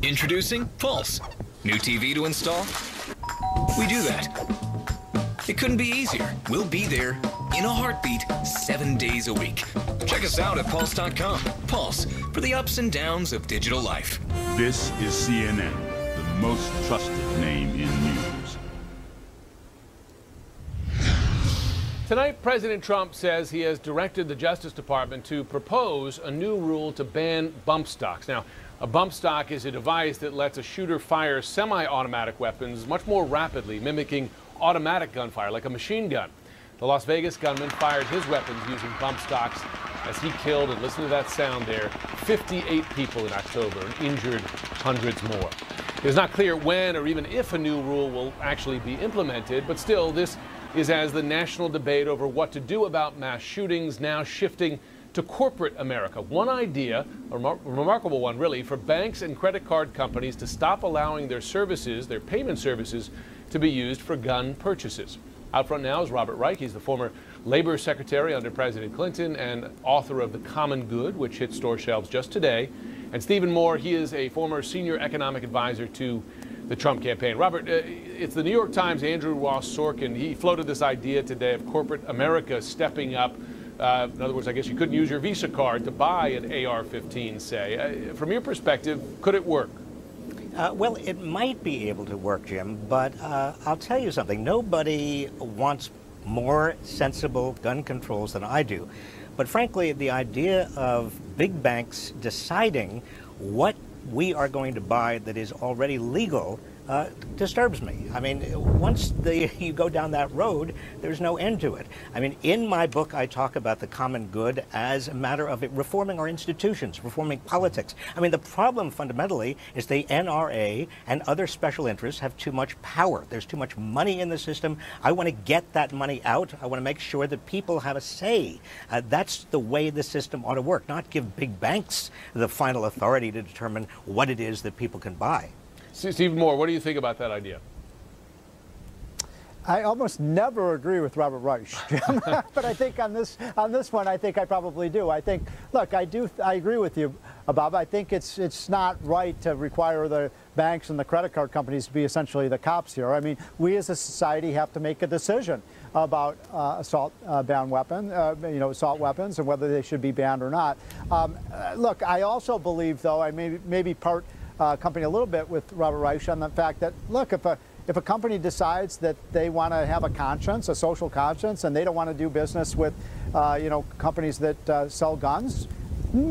Speaker 15: Introducing Pulse. New TV to install? We do that. It couldn't be easier. We'll be there in a heartbeat 7 days a week. Check us out at Pulse.com. Pulse, for the ups and downs of digital life.
Speaker 16: This is CNN, the most trusted name in news.
Speaker 2: Tonight, President Trump says he has directed the Justice Department to propose a new rule to ban bump stocks. Now, a bump stock is a device that lets a shooter fire semi-automatic weapons much more rapidly, mimicking automatic gunfire, like a machine gun. The Las Vegas gunman fired his weapons using bump stocks as he killed, and listen to that sound there, 58 people in October and injured hundreds more. It is not clear when or even if a new rule will actually be implemented, but still, this is as the national debate over what to do about mass shootings now shifting to corporate America. One idea, a remarkable one really, for banks and credit card companies to stop allowing their services, their payment services, to be used for gun purchases. Out front now is Robert Reich. He's the former Labor Secretary under President Clinton and author of The Common Good, which hit store shelves just today. And Stephen Moore, he is a former senior economic advisor to the Trump campaign. Robert, it's the New York Times' Andrew Ross Sorkin. He floated this idea today of corporate America stepping up. In other words, I guess you couldn't use your Visa card to buy an AR-15, say. From your perspective, could it work?
Speaker 17: Well, it might be able to work, Jim, but I'll tell you something. Nobody wants more sensible gun controls than I do. But frankly, the idea of big banks deciding what we are going to buy that is already legal disturbs me. I mean, once you go down that road, there's no end to it. I mean, in my book, I talk about the common good as a matter of reforming our institutions, reforming politics. I mean, the problem fundamentally is the NRA and other special interests have too much power. There's too much money in the system. I want to get that money out. I want to make sure that people have a say. That's the way the system ought to work, not give big banks the final authority to determine what it is that people can buy.
Speaker 2: Stephen Moore, what do you think about that idea?
Speaker 18: I almost never agree with Robert Reich, Jim. But I think on this one, I think I probably do. I think, look, I agree with you, Bob. I think it's not right to require the banks and the credit card companies to be essentially the cops here. I mean, we as a society have to make a decision about assault-bound weapons, assault weapons, and whether they should be banned or not. Look, I also believe, though, I maybe part company a little bit with Robert Reich on the fact that, look, if a company decides that they want to have a conscience, a social conscience, and they don't want to do business with, companies that sell guns,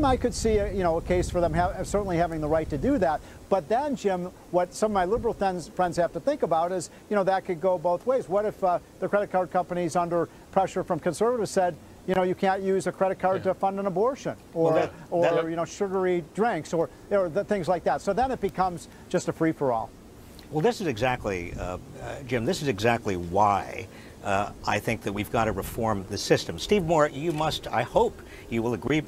Speaker 18: I could see a case for them certainly having the right to do that. But then, Jim, what some of my liberal friends have to think about is, that could go both ways. What if the credit card companies, under pressure from conservatives, said, you can't use a credit card to fund an abortion, or sugary drinks, or things like that. So then it becomes just a free-for-all.
Speaker 17: Well, this is exactly, Jim, this is exactly why I think that we've got to reform the system. Steve Moore, you must, I hope, you will agree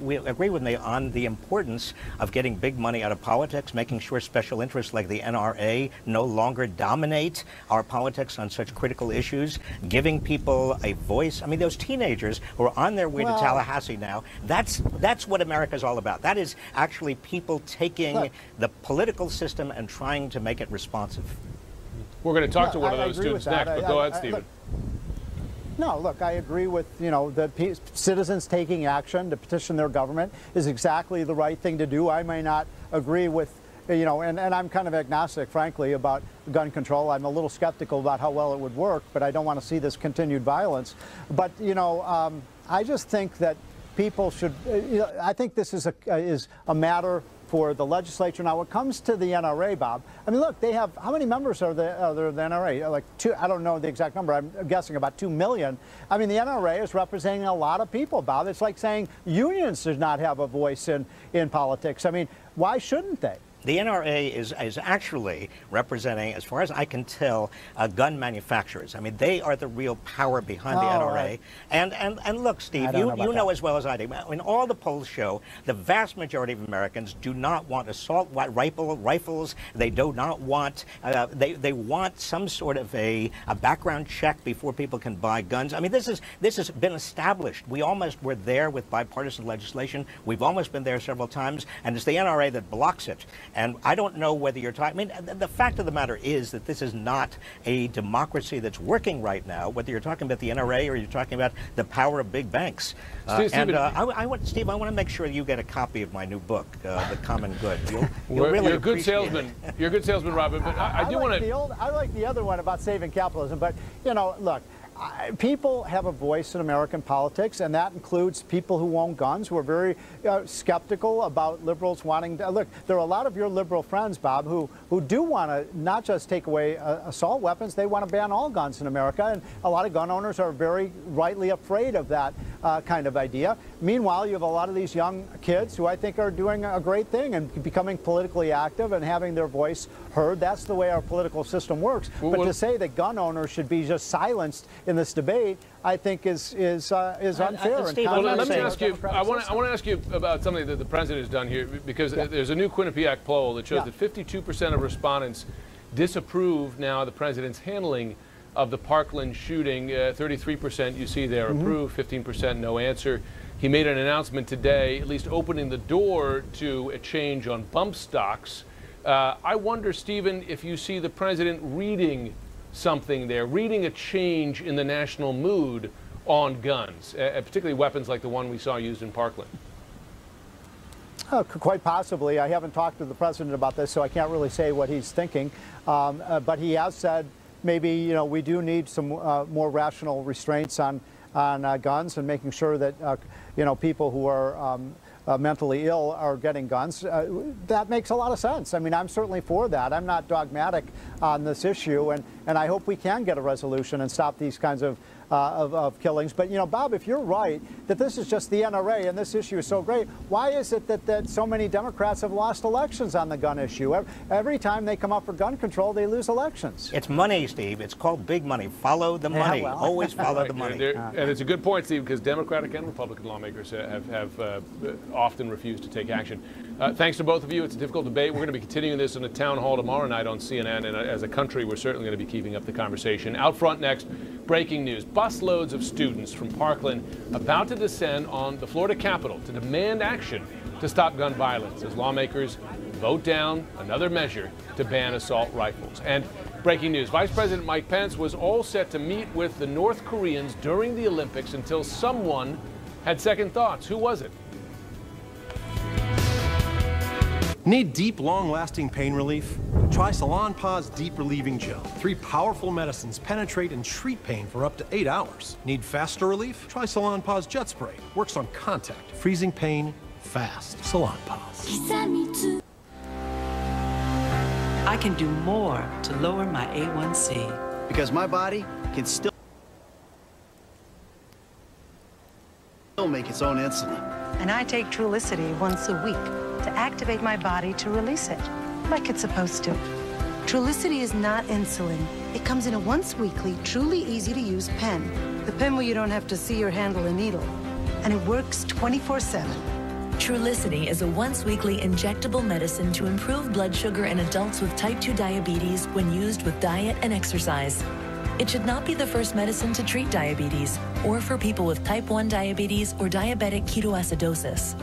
Speaker 17: with me on the importance of getting big money out of politics, making sure special interests like the NRA no longer dominate our politics on such critical issues, giving people a voice. I mean, those teenagers who are on their way to Tallahassee now, that's what America's all about. That is actually people taking the political system and trying to make it responsive.
Speaker 2: We're going to talk to one of those students next, but go ahead, Stephen.
Speaker 18: No, look, I agree with, the citizens taking action to petition their government is exactly the right thing to do. I may not agree with, and I'm kind of agnostic, frankly, about gun control. I'm a little skeptical about how well it would work, but I don't want to see this continued violence. But, I just think that people should, I think this is a matter for the legislature. Now, when it comes to the NRA, Bob, I mean, look, they have, how many members are there of the NRA? Like I don't know the exact number, I'm guessing about 2 million. I mean, the NRA is representing a lot of people, Bob. It's like saying unions does not have a voice in politics. I mean, why shouldn't they?
Speaker 17: The NRA is actually representing, as far as I can tell, gun manufacturers. I mean, they are the real power behind the NRA.
Speaker 18: Right.
Speaker 17: And look, Steve, you know as well as I do, I mean, all the polls show the vast majority of Americans do not want assault rifles. They do not want, they want some sort of a background check before people can buy guns. I mean, this has been established. We almost were there with bipartisan legislation. We've almost been there several times, and it's the NRA that blocks it. And I don't know whether you're talking, I mean, the fact of the matter is that this is not a democracy that's working right now, whether you're talking about the NRA or you're talking about the power of big banks. Steve, I want to make sure you get a copy of my new book, The Common Good. You'll really
Speaker 2: you're a good salesman. You're a good salesman, Robert, but I do want to...
Speaker 18: I like the other one about saving capitalism, but, you know, look, people have a voice in American politics, and that includes people who own guns, who are very skeptical about liberals wanting to... Look, there are a lot of your liberal friends, Bob, who do want to not just take away assault weapons, they want to ban all guns in America, and a lot of gun owners are very rightly afraid of that kind of idea. Meanwhile, you have a lot of these young kids who I think are doing a great thing and becoming politically active and having their voice heard. That's the way our political system works. But to say that gun owners should be just silenced in this debate, I think is unfair.
Speaker 2: Steve, let me ask you. I want to ask you about something that the president has done here, because there's a new Quinnipiac poll that shows that 52% of respondents disapprove now the president's handling of the Parkland shooting. 33% you see there approve, 15% no answer. He made an announcement today, at least opening the door to a change on bump stocks. I wonder, Stephen, if you see the president reading something there, reading a change in the national mood on guns, particularly weapons like the one we saw used in Parkland.
Speaker 18: Quite possibly. I haven't talked to the president about this, so I can't really say what he's thinking. But he has said maybe, you know, we do need some more rational restraints on guns and making sure that you know, people who are mentally ill are getting guns. That makes a lot of sense. I mean, I'm certainly for that. I'm not dogmatic on this issue, and I hope we can get a resolution and stop these kinds of killings. But, you know, Bob, if you're right that this is just the NRA and this issue is so great, why is it that so many Democrats have lost elections on the gun issue? Every time they come up for gun control, they lose elections.
Speaker 17: It's money, Steve. It's called big money. Follow the money.
Speaker 18: Well.
Speaker 17: Always follow the money.
Speaker 2: And it's a good point, Steve, because Democratic and Republican lawmakers have often refused to take action. Thanks to both of you. It's a difficult debate. We're going to be continuing this in a town hall tomorrow night on CNN, and as a country, we're certainly going to be keeping up the conversation. Out front next, breaking news. Busloads of students from Parkland about to descend on the Florida Capitol to demand action to stop gun violence as lawmakers vote down another measure to ban assault rifles. And breaking news, Vice President Mike Pence was all set to meet with the North Koreans during the Olympics until someone had second thoughts. Who was it?
Speaker 3: Need deep, long-lasting pain relief? Try Salonpas Deep Relieving Gel. 3 powerful medicines penetrate and treat pain for up to 8 hours. Need faster relief? Try Salonpas Jet Spray. Works on contact, freezing pain fast. Salonpas.
Speaker 19: I can do more to lower my A1C.
Speaker 20: Because my body can still make its own insulin.
Speaker 21: And I take Trulicity once a week to activate my body to release it, like it's supposed to. Trulicity is not insulin. It comes in a once-weekly, truly easy-to-use pen. The pen where you don't have to see or handle a needle. And it works 24/7.
Speaker 22: Trulicity is a once-weekly injectable medicine to improve blood sugar in adults with type 2 diabetes when used with diet and exercise. It should not be the first medicine to treat diabetes or for people with type 1 diabetes or diabetic ketoacidosis.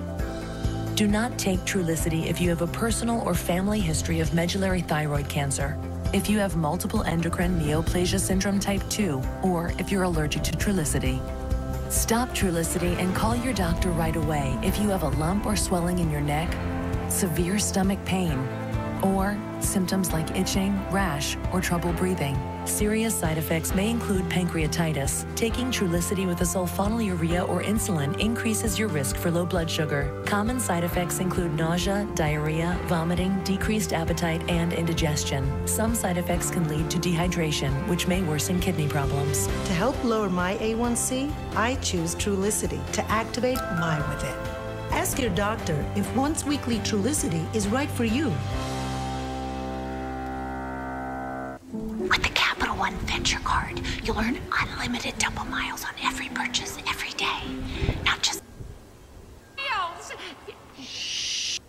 Speaker 22: Do not take Trulicity if you have a personal or family history of medullary thyroid cancer, if you have multiple endocrine neoplasia syndrome type 2, or if you're allergic to Trulicity. Stop Trulicity and call your doctor right away if you have a lump or swelling in your neck, severe stomach pain, or symptoms like itching, rash, or trouble breathing. Serious side effects may include pancreatitis. Taking Trulicity with a sulfonylurea or insulin increases your risk for low blood sugar. Common side effects include nausea, diarrhea, vomiting, decreased appetite, and indigestion. Some side effects can lead to dehydration, which may worsen kidney problems.
Speaker 21: To help lower my A1C, I choose Trulicity to activate my Within. Ask your doctor if once-weekly Trulicity is right for you.
Speaker 5: With the Capital One Venture Card, you'll earn unlimited double miles on every purchase every day. Not just meals. Shh.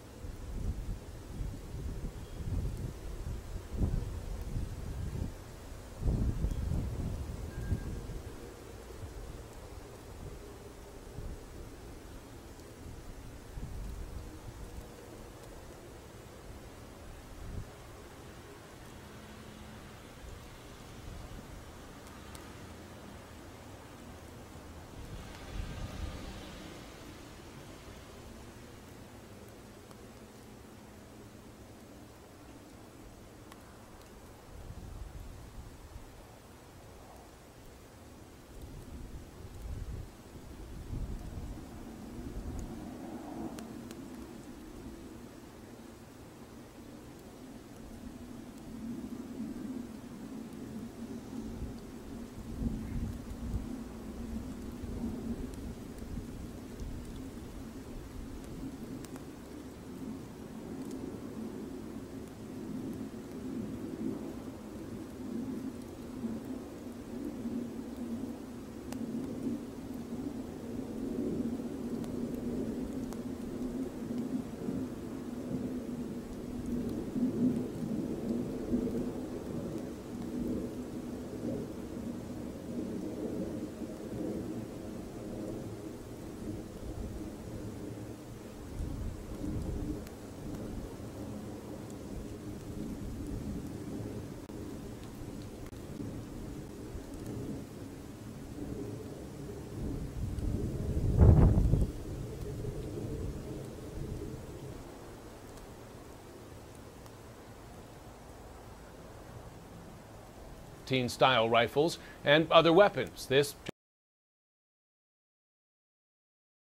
Speaker 2: Style rifles and other weapons. This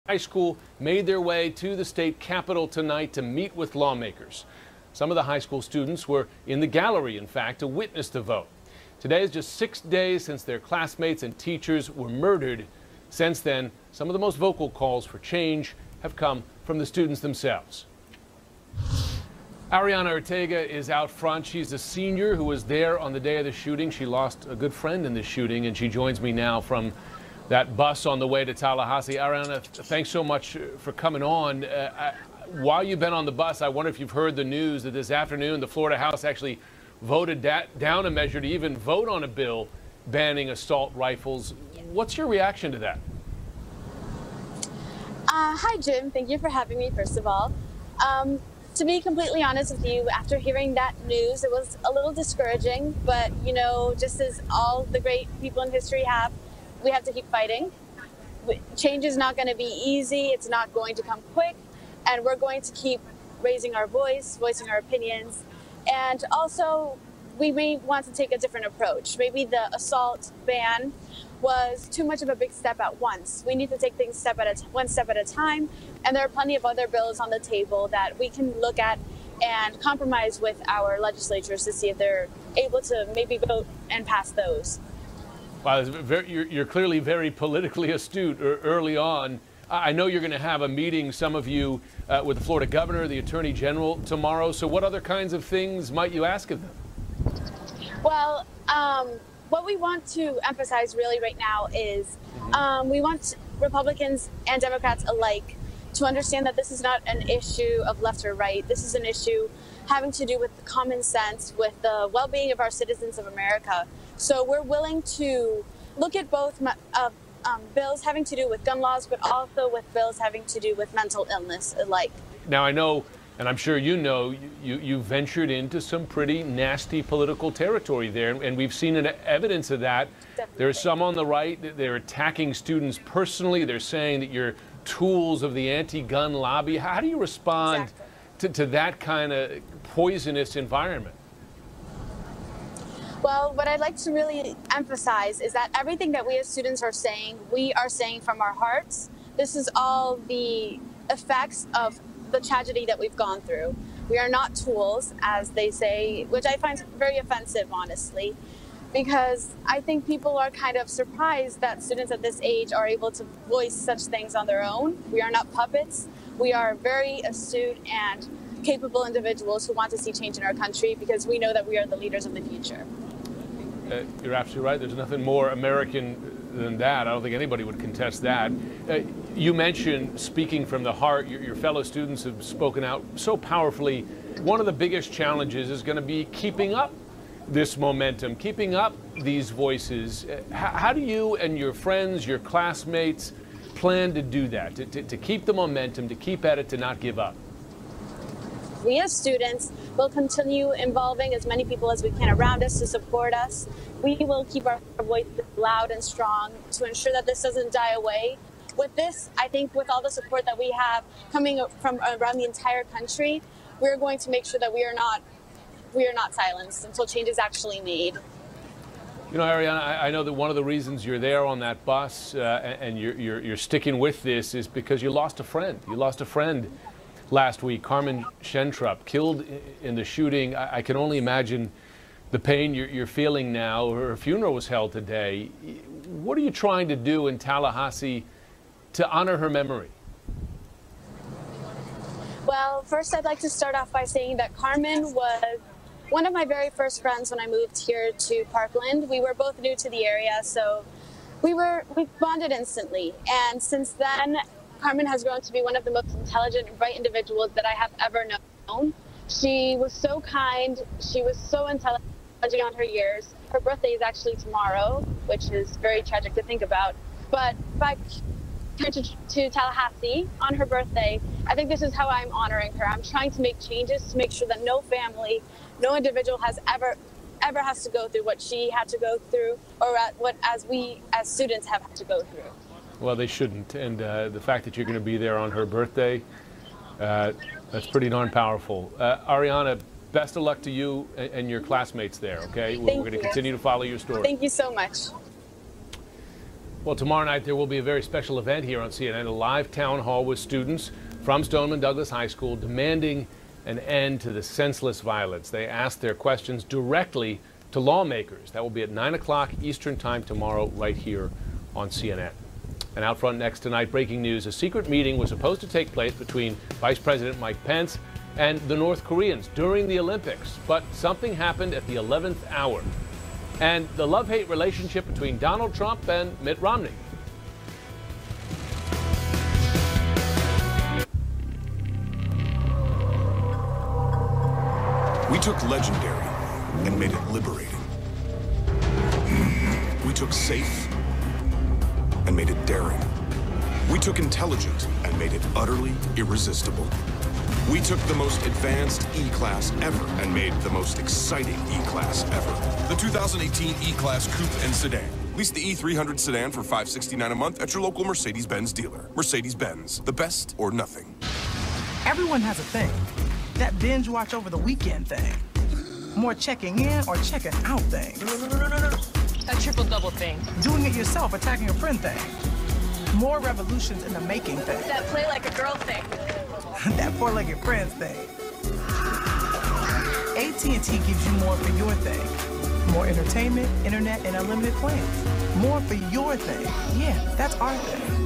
Speaker 2: high school made their way to the state capitol tonight to meet with lawmakers. Some of the high school students were in the gallery, in fact, to witness the vote. Today is just 6 days since their classmates and teachers were murdered. Since then, some of the most vocal calls for change have come from the students themselves. Ariana Ortega is out front. She's a senior who was there on the day of the shooting. She lost a good friend in the shooting, and she joins me now from that bus on the way to Tallahassee. Ariana, thanks so much for coming on. While you've been on the bus, I wonder if you've heard the news that this afternoon the Florida House actually voted down a measure to even vote on a bill banning assault rifles. What's your reaction to that?
Speaker 6: Hi, Jim. Thank you for having me, first of all. To be completely honest with you, after hearing that news, it was a little discouraging, but, you know, just as all the great people in history have, we have to keep fighting. Change is not going to be easy. It's not going to come quick, and we're going to keep raising our voice, voicing our opinions, and also we may want to take a different approach. Maybe the assault ban was too much of a big step at once. We need to take things one step at a time, and there are plenty of other bills on the table that we can look at and compromise with our legislatures to see if they're able to maybe vote and pass those.
Speaker 2: Wow, you're clearly very politically astute early on. I know you're going to have a meeting, some of you, with the Florida governor, the attorney general tomorrow. So what other kinds of things might you ask of them?
Speaker 6: Well, what we want to emphasize really right now is we want Republicans and Democrats alike to understand that this is not an issue of left or right. This is an issue having to do with common sense, with the well-being of our citizens of America. So we're willing to look at both bills having to do with gun laws, but also with bills having to do with mental illness alike.
Speaker 2: Now, I know, and I'm sure you know, you ventured into some pretty nasty political territory there, and we've seen evidence of that. Definitely. There's some on the right, they're attacking students personally. They're saying that you're tools of the anti-gun lobby. How do you respond to that kind of poisonous environment?
Speaker 6: Well, what I'd like to really emphasize is that everything that we as students are saying, we are saying from our hearts. This is all the effects of the tragedy that we've gone through. We are not tools, as they say, which I find very offensive, honestly, because I think people are kind of surprised that students at this age are able to voice such things on their own. We are not puppets. We are very astute and capable individuals who want to see change in our country because we know that we are the leaders of the future.
Speaker 2: You're absolutely right. There's nothing more American than that. I don't think anybody would contest that. You mentioned speaking from the heart. Your fellow students have spoken out so powerfully. One of the biggest challenges is going to be keeping up this momentum, keeping up these voices. How do you and your friends, your classmates, plan to do that, to keep the momentum, to keep at it, to not give up?
Speaker 6: We as students will continue involving as many people as we can around us to support us. We will keep our voice loud and strong to ensure that this doesn't die away. With this, I think with all the support that we have coming from around the entire country, we're going to make sure that we are not silenced until change is actually made.
Speaker 2: You know, Ariana, I know that one of the reasons you're there on that bus and you're sticking with this is because you lost a friend. You lost a friend last week, Carmen Schentrup, killed in the shooting. I can only imagine the pain you're feeling now. Her funeral was held today. What are you trying to do in Tallahassee to honor her memory?
Speaker 6: Well, first I'd like to start off by saying that Carmen was one of my very first friends when I moved here to Parkland. We were both new to the area, so we bonded instantly. And since then, Carmen has grown to be one of the most intelligent and bright individuals that I have ever known. She was so kind. She was so intelligent on her years. Her birthday is actually tomorrow, which is very tragic to think about. But back to Tallahassee on her birthday, I think this is how I'm honoring her. I'm trying to make changes to make sure that no family, no individual has ever has to go through what she had to go through, or what we as students have had to go through.
Speaker 2: Well, they shouldn't. And the fact that you're going to be there on her birthday, that's pretty darn powerful. Ariana, best of luck to you and your classmates there, okay? We're going to continue to follow your story.
Speaker 6: Thank you so much.
Speaker 2: Well, tomorrow night there will be a very special event here on CNN, a live town hall with students from Stoneman Douglas High School demanding an end to the senseless violence. They asked their questions directly to lawmakers. That will be at 9 o'clock Eastern Time tomorrow right here on CNN. And out front next tonight, breaking news. A secret meeting was supposed to take place between Vice President Mike Pence and the North Koreans during the Olympics. But something happened at the 11th hour. And the love-hate relationship between Donald Trump and Mitt Romney.
Speaker 1: We took legendary and made it liberating. We took safe and made it daring. We took intelligent and made it utterly irresistible. We took the most advanced E-Class ever and made the most exciting E-Class ever. The 2018 E-Class Coupe and Sedan. Lease the E300 sedan for $569 a month at your local Mercedes-Benz dealer. Mercedes-Benz, the best or nothing.
Speaker 12: Everyone has a thing. That binge watch over the weekend thing. More checking in or checking out thing.
Speaker 13: No. That triple-double thing.
Speaker 12: Doing it yourself, attacking a friend thing. More revolutions in the making thing.
Speaker 13: That play like a girl thing.
Speaker 12: That four-legged friends thing. AT&T gives you more for your thing. More entertainment, internet, and unlimited plans. More for your thing. Yeah, that's our thing.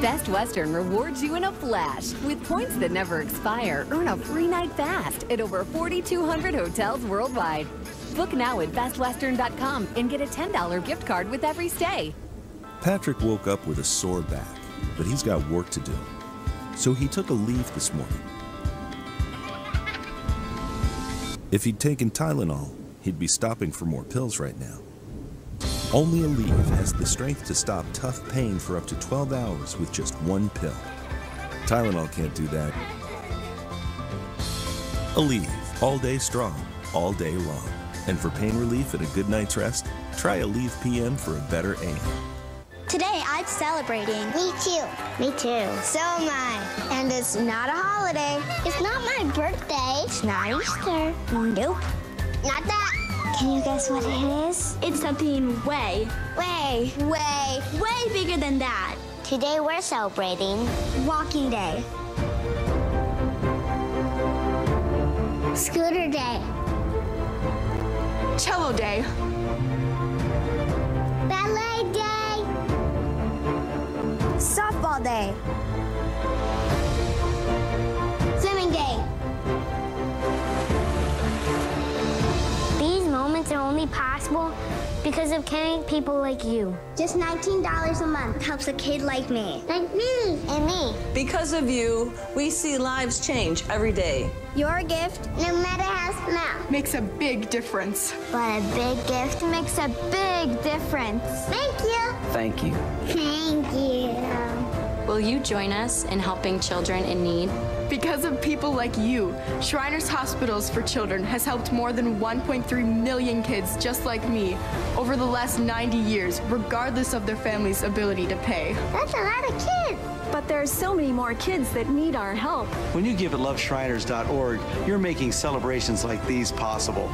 Speaker 7: Best Western rewards you in a flash. With points that never expire, earn a free night fast at over 4,200 hotels worldwide. Book now at bestwestern.com and get a $10 gift card with every stay.
Speaker 9: Patrick woke up with a sore back, but he's got work to do. So he took a leave this morning. If he'd taken Tylenol, he'd be stopping for more pills right now. Only Aleve has the strength to stop tough pain for up to 12 hours with just one pill. Tylenol can't do that. Aleve, all day strong, all day long. And for pain relief and a good night's rest, try Aleve PM for a better aim.
Speaker 4: Today, I'm celebrating. Me too. Me too. So am I. And it's not a holiday. It's not my birthday. It's not Easter. Nope. Not that. Can you guess what it is? It's something way bigger than that. Today, we're celebrating Walking Day. Scooter Day.
Speaker 13: Cello Day.
Speaker 4: Ballet Day. Softball Day. Swimming Day. These moments are only possible because of caring people like you. Just $19 a month helps a kid like me. Like me. And me.
Speaker 10: Because of you, we see lives change every day.
Speaker 4: Your gift, no matter how small,
Speaker 13: Makes a big difference.
Speaker 4: but a big gift makes a big difference. Thank you.
Speaker 20: Thank you.
Speaker 4: Thank you.
Speaker 11: Will you join us in helping children in need?
Speaker 13: Because of people like you, Shriners Hospitals for Children has helped more than 1.3 million kids just like me over the last 90 years, regardless of their family's ability to pay.
Speaker 4: That's a lot of kids.
Speaker 13: But there are so many more kids that need our help.
Speaker 20: When you give at loveshriners.org, you're making celebrations like these possible.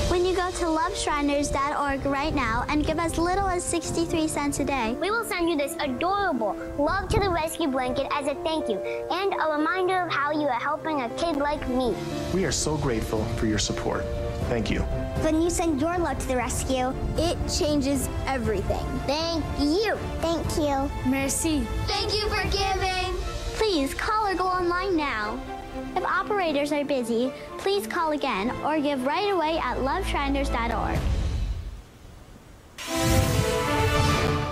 Speaker 4: When you go to loveshriners.org right now and give as little as 63 cents a day, we will send you this adorable Love to the Rescue blanket as a thank you and a reminder of how you are helping a kid like me.
Speaker 23: We are so grateful for your support. Thank you.
Speaker 4: When you send your love to the rescue, it changes everything. Thank you. Thank you. Merci. Thank you for giving. Please call or go online now. If operators are busy, please call again or give right away at loveshriners.org.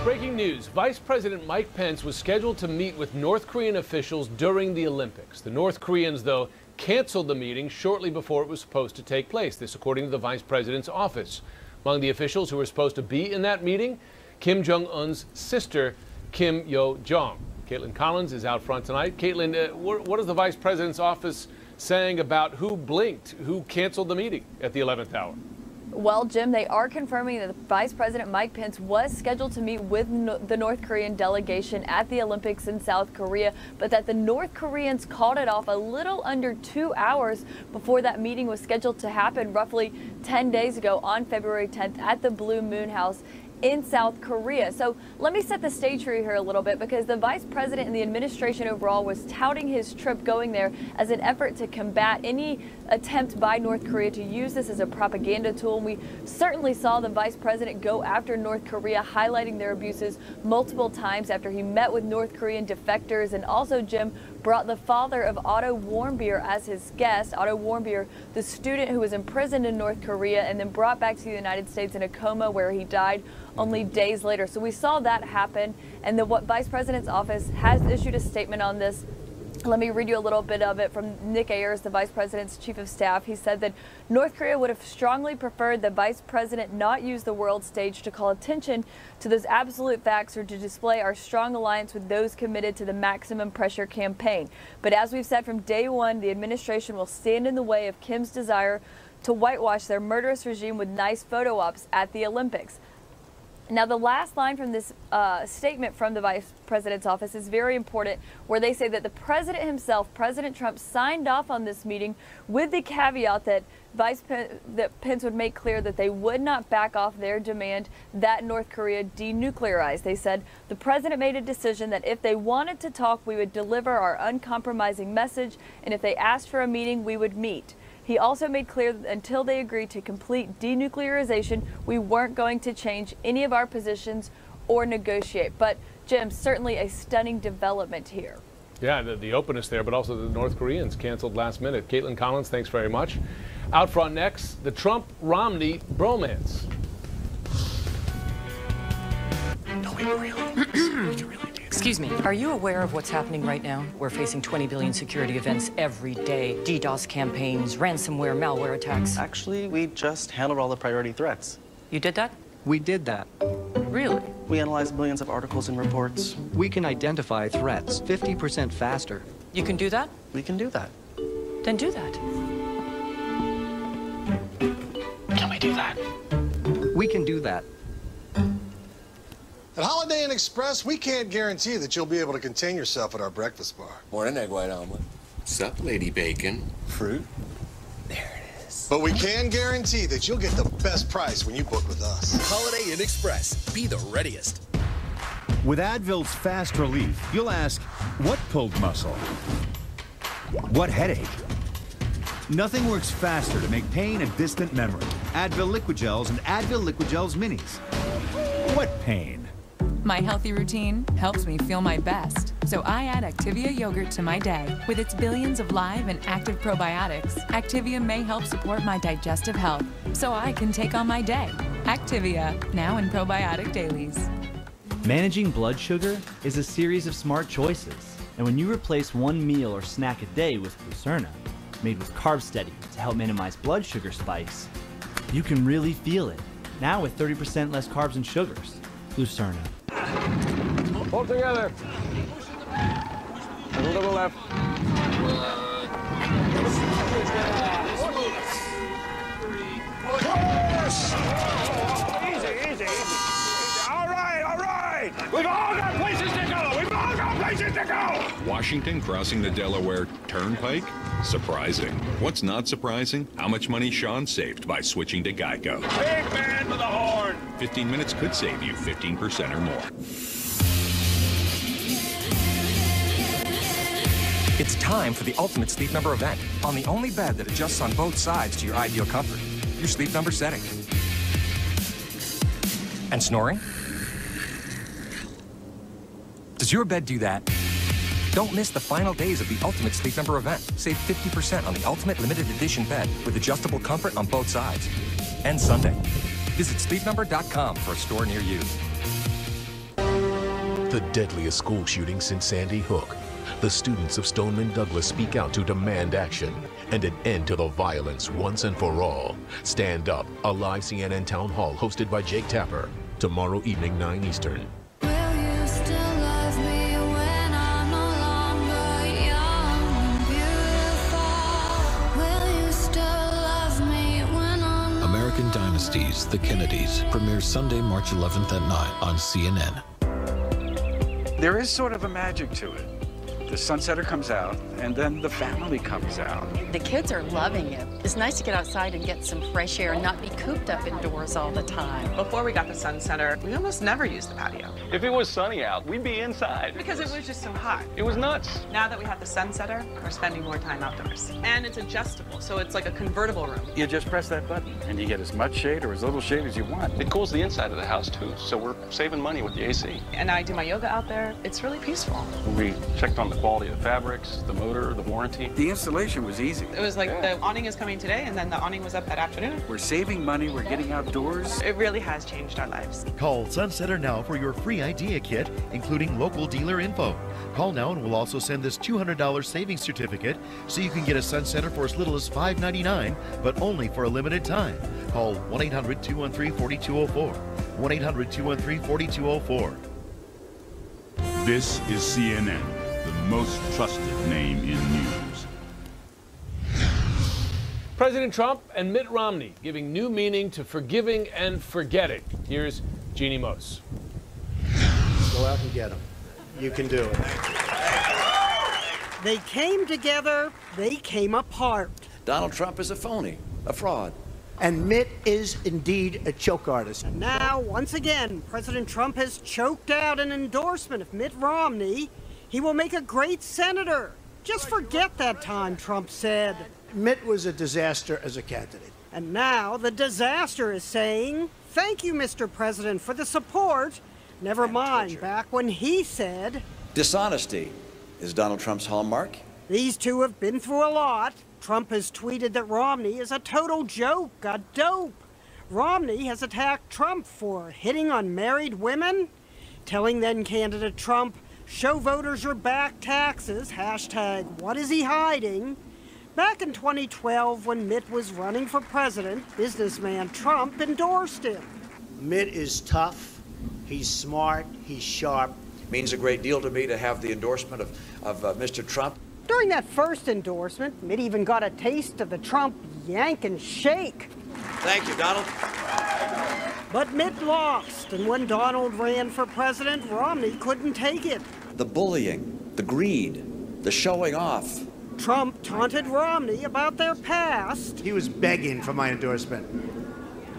Speaker 2: Breaking news. Vice President Mike Pence was scheduled to meet with North Korean officials during the Olympics. The North Koreans, though, canceled the meeting shortly before it was supposed to take place. This according to the vice president's office. Among the officials who were supposed to be in that meeting, Kim Jong-un's sister, Kim Yo-jong. Caitlin Collins is out front tonight. Caitlin, what is the vice president's office saying about who blinked, who canceled the meeting at the 11th hour?
Speaker 24: Well, Jim, they are confirming that Vice President Mike Pence was scheduled to meet with the North Korean delegation at the Olympics in South Korea, but that the North Koreans called it off a little under 2 hours before that meeting was scheduled to happen roughly 10 days ago on February 10th at the Blue Moon House in South Korea. So let me set the stage for you here a little bit, because the vice president and the administration overall was touting his trip going there as an effort to combat any attempt by North Korea to use this as a propaganda tool. And we certainly saw the vice president go after North Korea, highlighting their abuses multiple times after he met with North Korean defectors, and also, Jim, brought the father of Otto Warmbier as his guest. Otto Warmbier, the student who was imprisoned in North Korea and then brought back to the United States in a coma where he died only days later. So we saw that happen, and the Vice President's office has issued a statement on this. Let me read you a little bit of it from Nick Ayers, the Vice President's Chief of Staff. He said that North Korea would have strongly preferred the Vice President not use the world stage to call attention to those absolute facts or to display our strong alliance with those committed to the maximum pressure campaign. But as we've said from day one, the administration will stand in the way of Kim's desire to whitewash their murderous regime with nice photo ops at the Olympics. Now, the last line from this statement from the Vice President's office is very important, where they say that the President himself, President Trump, signed off on this meeting with the caveat that Pence would make clear that they would not back off their demand that North Korea denuclearize. They said the President made a decision that if they wanted to talk, we would deliver our uncompromising message, and if they asked for a meeting, we would meet. He also made clear that until they agreed to complete denuclearization, we weren't going to change any of our positions or negotiate. But, Jim, certainly a stunning development here.
Speaker 2: Yeah, the openness there, but also the North Koreans canceled last minute. Caitlin Collins, thanks very much. Out front next, the Trump-Romney bromance.
Speaker 10: No, we really Excuse me, are you aware of what's happening right now? We're facing 20 billion security events every day. DDoS campaigns, ransomware, malware attacks.
Speaker 20: Actually, we just handled all the priority threats.
Speaker 10: You did that?
Speaker 25: We did that.
Speaker 10: Really?
Speaker 20: We analyzed millions of articles and reports.
Speaker 25: We can identify threats 50% faster.
Speaker 10: You can do that?
Speaker 20: We can do that.
Speaker 10: Then do that. Can we do that?
Speaker 25: We can do that.
Speaker 8: At Holiday Inn Express, we can't guarantee that you'll be able to contain yourself at our breakfast bar.
Speaker 14: Morning, egg white omelet. Sup, Lady Bacon? Fruit? There it is.
Speaker 8: But we can guarantee that you'll get the best price when you book with us.
Speaker 15: Holiday Inn Express. Be the readiest.
Speaker 16: With Advil's Fast Relief, you'll ask, what pulled muscle? What headache? Nothing works faster to make pain a distant memory. Advil Liquid Gels and Advil Liquid Gels Minis. What pain?
Speaker 18: My healthy routine helps me feel my best, so I add Activia yogurt to my day. With its billions of live and active probiotics, Activia may help support my digestive health, so I can take on my day. Activia, now in probiotic dailies.
Speaker 26: Managing blood sugar is a series of smart choices, and when you replace one meal or snack a day with Glucerna, made with Carb Steady to help minimize blood sugar spikes, you can really feel it. Now with 30% less carbs and sugars. Glucerna.
Speaker 2: Hold together. A little to the left.
Speaker 27: Easy. All right. We've all got places to go.
Speaker 1: Washington crossing the Delaware Turnpike? Surprising. What's not surprising? How much money Sean saved by switching to Geico.
Speaker 27: Big man with a horn.
Speaker 1: 15 minutes could save you 15% or more.
Speaker 28: It's time for the Ultimate Sleep Number event on the only bed that adjusts on both sides to your ideal comfort. Your Sleep Number setting. And snoring? Does your bed do that? Don't miss the final days of the Ultimate Sleep Number event. Save 50% on the Ultimate Limited Edition bed with adjustable comfort on both sides. And Sunday. Visit sleepnumber.com for a store near you.
Speaker 29: The deadliest school shooting since Sandy Hook. The students of Stoneman Douglas speak out to demand action and an end to the violence once and for all. Stand Up, a live CNN town hall hosted by Jake Tapper. Tomorrow evening, 9 Eastern.
Speaker 30: American Dynasties, The Kennedys, premieres Sunday, March 11th at 9 on CNN.
Speaker 31: There is sort of a magic to it. The sunsetter comes out, and then the family comes out.
Speaker 32: The kids are loving it. It's nice to get outside and get some fresh air and not be cooped up indoors all the time.
Speaker 33: Before we got the sunsetter, we almost never used the patio.
Speaker 34: If it was sunny out, we'd be inside.
Speaker 33: Because it was just so hot.
Speaker 34: It was nuts.
Speaker 33: Now that we have the sunsetter, we're spending more time outdoors. And it's adjustable, so it's like a convertible room.
Speaker 31: You just press that button, and you get as much shade or as little shade as you want.
Speaker 34: It cools the inside of the house, too, so we're saving money with the AC.
Speaker 33: And I do my yoga out there. It's really peaceful.
Speaker 34: We checked on the quality of the fabrics, the motor, the warranty.
Speaker 31: The installation was easy.
Speaker 33: It was like the awning is coming today, and then the awning was up that afternoon.
Speaker 31: We're saving money, we're getting outdoors.
Speaker 33: It really has changed our lives.
Speaker 35: Call Sunsetter now for your free idea kit, including local dealer info. Call now and we'll also send this $200 savings certificate so you can get a Sunsetter for as little as $5.99, but only for a limited time. Call 1-800-213-4204. 1-800-213-4204.
Speaker 36: This is CNN, the most trusted name in news.
Speaker 2: President Trump and Mitt Romney giving new meaning to forgiving and forgetting. Here's Jeannie Mose.
Speaker 37: Go out and get them. You can do it.
Speaker 38: They came together, they came apart.
Speaker 39: Donald Trump is a phony, a fraud.
Speaker 37: And Mitt is indeed a choke artist.
Speaker 38: And now, once again, President Trump has choked out an endorsement of Mitt Romney. He will make a great senator. Just forget that time, Trump said.
Speaker 37: Mitt was a disaster as a candidate.
Speaker 38: And now the disaster is saying, thank you, Mr. President, for the support. Never mind, back when he said...
Speaker 39: Dishonesty is Donald Trump's hallmark.
Speaker 38: These two have been through a lot. Trump has tweeted that Romney is a total joke, a dope. Romney has attacked Trump for hitting on married women, telling then candidate Trump, show voters your back taxes, hashtag what is he hiding. Back in 2012, when Mitt was running for president, businessman Trump endorsed him.
Speaker 37: Mitt is tough, he's smart, he's sharp.
Speaker 39: It means a great deal to me to have the endorsement of Mr. Trump.
Speaker 38: During that first endorsement, Mitt even got a taste of the Trump yank and shake.
Speaker 39: Thank you, Donald.
Speaker 38: But Mitt lost, and when Donald ran for president, Romney couldn't take it.
Speaker 39: The bullying, the greed, the showing off.
Speaker 38: Trump taunted Romney about their past.
Speaker 37: He was begging for my endorsement.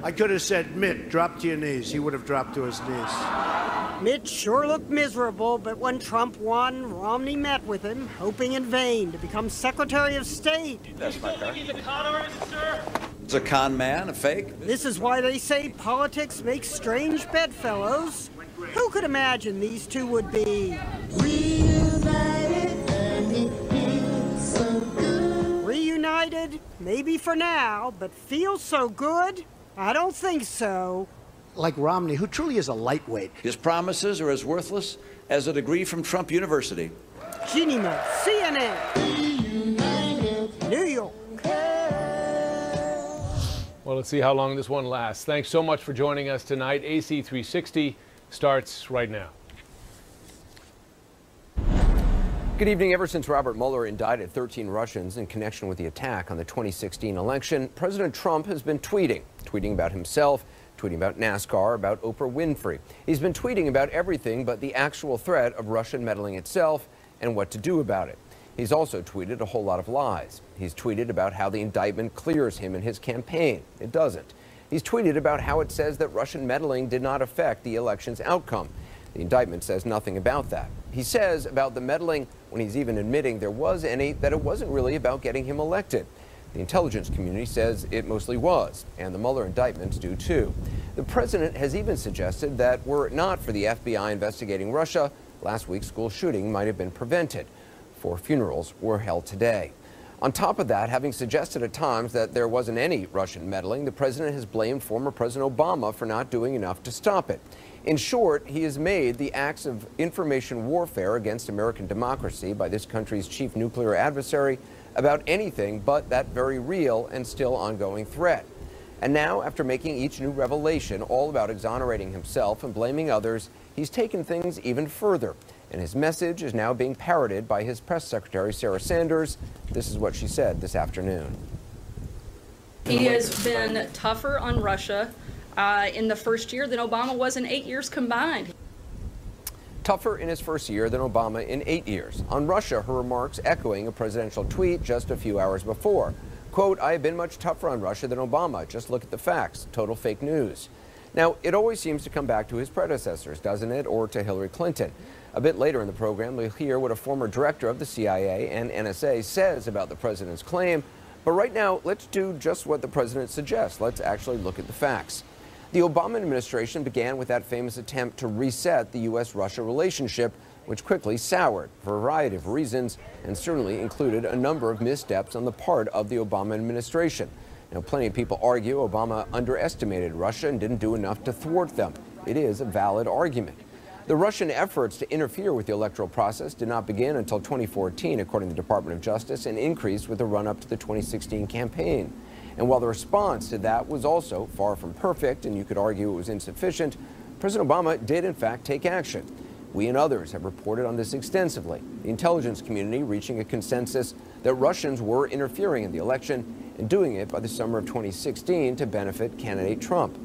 Speaker 37: I could have said, Mitt, drop to your knees. He would have dropped to his knees.
Speaker 38: Mitt sure looked miserable, but when Trump won, Romney met with him, hoping in vain to become Secretary of State.
Speaker 39: That's my car. It's a con man, a fake.
Speaker 38: This is why they say politics makes strange bedfellows. Who could imagine these two would be reunited? Maybe for now, but feels so good? I don't think so.
Speaker 37: Like Romney, who truly is a lightweight.
Speaker 39: His promises are as worthless as a degree from Trump University.
Speaker 38: Jeannie Mo, CNN, New York.
Speaker 2: Well, let's see how long this one lasts. Thanks so much for joining us tonight. AC 360 starts right now.
Speaker 3: Good evening. Ever since Robert Mueller indicted 13 Russians in connection with the attack on the 2016 election, President Trump has been tweeting about himself, tweeting about NASCAR, about Oprah Winfrey. He's been tweeting about everything but the actual threat of Russian meddling itself and what to do about it. He's also tweeted a whole lot of lies. He's tweeted about how the indictment clears him in his campaign. It doesn't. He's tweeted about how it says that Russian meddling did not affect the election's outcome. The indictment says nothing about that. He says about the meddling, when he's even admitting there was any, that it wasn't really about getting him elected. The intelligence community says it mostly was, and the Mueller indictments do too. The president has even suggested that were it not for the FBI investigating Russia, last week's school shooting might have been prevented. 4 funerals were held today. On top of that, having suggested at times that there wasn't any Russian meddling, the president has blamed former President Obama for not doing enough to stop it. In short, he has made the acts of information warfare against American democracy by this country's chief nuclear adversary about anything but that very real and still ongoing threat. And now, after making each new revelation all about exonerating himself and blaming others, he's taken things even further. And his message is now being parroted by his press secretary, Sarah Sanders. This is what she said this afternoon.
Speaker 4: He has been tougher on Russia in the first year than Obama was in 8 years combined.
Speaker 3: Tougher in his first year than Obama in 8 years. On Russia, her remarks echoing a presidential tweet just a few hours before. Quote, I have been much tougher on Russia than Obama. Just look at the facts. Total fake news. Now, it always seems to come back to his predecessors, doesn't it? Or to Hillary Clinton. A bit later in the program, we'll hear what a former director of the CIA and NSA says about the president's claim. But right now, let's do just what the president suggests. Let's actually look at the facts. The Obama administration began with that famous attempt to reset the U.S.-Russia relationship, which quickly soured for a variety of reasons and certainly included a number of missteps on the part of the Obama administration. Now, plenty of people argue Obama underestimated Russia and didn't do enough to thwart them. It is a valid argument. The Russian efforts to interfere with the electoral process did not begin until 2014, according to the Department of Justice, and increased with the run-up to the 2016 campaign. And while the response to that was also far from perfect, and you could argue it was insufficient, President Obama did in fact take action. We and others have reported on this extensively, the intelligence community reaching a consensus that Russians were interfering in the election and doing it by the summer of 2016 to benefit candidate Trump.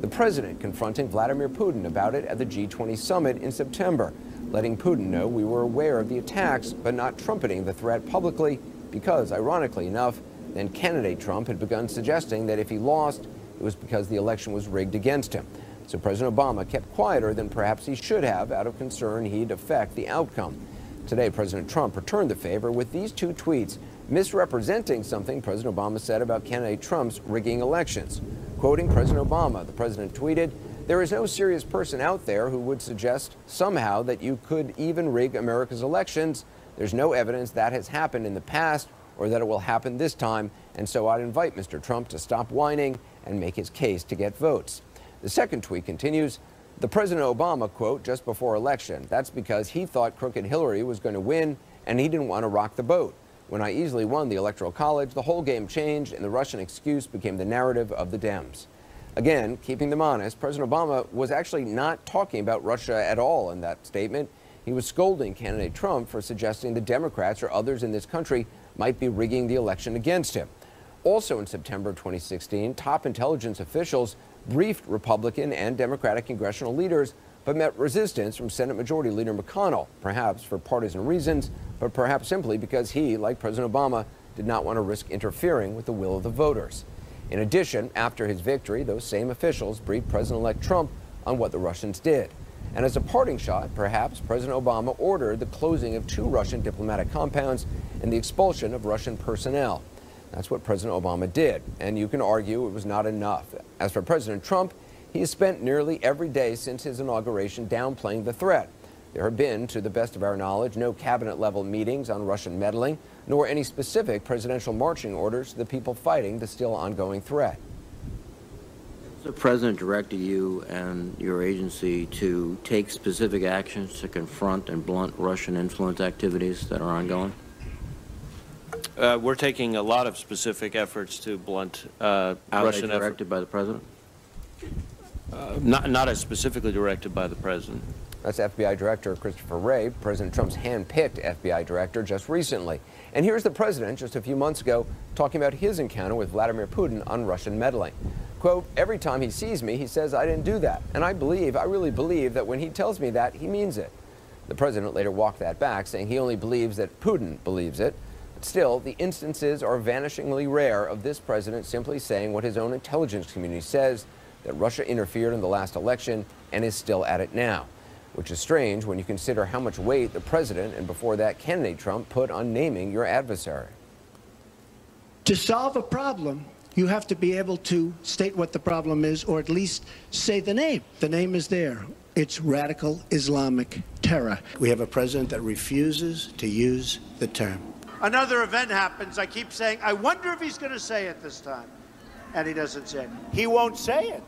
Speaker 3: The president confronting Vladimir Putin about it at the G20 summit in September, letting Putin know we were aware of the attacks but not trumpeting the threat publicly because, ironically enough, then candidate Trump had begun suggesting that if he lost, it was because the election was rigged against him. So President Obama kept quieter than perhaps he should have out of concern he'd affect the outcome. Today, President Trump returned the favor with these 2 tweets misrepresenting something President Obama said about candidate Trump's rigging elections. Quoting President Obama, the president tweeted, "There is no serious person out there who would suggest somehow that you could even rig America's elections. There's no evidence that has happened in the past or that it will happen this time, and so I'd invite Mr. Trump to stop whining and make his case to get votes." The second tweet continues, the President Obama, quote, just before election, that's because he thought crooked Hillary was going to win and he didn't want to rock the boat. When I easily won the Electoral College, the whole game changed and the Russian excuse became the narrative of the Dems. Again, keeping them honest, President Obama was actually not talking about Russia at all in that statement. He was scolding candidate Trump for suggesting the Democrats or others in this country might be rigging the election against him. Also in September of 2016, top intelligence officials briefed Republican and Democratic congressional leaders, but met resistance from Senate Majority Leader McConnell, perhaps for partisan reasons, but perhaps simply because he, like President Obama, did not want to risk interfering with the will of the voters. In addition, after his victory, those same officials briefed President-elect Trump on what the Russians did. And as a parting shot, perhaps President Obama ordered the closing of 2 Russian diplomatic compounds and the expulsion of Russian personnel. That's what President Obama did, and you can argue it was not enough. As for President Trump, he has spent nearly every day since his inauguration downplaying the threat. There have been, to the best of our knowledge, no cabinet-level meetings on Russian meddling, nor any specific presidential marching orders to the people fighting the still ongoing threat.
Speaker 5: The President directed you and your agency to take specific actions to confront and blunt Russian influence activities that are ongoing?
Speaker 6: We're taking a lot of specific efforts to blunt Russian efforts.
Speaker 5: Directed by the President?
Speaker 6: Not as specifically directed by the President.
Speaker 3: That's FBI Director Christopher Wray, President Trump's hand-picked FBI director just recently. And here's the president just a few months ago talking about his encounter with Vladimir Putin on Russian meddling. Quote, every time he sees me, he says, I didn't do that. And I really believe that when he tells me that, he means it. The president later walked that back, saying he only believes that Putin believes it. But still, the instances are vanishingly rare of this president simply saying what his own intelligence community says, that Russia interfered in the last election and is still at it now. Which is strange when you consider how much weight the president and before that candidate Trump put on naming your adversary.
Speaker 38: To solve a problem, you have to be able to state what the problem is, or at least say the name. The name is there. It's radical Islamic terror. We have a president that refuses to use the term. Another event happens. I keep saying, I wonder if he's going to say it this time. And he doesn't say it. He won't say it.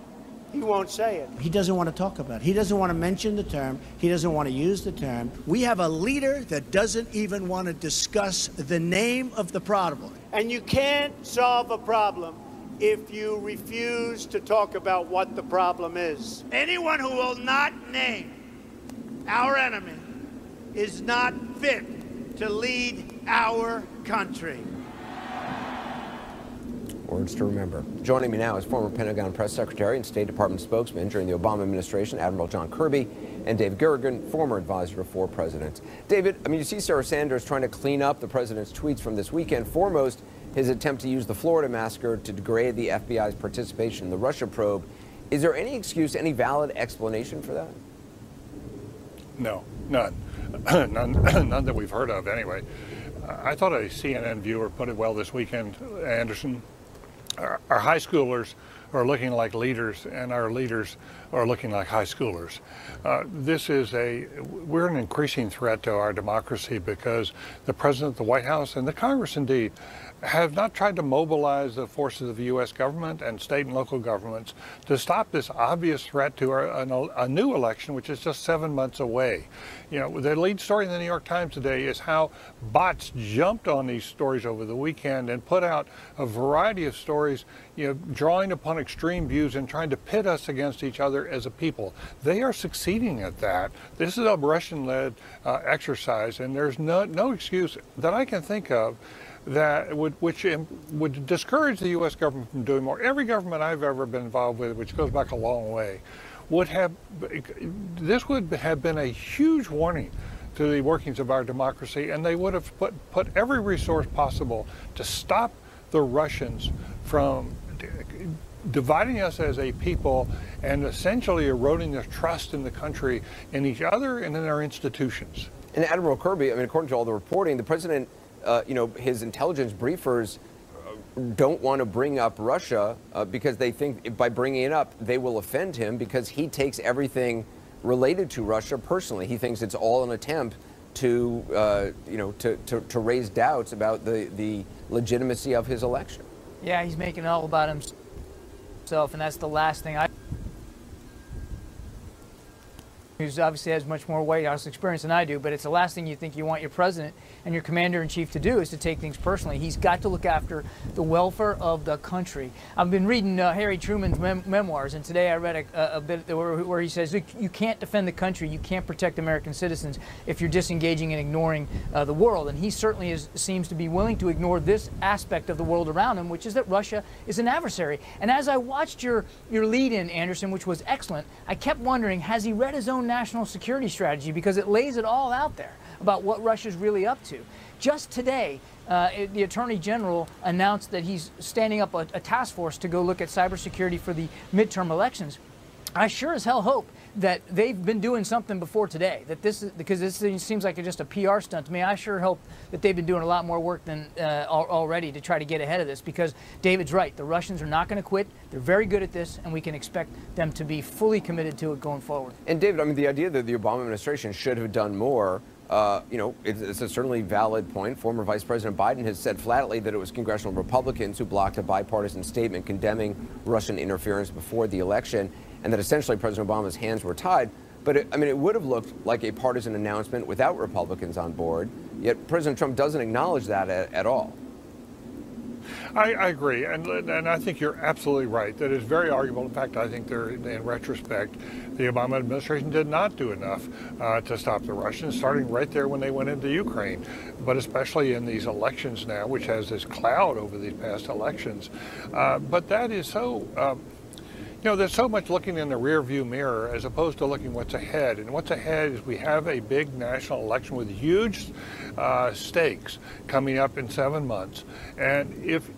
Speaker 38: He won't say it. He doesn't want to talk about it. He doesn't want to mention the term. He doesn't want to use the term. We have a leader that doesn't even want to discuss the name of the problem. And you can't solve a problem if you refuse to talk about what the problem is. Anyone who will not name our enemy is not fit to lead our country.
Speaker 3: Words to remember. Joining me now is former Pentagon Press Secretary and State Department spokesman during the Obama administration, Admiral John Kirby, and Dave Gergen, former advisor to 4 presidents. David, you see Sarah Sanders trying to clean up the president's tweets from this weekend. Foremost, his attempt to use the Florida massacre to degrade the FBI's participation in the Russia probe. Is there any excuse, any valid explanation for that?
Speaker 7: No, none. None that we've heard of, anyway. I thought a CNN viewer put it well this weekend, Anderson. Our high schoolers are looking like leaders, and our leaders are looking like high schoolers. We're an increasing threat to our democracy because the President, the White House, and the Congress, indeed, have not tried to mobilize the forces of the U.S. government and state and local governments to stop this obvious threat to a new election, which is just 7 months away. The lead story in the New York Times today is how bots jumped on these stories over the weekend and put out a variety of stories, drawing upon extreme views and trying to pit us against each other as a people. They are succeeding at that. This is a Russian-led exercise, and there's no excuse that I can think of that which would discourage the U.S. government from doing more. Every government I've ever been involved with, which goes back a long way, would have been a huge warning to the workings of our democracy, and they would have put every resource possible to stop the Russians from dividing us as a people and essentially eroding the trust in the country, in each other, and in our institutions.
Speaker 3: And Admiral Kirby, according to all the reporting, the president, his intelligence briefers don't want to bring up Russia because they think by bringing it up, they will offend him because he takes everything related to Russia personally. He thinks it's all an attempt to raise doubts about the legitimacy of his election.
Speaker 8: Yeah, he's making it all about himself, and that's the last thing I who's obviously has much more White House experience than I do, but it's the last thing you think you want your president and your commander-in-chief to do is to take things personally. He's got to look after the welfare of the country. I've been reading Harry Truman's memoirs, and today I read a bit where he says, look, you can't defend the country, you can't protect American citizens if you're disengaging and ignoring the world. And he certainly seems to be willing to ignore this aspect of the world around him, which is that Russia is an adversary. And as I watched your lead-in, Anderson, which was excellent, I kept wondering, has he read his own national security strategy? Because it lays it all out there about what Russia's really up to. Just today, the Attorney General announced that he's standing up a task force to go look at cybersecurity for the midterm elections. I sure as hell hope that they've been doing something before today, that this is, because this seems like just a PR stunt to me. I sure hope that they've been doing a lot more work than already to try to get ahead of this, because David's right. The Russians are not going to quit. They're very good at this, and we can expect them to be fully committed to it going forward.
Speaker 3: And David, I mean, the idea that the Obama administration should have done more, you know, it's a certainly valid point. Former Vice President Biden has said flatly that it was congressional Republicans who blocked a bipartisan statement condemning Russian interference before the election, and that essentially President Obama's hands were tied. But it would have looked like a partisan announcement without Republicans on board, yet President Trump doesn't acknowledge that at all.
Speaker 7: I agree, and I think you're absolutely right. That is very arguable. In fact, I think in retrospect, the Obama administration did not do enough to stop the Russians, starting right there when they went into Ukraine, but especially in these elections now, which has this cloud over these past elections. But that is so... you know, there's so much looking in the rear-view mirror as opposed to looking what's ahead. And what's ahead is we have a big national election with huge stakes coming up in 7 months. And if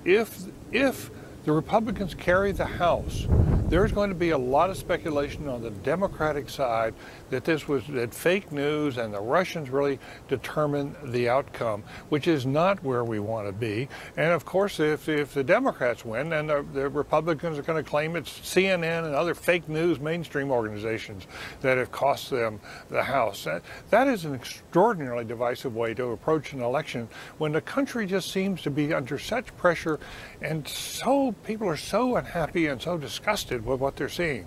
Speaker 7: the Republicans carry the House, there's going to be a lot of speculation on the Democratic side that fake news and the Russians really determine the outcome, which is not where we want to be. And of course, if the Democrats win, then the Republicans are going to claim it's CNN and other fake news mainstream organizations that have cost them the House. That is an extraordinarily divisive way to approach an election when the country just seems to be under such pressure, and so people are so unhappy and so disgusted with what they're seeing.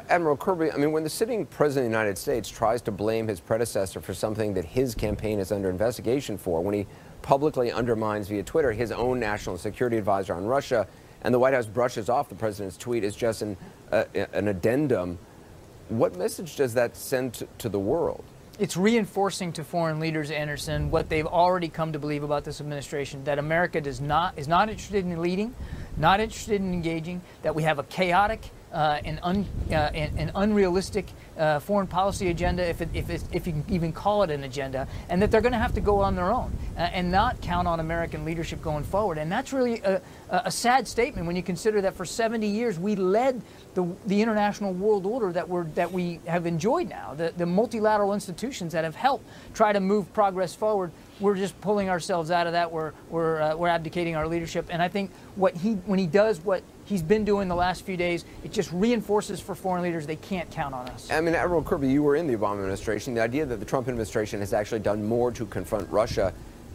Speaker 3: Admiral Kirby, I mean, when the sitting president of the United States tries to blame his predecessor for something that his campaign is under investigation for, when he publicly undermines via Twitter his own national security advisor on Russia, and the White House brushes off the president's tweet as just an addendum, what message does that send to the world?
Speaker 8: It's reinforcing to foreign leaders, Anderson, what they've already come to believe about this administration, that America is not interested in leading, not interested in engaging, that we have a chaotic and unrealistic foreign policy agenda, if you can even call it an agenda, and that they're going to have to go on their own and not count on American leadership going forward. And that's really a sad statement when you consider that for 70 years we led the international world order that we have enjoyed now, the multilateral institutions that have helped try to move progress forward. We're just pulling ourselves out of that. We're abdicating our leadership. And I think when he does what he's been doing the last few days, it just reinforces for foreign leaders they can't count on us.
Speaker 3: I mean, Admiral Kirby, you were in the Obama administration. The idea that the Trump administration has actually done more to confront Russia,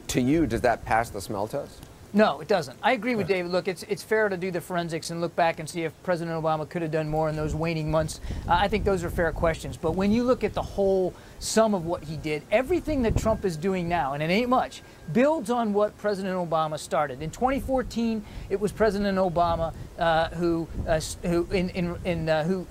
Speaker 3: to you, does that pass the smell test?
Speaker 8: No, it doesn't. I agree with David. Look, it's fair to do the forensics and look back and see if President Obama could have done more in those waning months. I think those are fair questions. But when you look at the whole sum of what he did, everything that Trump is doing now, and it ain't much, builds on what President Obama started. In 2014, it was President Obama who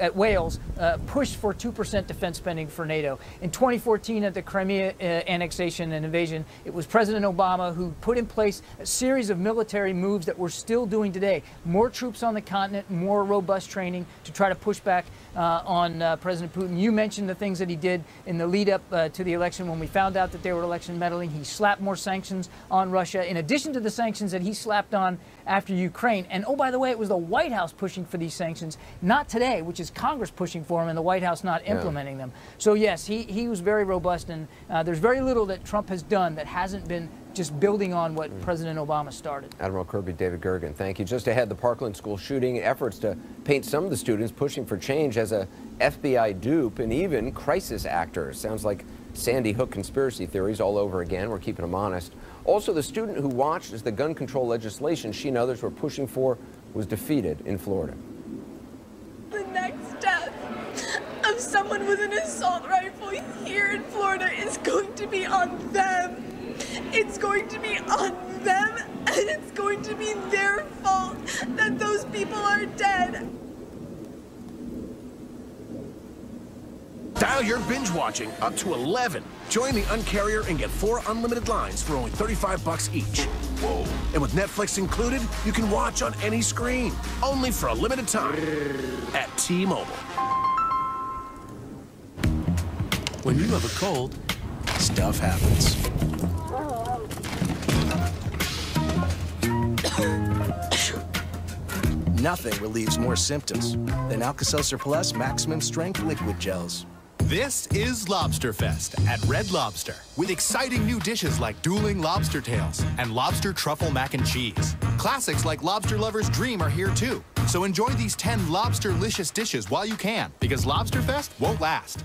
Speaker 8: at Wales pushed for 2% defense spending for NATO. In 2014, at the Crimea annexation and invasion, it was President Obama who put in place a series of military moves that we're still doing today. More troops on the continent, more robust training to try to push back on President Putin. You mentioned the things that he did in the lead up to the election when we found out that they were election meddling. He slapped more sanctions on Russia, in addition to the sanctions that he slapped on after Ukraine. And oh, by the way, it was the White House pushing for these sanctions, not today, which is Congress pushing for them and the White House not implementing them. So yes, he was very robust, and there's very little that Trump has done that hasn't been just building on what President Obama started.
Speaker 3: Admiral Kirby, David Gergen, thank you. Just ahead, the Parkland school shooting, efforts to paint some of the students pushing for change as a FBI dupe and even crisis actors. Sounds like Sandy Hook conspiracy theories all over again. We're keeping them honest. Also, the student who watched as the gun control legislation she and others were pushing for was defeated in Florida.
Speaker 9: The next step of someone with an assault rifle here in Florida is going to be on them. It's going to be on them, and it's going to be their fault that those people are dead.
Speaker 10: Dial your binge watching up to 11. Join the Uncarrier and get 4 unlimited lines for only $35 each. Whoa. And with Netflix included, you can watch on any screen, only for a limited time at T-Mobile.
Speaker 11: When you have a cold, stuff happens. Nothing relieves more symptoms than Alka-Seltzer Plus Maximum Strength Liquid Gels.
Speaker 12: This is Lobster Fest at Red Lobster, with exciting new dishes like dueling lobster tails and lobster truffle mac and cheese. Classics like Lobster Lover's Dream are here too. So enjoy these 10 lobster-licious dishes while you can, because Lobster Fest won't last.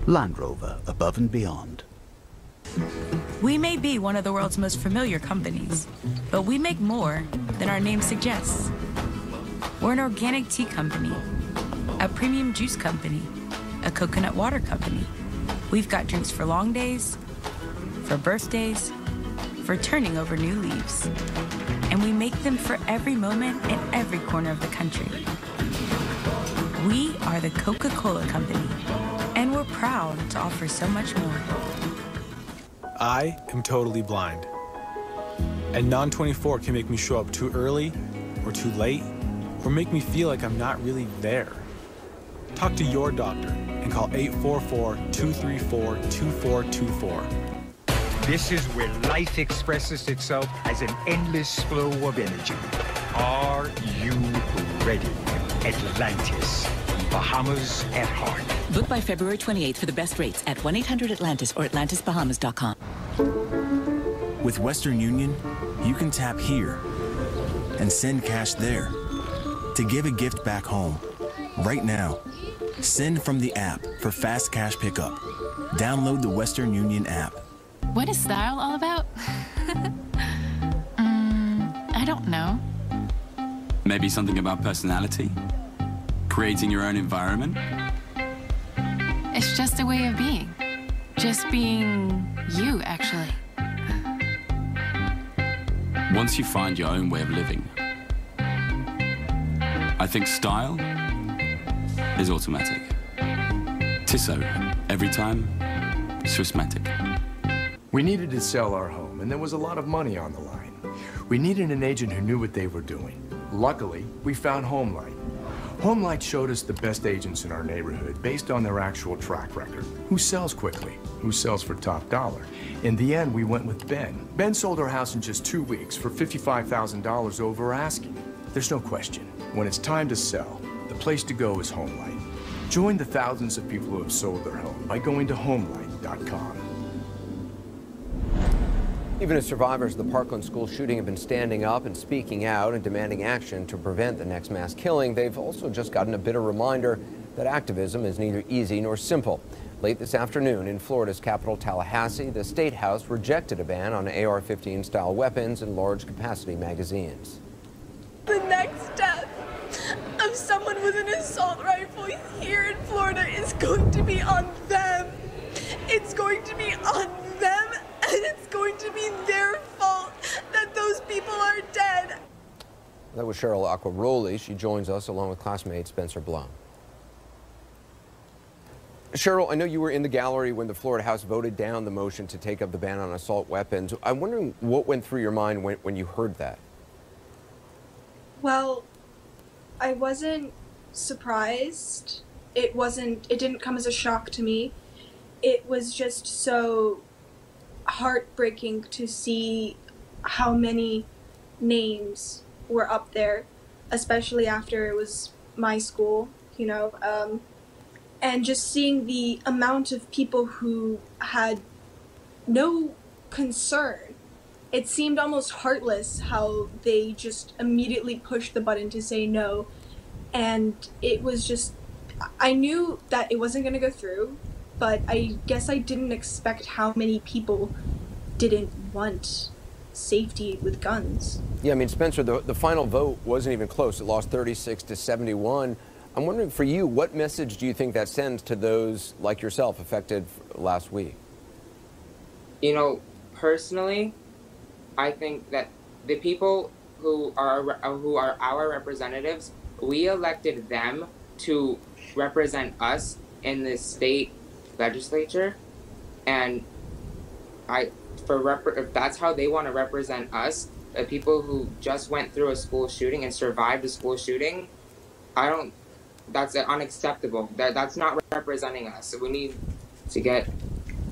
Speaker 13: Land Rover, above and beyond.
Speaker 14: We may be one of the world's most familiar companies, but we make more than our name suggests. We're an organic tea company, a premium juice company, a coconut water company. We've got drinks for long days, for birthdays, for turning over new leaves. And we make them for every moment in every corner of the country. We are the Coca-Cola Company, and we're proud to offer so much more.
Speaker 15: I am totally blind. And Non-24 can make me show up too early or too late, or make me feel like I'm not really there. Talk to your doctor and call 844-234-2424.
Speaker 16: This is where life expresses itself as an endless flow of energy. Are you ready? Atlantis, Bahamas at heart.
Speaker 17: Book by February 28th for the best rates at 1-800-ATLANTIS or AtlantisBahamas.com.
Speaker 18: With Western Union, you can tap here and send cash there to give a gift back home. Right now, send from the app for fast cash pickup. Download the Western Union app.
Speaker 19: What is style all about? I don't know.
Speaker 20: Maybe something about personality? Creating your own environment?
Speaker 19: It's just a way of being. Just being you, actually.
Speaker 20: Once you find your own way of living, I think style is automatic. Tissot, every time, Swissmatic.
Speaker 21: We needed to sell our home, and there was a lot of money on the line. We needed an agent who knew what they were doing. Luckily, we found HomeLight. HomeLight showed us the best agents in our neighborhood based on their actual track record. Who sells quickly? Who sells for top dollar? In the end, we went with Ben. Ben sold our house in just 2 weeks for $55,000 over asking. There's no question. When it's time to sell, the place to go is HomeLight. Join the thousands of people who have sold their home by going to HomeLight.com.
Speaker 3: Even as survivors of the Parkland school shooting have been standing up and speaking out and demanding action to prevent the next mass killing, they've also just gotten a bitter reminder that activism is neither easy nor simple. Late this afternoon in Florida's capital, Tallahassee, the State House rejected a ban on AR-15 style weapons and large capacity magazines.
Speaker 9: The next death of someone with an assault rifle here in Florida is going to be on them. It's going to be on them, and it's going to be their fault that those people are dead.
Speaker 3: That was Cheryl Acquaroli. She joins us along with classmate Spencer Blum. Cheryl, I know you were in the gallery when the Florida House voted down the motion to take up the ban on assault weapons. I'm wondering what went through your mind when you heard that.
Speaker 20: Well, I wasn't surprised. It didn't come as a shock to me. It was just so heartbreaking to see how many names were up there, especially after it was my school, you know, and just seeing the amount of people who had no concern. It seemed almost heartless how they just immediately pushed the button to say no. And it was just, I knew that it wasn't going to go through, but I guess I didn't expect how many people didn't want safety with guns.
Speaker 3: Yeah, I mean, Spencer, the final vote wasn't even close. It lost 36 to 71. I'm wondering, for you, what message do you think that sends to those like yourself affected last week?
Speaker 1: You know, personally, I think that the people who are our representatives, we elected them to represent us in the state legislature, and if that's how they want to represent us, the people who just went through a school shooting and survived a school shooting, that's unacceptable. That's not representing us. So we need to get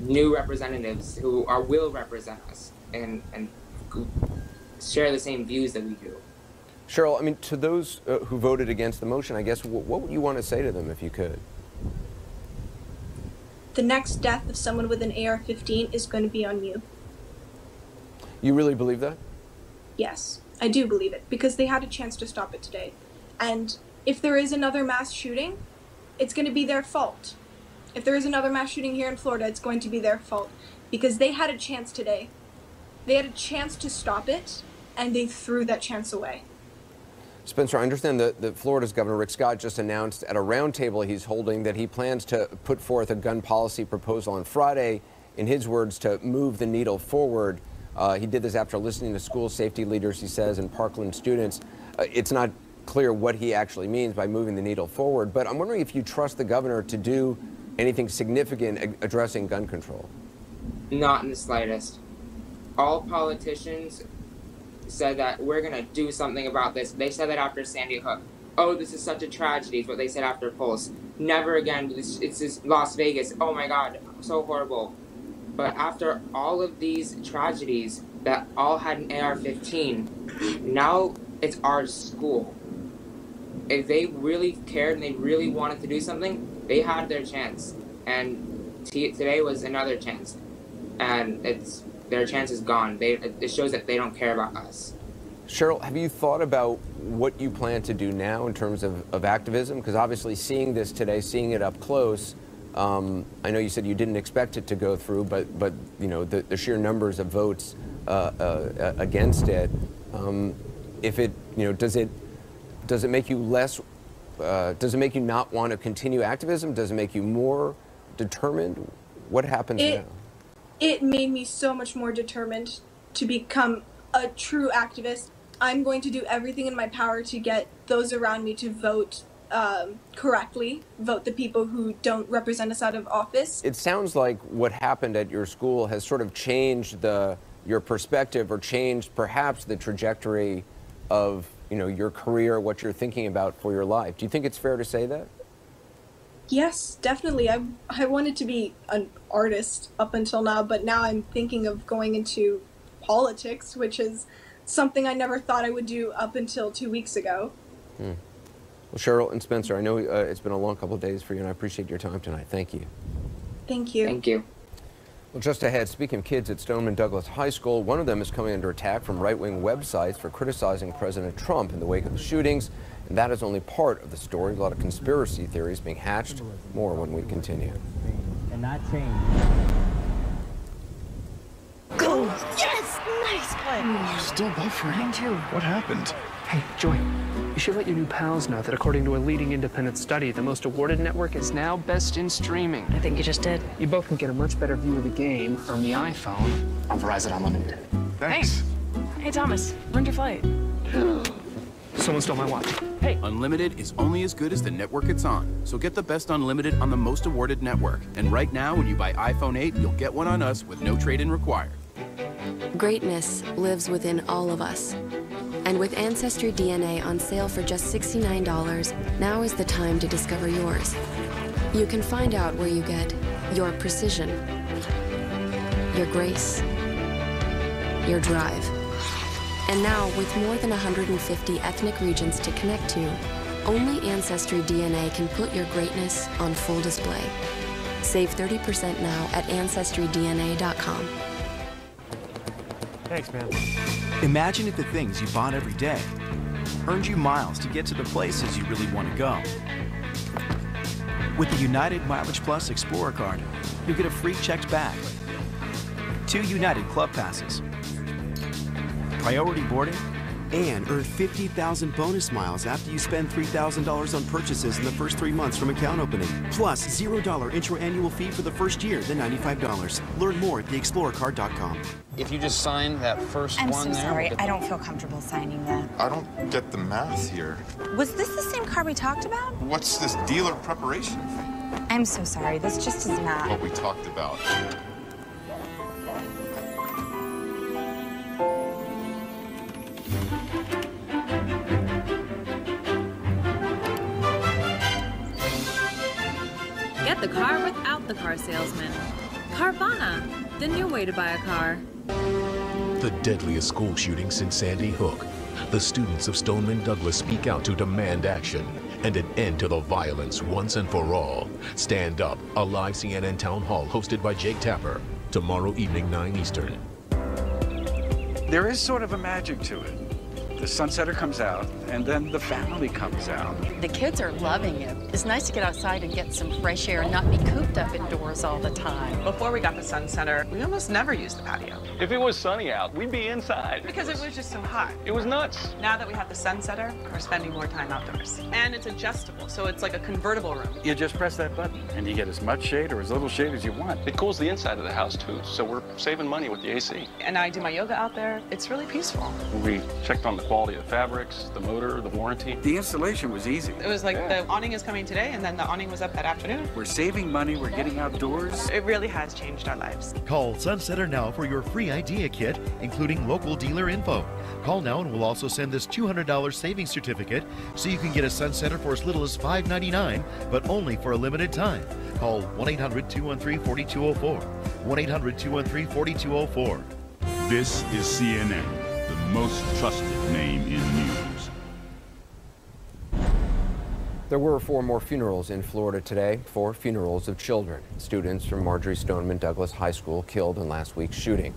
Speaker 1: new representatives who will represent us and share the same views that we do.
Speaker 3: Cheryl, I mean, to those who voted against the motion, I guess, what would you want to say to them if you could?
Speaker 20: The next death of someone with an AR-15 is going to be on you.
Speaker 3: You really believe that?
Speaker 20: Yes, I do believe it, because they had a chance to stop it today. And if there is another mass shooting, it's going to be their fault. If there is another mass shooting here in Florida, it's going to be their fault, because they had a chance today. They had a chance to stop it, and they threw that chance away.
Speaker 3: Spencer, I understand that Florida's Governor Rick Scott just announced at a roundtable he's holding that he plans to put forth a gun policy proposal on Friday, in his words, to move the needle forward. He did this after listening to school safety leaders, he says, and Parkland students. It's not clear what he actually means by moving the needle forward, but I'm wondering if you trust the governor to do anything significant addressing gun control.
Speaker 1: Not in the slightest. All politicians said that we're going to do something about this. They said that after Sandy Hook. Oh, this is such a tragedy is what they said after Pulse. Never again. It's just Las Vegas. Oh my God, so horrible. But after all of these tragedies that all had an AR-15, now it's our school. If they really cared and they really wanted to do something, they had their chance. And today was another chance. And their chance is gone. It shows that they don't care about us.
Speaker 3: Cheryl, have you thought about what you plan to do now in terms of activism? Because obviously seeing this today, seeing it up close, I know you said you didn't expect it to go through, but you know, the sheer numbers of votes against it, if it, you know, does it make you less, does it make you not want to continue activism? Does it make you more determined? What happens now?
Speaker 20: It made me so much more determined to become a true activist. I'm going to do everything in my power to get those around me to vote correctly, vote the people who don't represent us out of office.
Speaker 3: It sounds like what happened at your school has sort of changed your perspective, or changed perhaps the trajectory of, you know, your career, what you're thinking about for your life. Do you think it's fair to say that?
Speaker 20: Yes, definitely. I wanted to be an artist up until now, but now I'm thinking of going into politics, which is something I never thought I would do up until 2 weeks ago.
Speaker 3: Well, Cheryl and Spencer, I know it's been a long couple of days for you, and I appreciate your time tonight. Thank you.
Speaker 20: Thank you.
Speaker 1: Thank you.
Speaker 3: Well, just ahead, speaking of kids at Stoneman Douglas High School, one of them is coming under attack from right-wing websites for criticizing President Trump in the wake of the shootings. And that is only part of the story. A lot of conspiracy theories being hatched. More when we continue.
Speaker 2: And not change.
Speaker 22: Go! Yes! Nice play!
Speaker 23: You're still buffering.
Speaker 22: Mine too.
Speaker 23: What happened?
Speaker 2: Hey, Joy, you should let your new pals know that according to a leading independent study, the most awarded network is now best in streaming.
Speaker 22: I think you just did.
Speaker 2: You both can get a much better view of the game from the iPhone on Verizon Unlimited.
Speaker 23: Thanks.
Speaker 22: Hey, Thomas, earned your flight.
Speaker 2: Someone stole my watch. Hey.
Speaker 24: Unlimited is only as good as the network it's on. So get the best unlimited on the most awarded network. And right now, when you buy iPhone 8, you'll get one on us with no trade-in required.
Speaker 25: Greatness lives within all of us. And with Ancestry DNA on sale for just $69, now is the time to discover yours. You can find out where you get your precision, your grace, your drive. And now, with more than 150 ethnic regions to connect to, only Ancestry DNA can put your greatness on full display. Save 30% now at AncestryDNA.com.
Speaker 4: Thanks, man. Imagine if the things you bought every day earned you miles to get to the places you really want to go. With the United Mileage Plus Explorer card, you'll get a free checked bag, 2 United Club passes, priority boarding, and earn 50,000 bonus miles after you spend $3,000 on purchases in the first 3 months from account opening. Plus, $0 intro annual fee for the first year, then $95. Learn more at theexplorercard.com.
Speaker 5: If you just sign that first
Speaker 6: I'm
Speaker 5: one
Speaker 6: so
Speaker 5: there.
Speaker 6: sorry. I don't feel comfortable signing that.
Speaker 7: I don't get the math here.
Speaker 6: Was this the same car we talked about?
Speaker 7: What's this dealer preparation fee?
Speaker 6: I'm so sorry. This just is not.
Speaker 7: What we talked about.
Speaker 8: Get the car without the car salesman. Carvana, the new way to buy a car.
Speaker 26: The deadliest school shooting since Sandy Hook. The students of Stoneman Douglas speak out to demand action and an end to the violence once and for all. Stand Up, a live CNN town hall hosted by Jake Tapper. Tomorrow evening, 9 Eastern.
Speaker 27: There is sort of a magic to it. The sunsetter comes out, and then the family comes out.
Speaker 28: The kids are loving it. It's nice to get outside and get some fresh air and not be cooped up indoors all the time.
Speaker 29: Before we got the sunsetter, we almost never used the patio.
Speaker 30: If it was sunny out, we'd be inside.
Speaker 29: Because it was just so hot.
Speaker 30: It was nuts.
Speaker 29: Now that we have the sunsetter, we're spending more time outdoors. And it's adjustable, so it's like a convertible room.
Speaker 27: You just press that button, and you get as much shade or as little shade as you want.
Speaker 30: It cools the inside of the house, too, so we're saving money with the AC.
Speaker 29: And I do my yoga out there. It's really peaceful.
Speaker 30: We checked on the quality of the fabrics, the motor, the warranty.
Speaker 27: The installation was easy.
Speaker 29: It was like the awning is coming today, and then the awning was up that afternoon.
Speaker 27: We're saving money, we're getting outdoors.
Speaker 29: It really has changed our lives.
Speaker 31: Call Sunsetter now for your free idea kit, including local dealer info. Call now and we'll also send this $200 savings certificate so you can get a Sunsetter for as little as $5.99, but only for a limited time. Call 1-800-213-4204. 1-800-213-4204.
Speaker 32: This is CNN, the most trusted name in news.
Speaker 3: There were 4 more funerals in Florida today, 4 funerals of children, students from Marjory Stoneman Douglas High School killed in last week's shooting.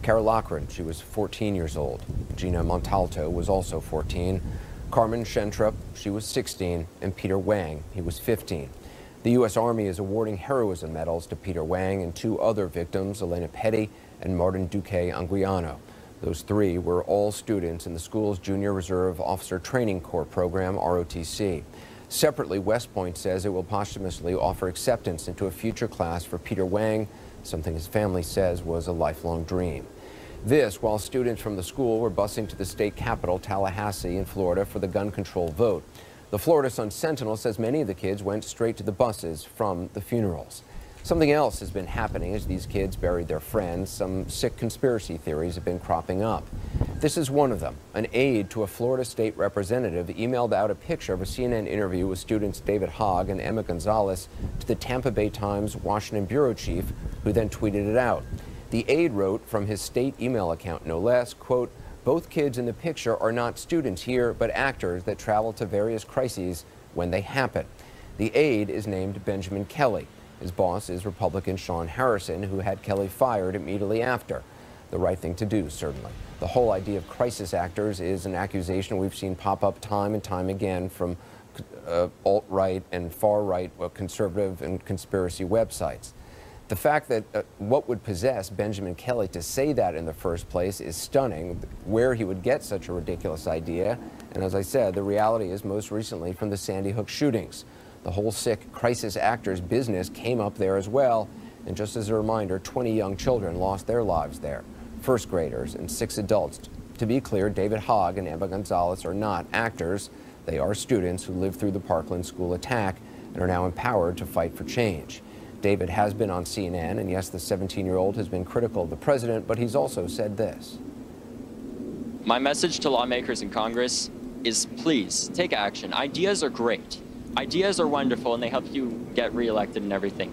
Speaker 3: Kara Loughran, she was 14 years old. Gina Montalto was also 14. Carmen Schentrup, she was 16. And Peter Wang, he was 15. The U.S. Army is awarding heroism medals to Peter Wang and 2 other victims, Elena Petty and Martin Duque Anguiano. Those 3 were all students in the school's Junior Reserve Officer Training Corps program, ROTC. Separately, West Point says it will posthumously offer acceptance into a future class for Peter Wang, something his family says was a lifelong dream. This while students from the school were busing to the state capital, Tallahassee, in Florida for the gun control vote. The Florida Sun-Sentinel says many of the kids went straight to the buses from the funerals. Something else has been happening as these kids buried their friends. Some sick conspiracy theories have been cropping up. This is one of them. An aide to a Florida state representative emailed out a picture of a CNN interview with students David Hogg and Emma Gonzalez to the Tampa Bay Times Washington bureau chief, who then tweeted it out. The aide wrote from his state email account, no less, quote, "Both kids in the picture are not students here, but actors that travel to various crises when they happen." The aide is named Benjamin Kelly. His boss is Republican Sean Harrison, who had Kelly fired immediately after. The right thing to do, certainly. The whole idea of crisis actors is an accusation we've seen pop up time and time again from alt-right and far-right conservative and conspiracy websites. The fact that what would possess Benjamin Kelly to say that in the first place is stunning, where he would get such a ridiculous idea. And as I said, the reality is most recently from the Sandy Hook shootings. The whole sick crisis actors business came up there as well. And just as a reminder, 20 young children lost their lives there, first graders and 6 adults. To be clear, David Hogg and Emma Gonzalez are not actors. They are students who lived through the Parkland school attack and are now empowered to fight for change. David has been on CNN, and yes, the 17-year-old has been critical of the president, but he's also said this.
Speaker 33: My message to lawmakers in Congress is please take action. Ideas are great. Ideas are wonderful, and they help you get reelected and everything.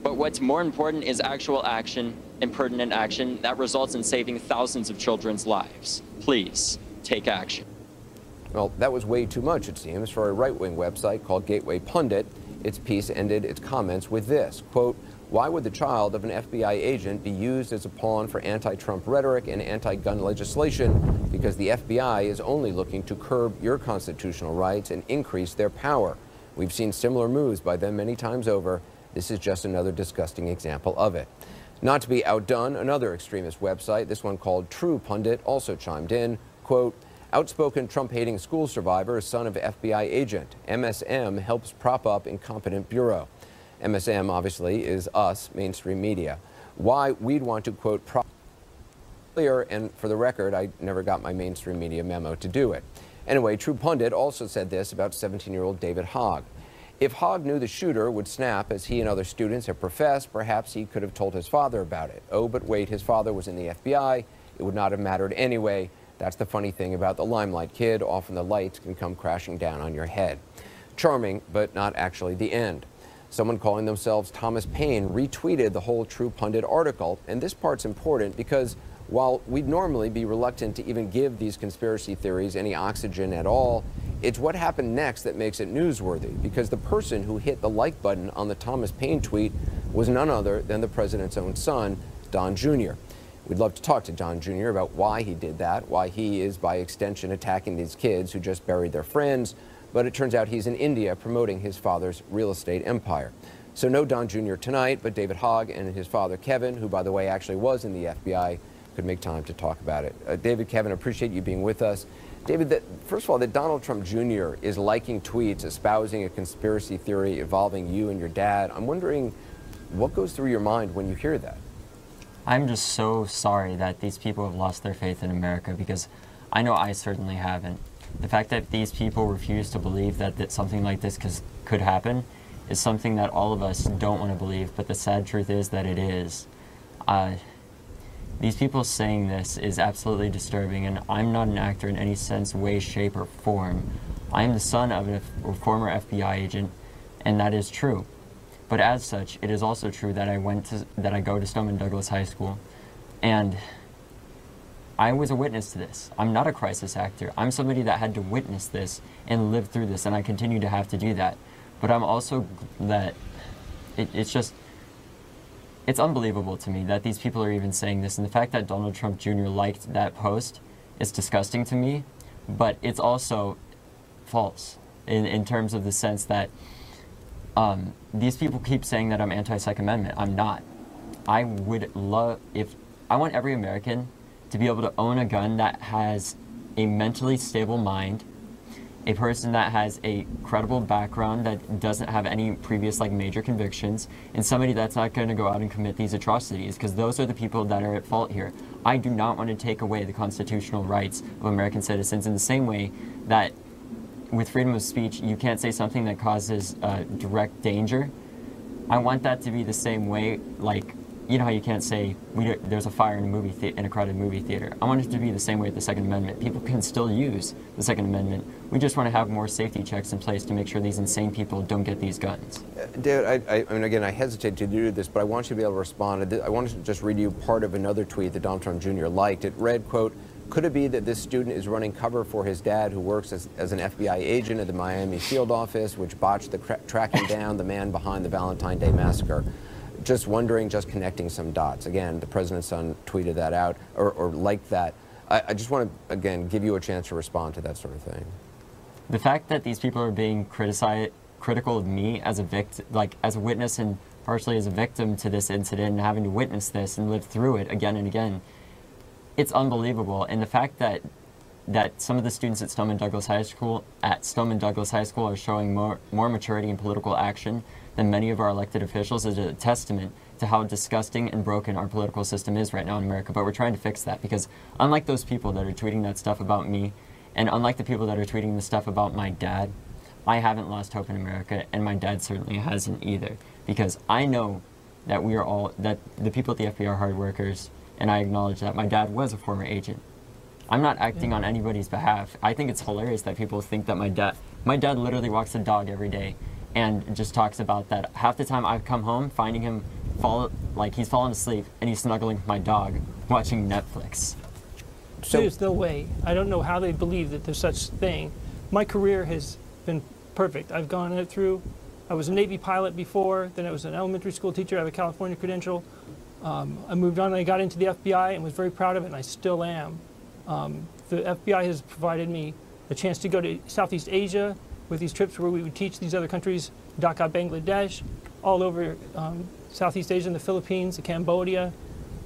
Speaker 33: But what's more important is actual action and pertinent action that results in saving thousands of children's lives. Please take action.
Speaker 3: Well, that was way too much, it seems, for a right-wing website called Gateway Pundit. Its piece ended its comments with this, quote, "Why would the child of an FBI agent be used as a pawn for anti-Trump rhetoric and anti-gun legislation? Because the FBI is only looking to curb your constitutional rights and increase their power. We've seen similar moves by them many times over. This is just another disgusting example of it." Not to be outdone, another extremist website, this one called True Pundit, also chimed in, quote, "Outspoken Trump-hating school survivor, son of FBI agent. MSM helps prop up incompetent bureau." MSM, obviously, is us, mainstream media. Why we'd want to, quote, clear, and for the record, I never got my mainstream media memo to do it. Anyway, True Pundit also said this about 17-year-old David Hogg. If Hogg knew the shooter would snap, as he and other students have professed, perhaps he could have told his father about it. Oh, but wait, his father was in the FBI. It would not have mattered anyway. That's the funny thing about the limelight, kid. Often the lights can come crashing down on your head. Charming, but not actually the end. Someone calling themselves Thomas Paine retweeted the whole True Pundit article, and this part's important because while we'd normally be reluctant to even give these conspiracy theories any oxygen at all, it's what happened next that makes it newsworthy, because the person who hit the like button on the Thomas Paine tweet was none other than the president's own son, Don Jr. We'd love to talk to Don Jr. about why he did that, why he is, by extension, attacking these kids who just buried their friends, but it turns out he's in India promoting his father's real estate empire. So no Don Jr. tonight, but David Hogg and his father, Kevin, who, by the way, actually was in the FBI, could make time to talk about it. David, Kevin, appreciate you being with us. David, first of all, that Donald Trump Jr. is liking tweets espousing a conspiracy theory involving you and your dad. I'm wondering what goes through your mind when you hear that?
Speaker 9: I'm just so sorry that these people have lost their faith in America, because I know I certainly haven't. The fact that these people refuse to believe that something like this could happen is something that all of us don't want to believe, but the sad truth is that it is. These people saying this is absolutely disturbing, and I'm not an actor in any sense, way, shape, or form. I am the son of a former FBI agent, and that is true. But as such, it is also true that I go to Stoneman Douglas High School, and I was a witness to this. I'm not a crisis actor. I'm somebody that had to witness this and live through this, and I continue to have to do that. But I'm also that it's unbelievable to me that these people are even saying this, and the fact that Donald Trump Jr. liked that post is disgusting to me, but it's also false in terms of the sense that these people keep saying that I'm anti-Second Amendment. I'm not. I want every American to be able to own a gun that has a mentally stable mind, a person that has a credible background that doesn't have any previous major convictions, and somebody that's not going to go out and commit these atrocities, because those are the people that are at fault here. I do not want to take away the constitutional rights of American citizens in the same way that with freedom of speech you can't say something that causes direct danger. I want that to be the same way, you know how you can't say there's a fire in a crowded movie theater. I want it to be the same way with the Second Amendment. People can still use the Second Amendment. We just want to have more safety checks in place to make sure these insane people don't get these guns.
Speaker 3: David, I mean, again, I hesitate to do this, but I want you to be able to respond. I wanted to just read you part of another tweet that Donald Trump Jr. liked. It read, quote, "Could it be that this student is running cover for his dad, who works as an FBI agent at the Miami field office, which botched the tracking down the man behind the Valentine Day massacre?" Just wondering, just connecting some dots. Again, the president's son tweeted that out, or liked that. I just want to, again, give you a chance to respond to that sort of thing.
Speaker 9: The fact that these people are being critical of me as a victim, as a witness and partially as a victim to this incident, and having to witness this and live through it again and again, it's unbelievable. And the fact that some of the students at Stoneman Douglas High School are showing more maturity in political action than many of our elected officials is a testament to how disgusting and broken our political system is right now in America. But we're trying to fix that, because unlike those people that are tweeting that stuff about me, and unlike the people that are tweeting the stuff about my dad, I haven't lost hope in America, and my dad certainly hasn't either. Because I know that that the people at the FBI are hard workers, and I acknowledge that. My dad was a former agent. I'm not acting on anybody's behalf. I think it's hilarious that people think that my dad literally walks the dog every day and just talks about that. Half the time I've come home finding him he's fallen asleep and he's snuggling with my dog watching Netflix.
Speaker 10: So there's no way. I don't know how they believe that there's such a thing. My career has been perfect. I've gone through I was a Navy pilot before, then I was an elementary school teacher. I have a California credential. I moved on and I got into the FBI and was very proud of it, and I still am. The FBI has provided me the chance to go to Southeast Asia with these trips where we would teach these other countries, Dhaka, Bangladesh, all over Southeast Asia and the Philippines, Cambodia,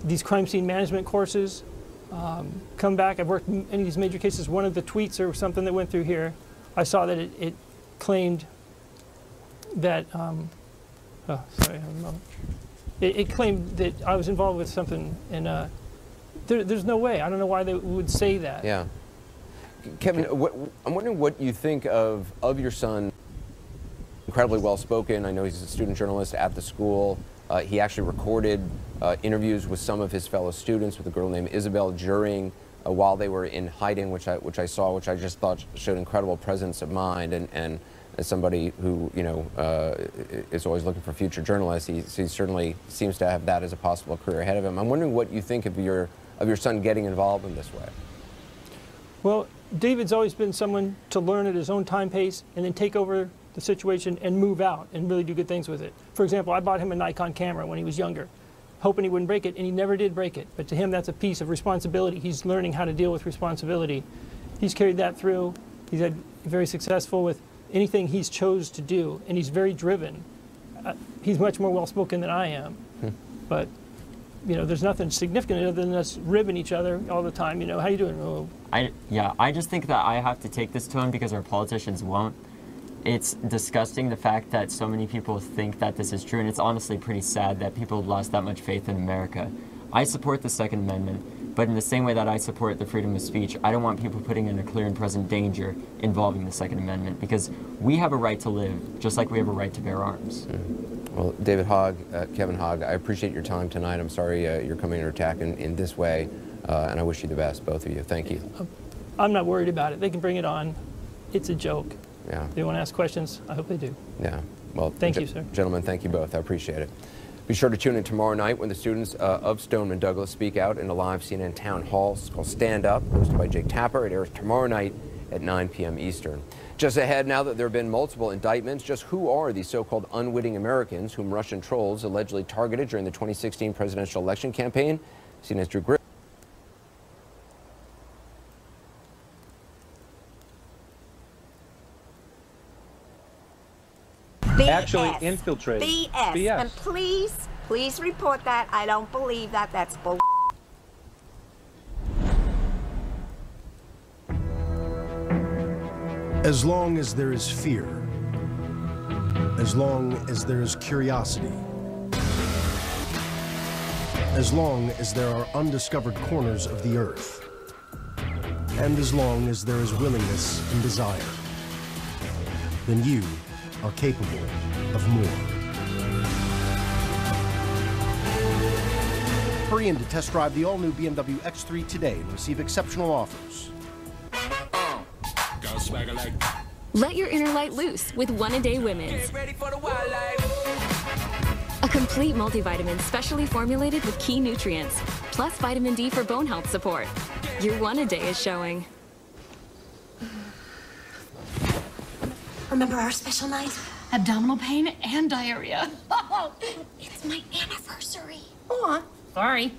Speaker 10: these crime scene management courses. Come back, I've worked in any of these major cases. One of the tweets or something that went through here, I saw that it claimed that, it claimed that I was involved with something, and there's no way. I don't know why they would say that.
Speaker 3: Yeah. Kevin, I'm wondering what you think of your son. Incredibly well-spoken. I know he's a student journalist at the school. He actually recorded interviews with some of his fellow students, with a girl named Isabel during while they were in hiding, which I saw, which I just thought showed incredible presence of mind. And as somebody who is always looking for future journalists, he certainly seems to have that as a possible career ahead of him. I'm wondering what you think of your son getting involved in this way.
Speaker 10: Well, David's always been someone to learn at his own time pace and then take over the situation and move out and really do good things with it. For example, I bought him a Nikon camera when he was younger, hoping he wouldn't break it, and he never did break it. But to him, that's a piece of responsibility. He's learning how to deal with responsibility. He's carried that through. He's had very successful with anything he's chose to do, and he's very driven. He's much more well-spoken than I am. But, you know, there's nothing significant other than us ribbing each other all the time. You know, how you doing? Oh.
Speaker 9: I just think that I have to take this to him because our politicians won't. It's disgusting, the fact that so many people think that this is true, and it's honestly pretty sad that people have lost that much faith in America. I support the Second Amendment, but in the same way that I support the freedom of speech, I don't want people putting in a clear and present danger involving the Second Amendment, because we have a right to live, just like we have a right to bear arms.
Speaker 3: Well, David Hogg, Kevin Hogg, I appreciate your time tonight. I'm sorry you're coming under attack in this way, and I wish you the best, both of you. Thank you.
Speaker 10: I'm not worried about it. They can bring it on. It's a joke.
Speaker 3: Yeah.
Speaker 10: They want to ask questions. I hope they do.
Speaker 3: Yeah. Well,
Speaker 10: thank you, sir.
Speaker 3: Gentlemen, thank you both. I appreciate it. Be sure to tune in tomorrow night when the students of Stoneman Douglas speak out in a live CNN town hall. It's called Stand Up, hosted by Jake Tapper. It airs tomorrow night at 9 p.m. Eastern. Just ahead, now that there have been multiple indictments, just who are these so-called unwitting Americans whom Russian trolls allegedly targeted during the 2016 presidential election campaign? CNN's Drew Griffin.
Speaker 1: Actually infiltrated.
Speaker 11: BS. And please report that. I don't believe that. That's bull.
Speaker 12: As long as there is fear, as long as there is curiosity, as long as there are undiscovered corners of the earth, and as long as there is willingness and desire, then you are capable of more. Hurry in to test drive the all-new BMW X3 today and receive exceptional offers.
Speaker 13: Let your inner light loose with One-A-Day Women's. A complete multivitamin specially formulated with key nutrients, plus vitamin D for bone health support. Your One-A-Day is showing.
Speaker 11: Remember our special night?
Speaker 22: Abdominal pain and diarrhea.
Speaker 11: It's my anniversary.
Speaker 22: Aw. Sorry.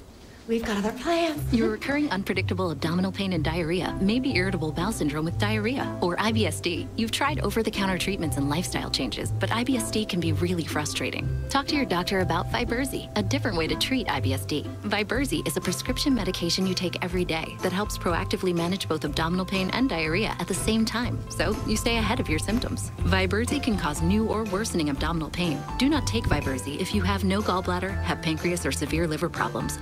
Speaker 11: We've got other plans.
Speaker 14: Your recurring unpredictable abdominal pain and diarrhea may be irritable bowel syndrome with diarrhea, or IBS-D. You've tried over-the-counter treatments and lifestyle changes, but IBS-D can be really frustrating. Talk to your doctor about Vyburzi, a different way to treat IBS-D. Vyburzi is a prescription medication you take every day that helps proactively manage both abdominal pain and diarrhea at the same time, so you stay ahead of your symptoms. Vyburzi can cause new or worsening abdominal pain. Do not take Vyburzi if you have no gallbladder, have pancreas or severe liver problems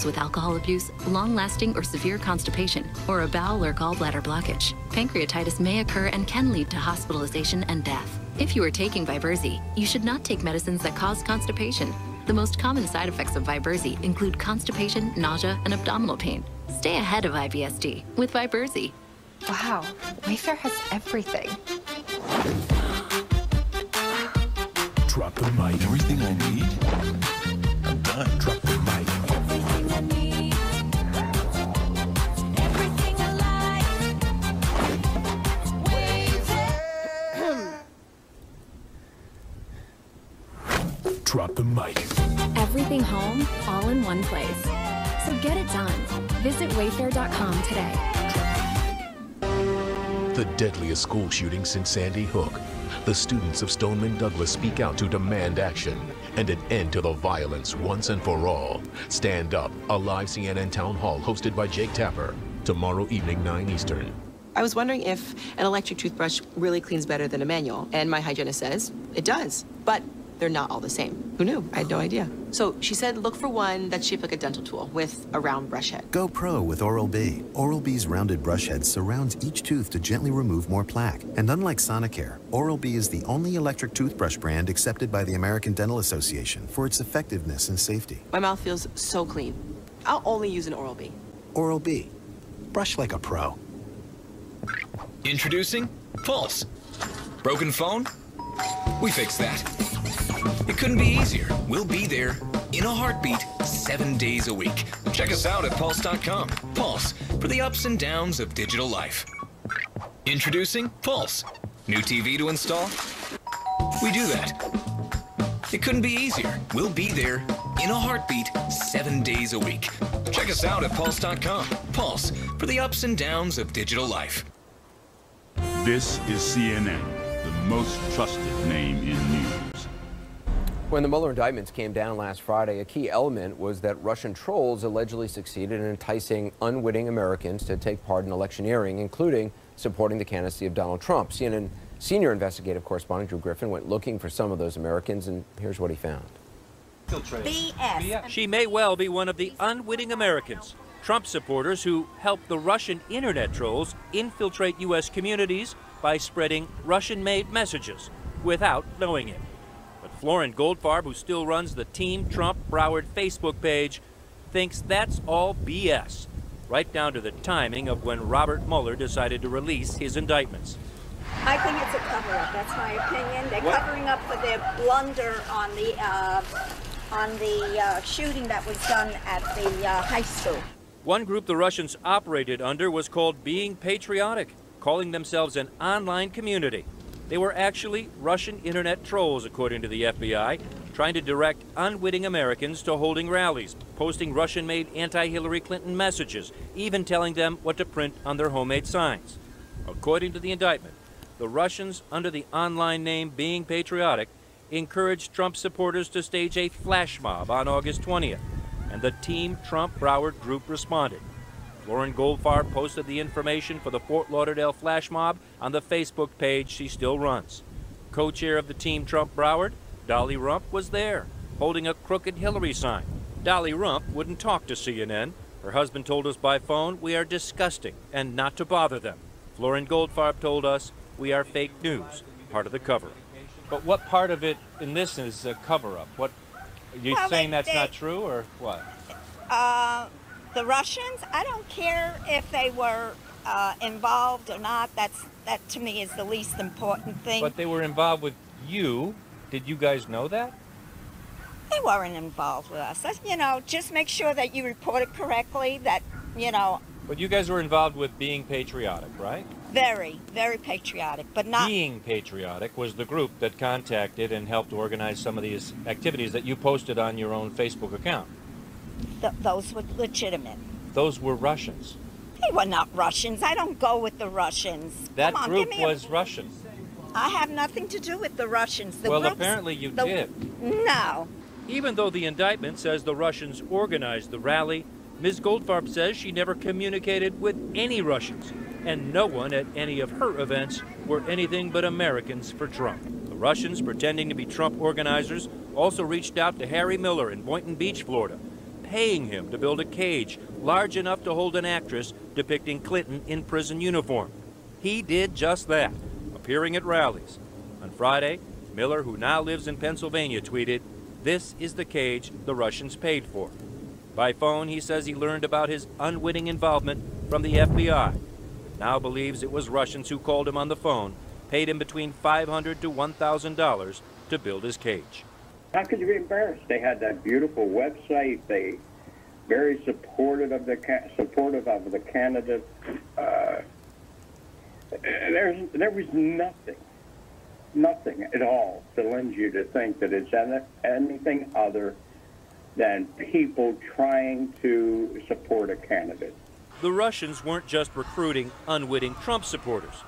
Speaker 14: with alcohol abuse, long-lasting or severe constipation, or a bowel or gallbladder blockage. Pancreatitis may occur and can lead to hospitalization and death. If you are taking Vyburzi, you should not take medicines that cause constipation. The most common side effects of Vyburzi include constipation, nausea, and abdominal pain. Stay ahead of IBS-D with Vyburzi.
Speaker 11: Wow, Wayfair has everything.
Speaker 26: Drop the mic.
Speaker 32: Everything I need? I'm done.
Speaker 26: Drop the mic. the mic.
Speaker 13: Everything home, all in one place. So get it done. Visit Wayfair.com today.
Speaker 26: The deadliest school shooting since Sandy Hook. The students of Stoneman Douglas speak out to demand action and an end to the violence once and for all. Stand Up, a live CNN town hall hosted by Jake Tapper. Tomorrow evening, 9 Eastern.
Speaker 2: I was wondering if an electric toothbrush really cleans better than a manual, and my hygienist says it does, but they're not all the same. Who knew? I had no idea. So she said look for one that's shaped like a dental tool with a round brush head.
Speaker 4: Go pro with Oral-B. Oral-B's rounded brush head surrounds each tooth to gently remove more plaque. And unlike Sonicare, Oral-B is the only electric toothbrush brand accepted by the American Dental Association for its effectiveness and safety.
Speaker 2: My mouth feels so clean. I'll only use an Oral-B.
Speaker 4: Oral-B. Brush like a pro.
Speaker 5: Introducing Pulse. Broken phone? We fixed that. It couldn't be easier. We'll be there in a heartbeat 7 days a week. Check us out at Pulse.com. Pulse, for the ups and downs of digital life. Introducing Pulse. New TV to install? We do that. It couldn't be easier. We'll be there in a heartbeat 7 days a week. Check us out at Pulse.com. Pulse, for the ups and downs of digital life.
Speaker 32: This is CNN, the most trusted name in news.
Speaker 3: When the Mueller indictments came down last Friday, a key element was that Russian trolls allegedly succeeded in enticing unwitting Americans to take part in electioneering, including supporting the candidacy of Donald Trump. CNN senior investigative correspondent Drew Griffin went looking for some of those Americans, and here's what he found.
Speaker 11: BS.
Speaker 15: She may well be one of the unwitting Americans, Trump supporters who helped the Russian internet trolls infiltrate U.S. communities by spreading Russian-made messages without knowing it. But Florin Goldfarb, who still runs the Team Trump Broward Facebook page, thinks that's all BS, right down to the timing of when Robert Mueller decided to release his indictments.
Speaker 11: I think it's a cover-up. That's my opinion. They're covering up for their blunder on the shooting that was done at the high school.
Speaker 15: One group the Russians operated under was called Being Patriotic, calling themselves an online community. They were actually Russian internet trolls, according to the FBI, trying to direct unwitting Americans to holding rallies, posting Russian-made anti-Hillary Clinton messages, even telling them what to print on their homemade signs. According to the indictment, the Russians, under the online name Being Patriotic, encouraged Trump supporters to stage a flash mob on August 20th, and the Team Trump Broward group responded. Florin Goldfarb posted the information for the Fort Lauderdale flash mob on the Facebook page she still runs. Co-chair of the Team Trump Broward, Dolly Rump, was there, holding a crooked Hillary sign. Dolly Rump wouldn't talk to CNN. Her husband told us by phone, "We are disgusting and not to bother them." Florin Goldfarb told us, "We are fake news, part of the cover-up." But what part of it in this is a cover-up? What, are you saying that's not true, or what?
Speaker 11: The Russians, I don't care if they were involved or not. That to me is the least important thing.
Speaker 15: But they were involved with you. Did you guys know that?
Speaker 11: They weren't involved with us. You know, just make sure that you report it correctly, that, you know.
Speaker 15: But you guys were involved with Being Patriotic, right?
Speaker 11: Very, very patriotic, but not...
Speaker 15: Being Patriotic was the group that contacted and helped organize some of these activities that you posted on your own Facebook account.
Speaker 11: Those were legitimate.
Speaker 15: Those were Russians.
Speaker 11: They were not Russians. I don't go with the Russians.
Speaker 15: That group was Russian.
Speaker 11: I have nothing to do with the Russians.
Speaker 15: Well, apparently you did.
Speaker 11: No.
Speaker 15: Even though the indictment says the Russians organized the rally, Ms. Goldfarb says she never communicated with any Russians, and no one at any of her events were anything but Americans for Trump. The Russians, pretending to be Trump organizers, also reached out to Harry Miller in Boynton Beach, Florida, paying him to build a cage large enough to hold an actress depicting Clinton in prison uniform. He did just that, appearing at rallies. On Friday, Miller, who now lives in Pennsylvania, tweeted, "This is the cage the Russians paid for." By phone, he says he learned about his unwitting involvement from the FBI. Now believes it was Russians who called him on the phone, paid him between $500 to $1,000 to build his cage.
Speaker 16: How could you be embarrassed? They had that beautiful website. They very supportive of the candidate. There was nothing nothing at all to lend you to think that it's anything other than people trying to support a candidate.
Speaker 15: The Russians weren't just recruiting unwitting Trump supporters.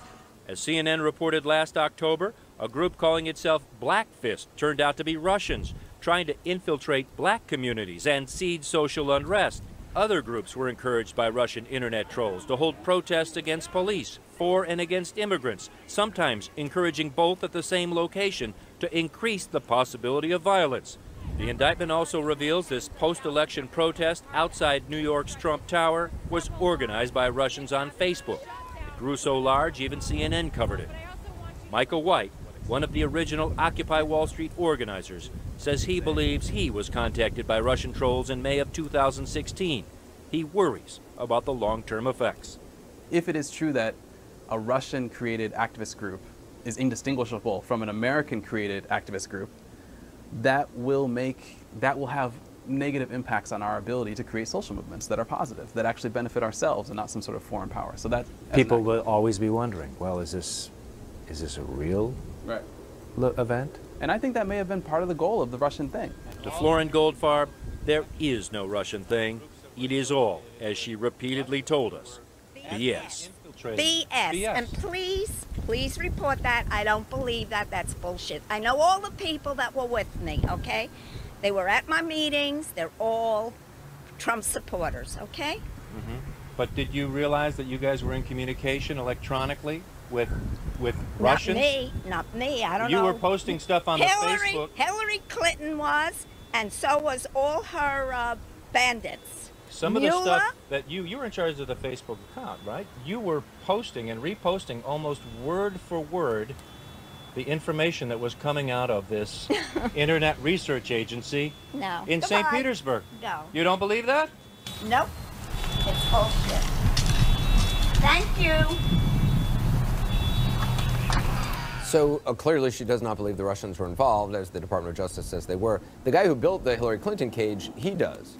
Speaker 15: As CNN reported last October, a group calling itself Black Fist turned out to be Russians, trying to infiltrate black communities and seed social unrest. Other groups were encouraged by Russian internet trolls to hold protests against police, for and against immigrants, sometimes encouraging both at the same location to increase the possibility of violence. The indictment also reveals this post-election protest outside New York's Trump Tower was organized by Russians on Facebook. It grew so large, even CNN covered it. Michael White, one of the original Occupy Wall Street organizers, says he believes he was contacted by Russian trolls in May of 2016. He worries about the long-term effects.
Speaker 6: If it is true that a Russian-created activist group is indistinguishable from an American-created activist group, that will have negative impacts on our ability to create social movements that are positive, that actually benefit ourselves and not some sort of foreign power. So that
Speaker 1: people will always be wondering, well, is this a real event?
Speaker 6: And I think that may have been part of the goal of the Russian thing.
Speaker 15: To Florin Goldfarb, there is no Russian thing. It is all, as she repeatedly told us, BS.
Speaker 11: BS. And please report that. I don't believe that. That's bullshit. I know all the people that were with me, okay? They were at my meetings. They're all Trump supporters, okay?
Speaker 15: Mm-hmm. But did you realize that you guys were in communication electronically with Russians?
Speaker 11: Not me. I don't know.
Speaker 15: You were posting stuff on the Facebook.
Speaker 11: Hillary Clinton was, and so was all her bandits.
Speaker 15: Some of the stuff that you were in charge of the Facebook account, right? You were posting and reposting almost word for word the information that was coming out of this Internet Research Agency in St. Petersburg.
Speaker 11: No.
Speaker 15: You don't believe that?
Speaker 11: Nope. It's bullshit. Thank you.
Speaker 3: So clearly she does not believe the Russians were involved, as the Department of Justice says they were. The guy who built the Hillary Clinton cage, he does.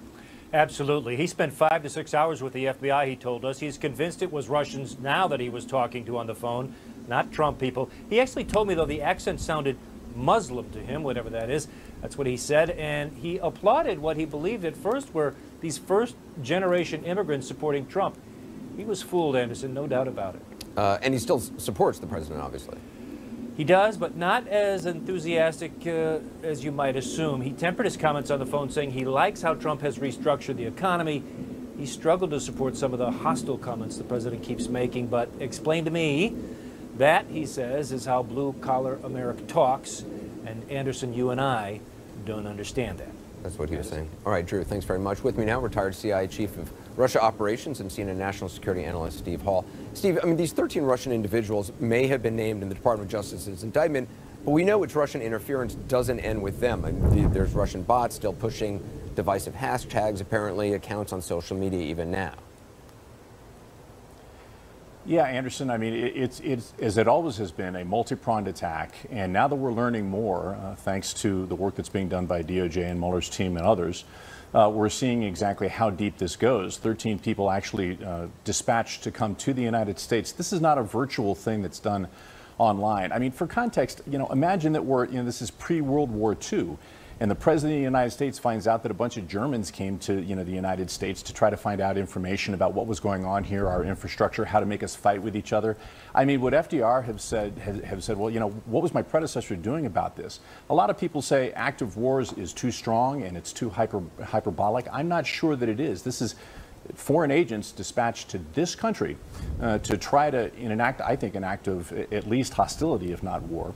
Speaker 7: Absolutely. He spent 5 to 6 hours with the FBI, he told us. He's convinced it was Russians now that he was talking to on the phone, not Trump people. He actually told me, though, the accent sounded Muslim to him, whatever that is. That's what he said. And he applauded what he believed at first were these first-generation immigrants supporting Trump. He was fooled, Anderson, no doubt about it.
Speaker 3: And he still supports the president, obviously.
Speaker 7: He does, but not as enthusiastic as you might assume. He tempered his comments on the phone, saying he likes how Trump has restructured the economy. He struggled to support some of the hostile comments the president keeps making, but explained to me that, he says, is how blue-collar America talks, and Anderson, you and I don't understand that.
Speaker 3: That's what he was saying. All right, Drew, thanks very much. With me now, retired CIA Chief of Russia Operations and CNN National Security Analyst Steve Hall. Steve, I mean, these 13 Russian individuals may have been named in the Department of Justice's indictment, but we know its Russian interference doesn't end with them. I mean, there's Russian bots still pushing divisive hashtags, apparently accounts on social media even now.
Speaker 8: Yeah, Anderson, I mean, it's as it always has been, a multi-pronged attack. And now that we're learning more, thanks to the work that's being done by DOJ and Mueller's team and others, we're seeing exactly how deep this goes. 13 people actually dispatched to come to the United States. This is not a virtual thing that's done online. I mean, for context, imagine that this is pre-World War II. And the President of the United States finds out that a bunch of Germans came to the United States to try to find out information about what was going on here, our infrastructure, how to make us fight with each other. I mean, would FDR have said, well, what was my predecessor doing about this? A lot of people say active war is too strong and it's too hyperbolic. I'm not sure that it is. This is foreign agents dispatched to this country to try to, I think, an act of at least hostility, if not war,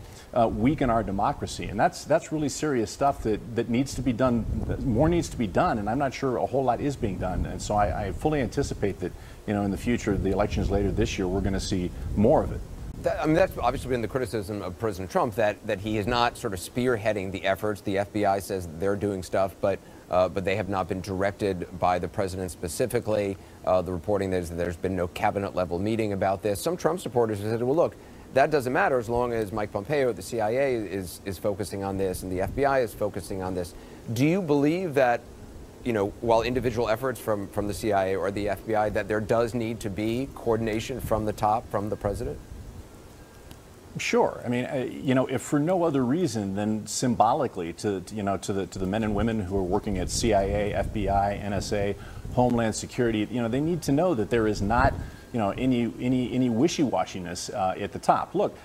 Speaker 8: weaken our democracy. And that's really serious stuff that needs to be done. More needs to be done, and I'm not sure a whole lot is being done. And so I fully anticipate that, in the future, the elections later this year, we're going to see more of it.
Speaker 3: That's obviously been the criticism of President Trump, that he is not sort of spearheading the efforts. The FBI says they're doing stuff, but they have not been directed by the president specifically. The reporting is that there's been no cabinet-level meeting about this. Some Trump supporters have said, well, look, that doesn't matter as long as Mike Pompeo, the CIA, is focusing on this and the FBI is focusing on this. Do you believe that, while individual efforts from the CIA or the FBI, that there does need to be coordination from the top, from the president?
Speaker 8: Sure. I mean, you know, if for no other reason than symbolically to the men and women who are working at CIA, FBI, NSA, Homeland Security, you know, they need to know that there is not, you know, any wishy-washiness at the top. Look,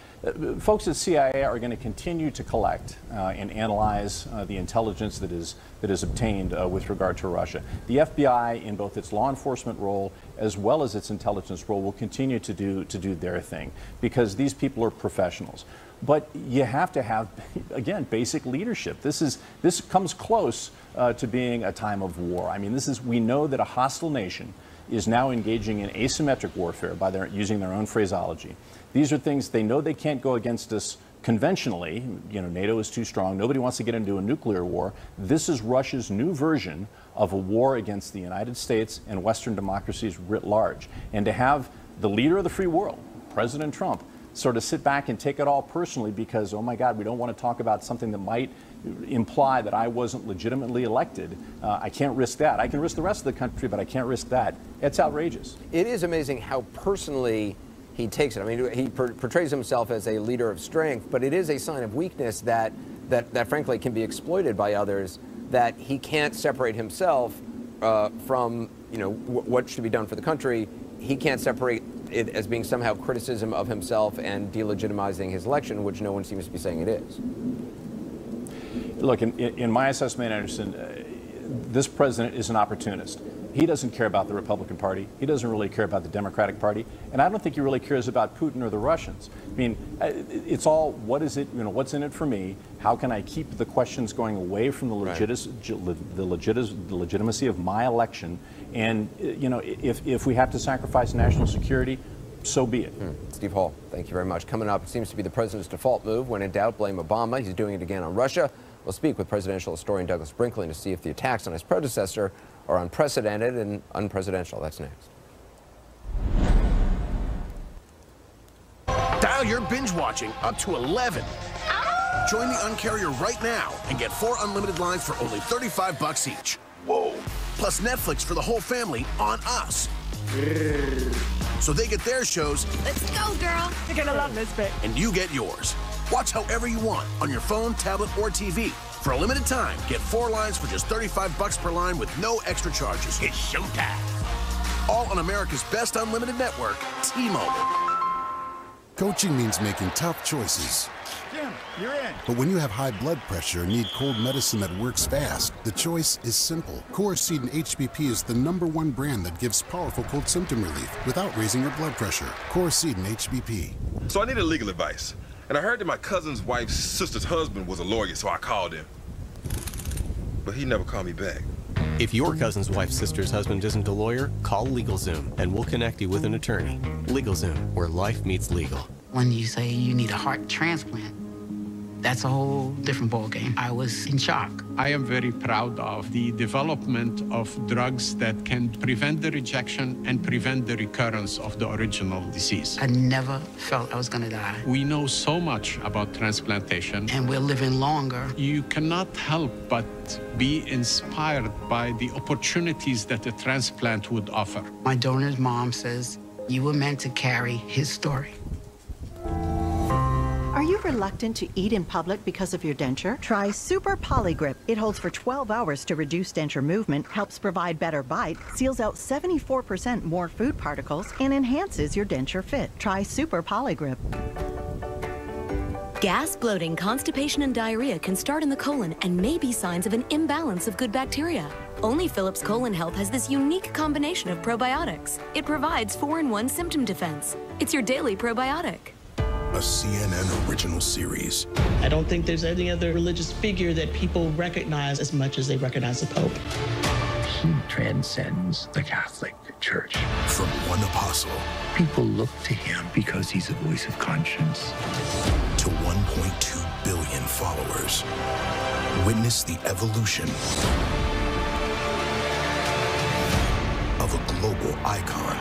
Speaker 8: folks at CIA are going to continue to collect and analyze the intelligence that is obtained with regard to Russia. The FBI, in both its law enforcement role as well as its intelligence role, will continue to do their thing, because these people are professionals. But you have to have, again, basic leadership. This comes close to being a time of war. I mean, we know that a hostile nation is now engaging in asymmetric warfare by using their own phraseology. These are things they know they can't go against us conventionally. You know, NATO is too strong. Nobody wants to get into a nuclear war. This is Russia's new version of a war against the United States and Western democracies writ large. And to have the leader of the free world, President Trump, sort of sit back and take it all personally because, oh my God, we don't want to talk about something that might imply that I wasn't legitimately elected. I can't risk that. I can risk the rest of the country, but I can't risk that. It's outrageous.
Speaker 3: It is amazing how personally he takes it. I mean, he portrays himself as a leader of strength, but it is a sign of weakness that frankly can be exploited by others, that he can't separate himself from, you know, what should be done for the country. He can't separate it as being somehow criticism of himself and delegitimizing his election, which no one seems to be saying it is.
Speaker 8: Look, in my assessment, Anderson, this president is an opportunist. He doesn't care about the Republican Party. He doesn't really care about the Democratic Party. And I don't think he really cares about Putin or the Russians. I mean, it's all, what is it, you know, what's in it for me? How can I keep the questions going away from the legitimacy of my election? And, you know, if we have to sacrifice national security, so be it.
Speaker 3: Steve Hall, thank you very much. Coming up, it seems to be the president's default move. When in doubt, blame Obama. He's doing it again on Russia. We'll speak with presidential historian Douglas Brinkley to see if the attacks on his predecessor are unprecedented and unpresidential. That's next.
Speaker 17: Dial your binge watching up to 11. Join the Uncarrier right now and get 4 unlimited lines for only $35 each. Whoa. Plus Netflix for the whole family on us. So they get their shows.
Speaker 22: Let's go, girl. You're gonna love this bit.
Speaker 17: And you get yours. Watch however you want on your phone, tablet, or TV. For a limited time, get 4 lines for just $35 per line with no extra charges. It's showtime. All on America's best unlimited network, T-Mobile.
Speaker 12: Coaching means making tough choices.
Speaker 18: Jim, you're in.
Speaker 12: But when you have high blood pressure and need cold medicine that works fast, the choice is simple. Coricidin HBP is the #1 brand that gives powerful cold symptom relief without raising your blood pressure. Coricidin HBP.
Speaker 19: So I needed legal advice. And I heard that my cousin's wife's sister's husband was a lawyer, so I called him. But he never called me back.
Speaker 20: If your cousin's wife's sister's husband isn't a lawyer, call LegalZoom and we'll connect you with an attorney. LegalZoom, where life meets legal.
Speaker 21: When you say you need a heart transplant, that's a whole different ballgame. I was in shock.
Speaker 23: I am very proud of the development of drugs that can prevent the rejection and prevent the recurrence of the original disease.
Speaker 21: I never felt I was gonna die.
Speaker 23: We know so much about transplantation.
Speaker 21: And we're living longer.
Speaker 23: You cannot help but be inspired by the opportunities that a transplant would offer.
Speaker 21: My donor's mom says, you were meant to carry his story.
Speaker 24: Are you reluctant to eat in public because of your denture? Try Super Polygrip. It holds for 12 hours to reduce denture movement, helps provide better bite, seals out 74% more food particles, and enhances your denture fit. Try Super Polygrip.
Speaker 13: Gas, bloating, constipation, and diarrhea can start in the colon and may be signs of an imbalance of good bacteria. Only Philips Colon Health has this unique combination of probiotics. It provides 4-in-1 symptom defense. It's your daily probiotic.
Speaker 12: A CNN original series.
Speaker 25: I don't think there's any other religious figure that people recognize as much as they recognize the Pope.
Speaker 27: He transcends the Catholic Church.
Speaker 12: From one apostle.
Speaker 27: People look to him because he's a voice of conscience.
Speaker 12: To 1.2 billion followers. Witness the evolution of a global icon.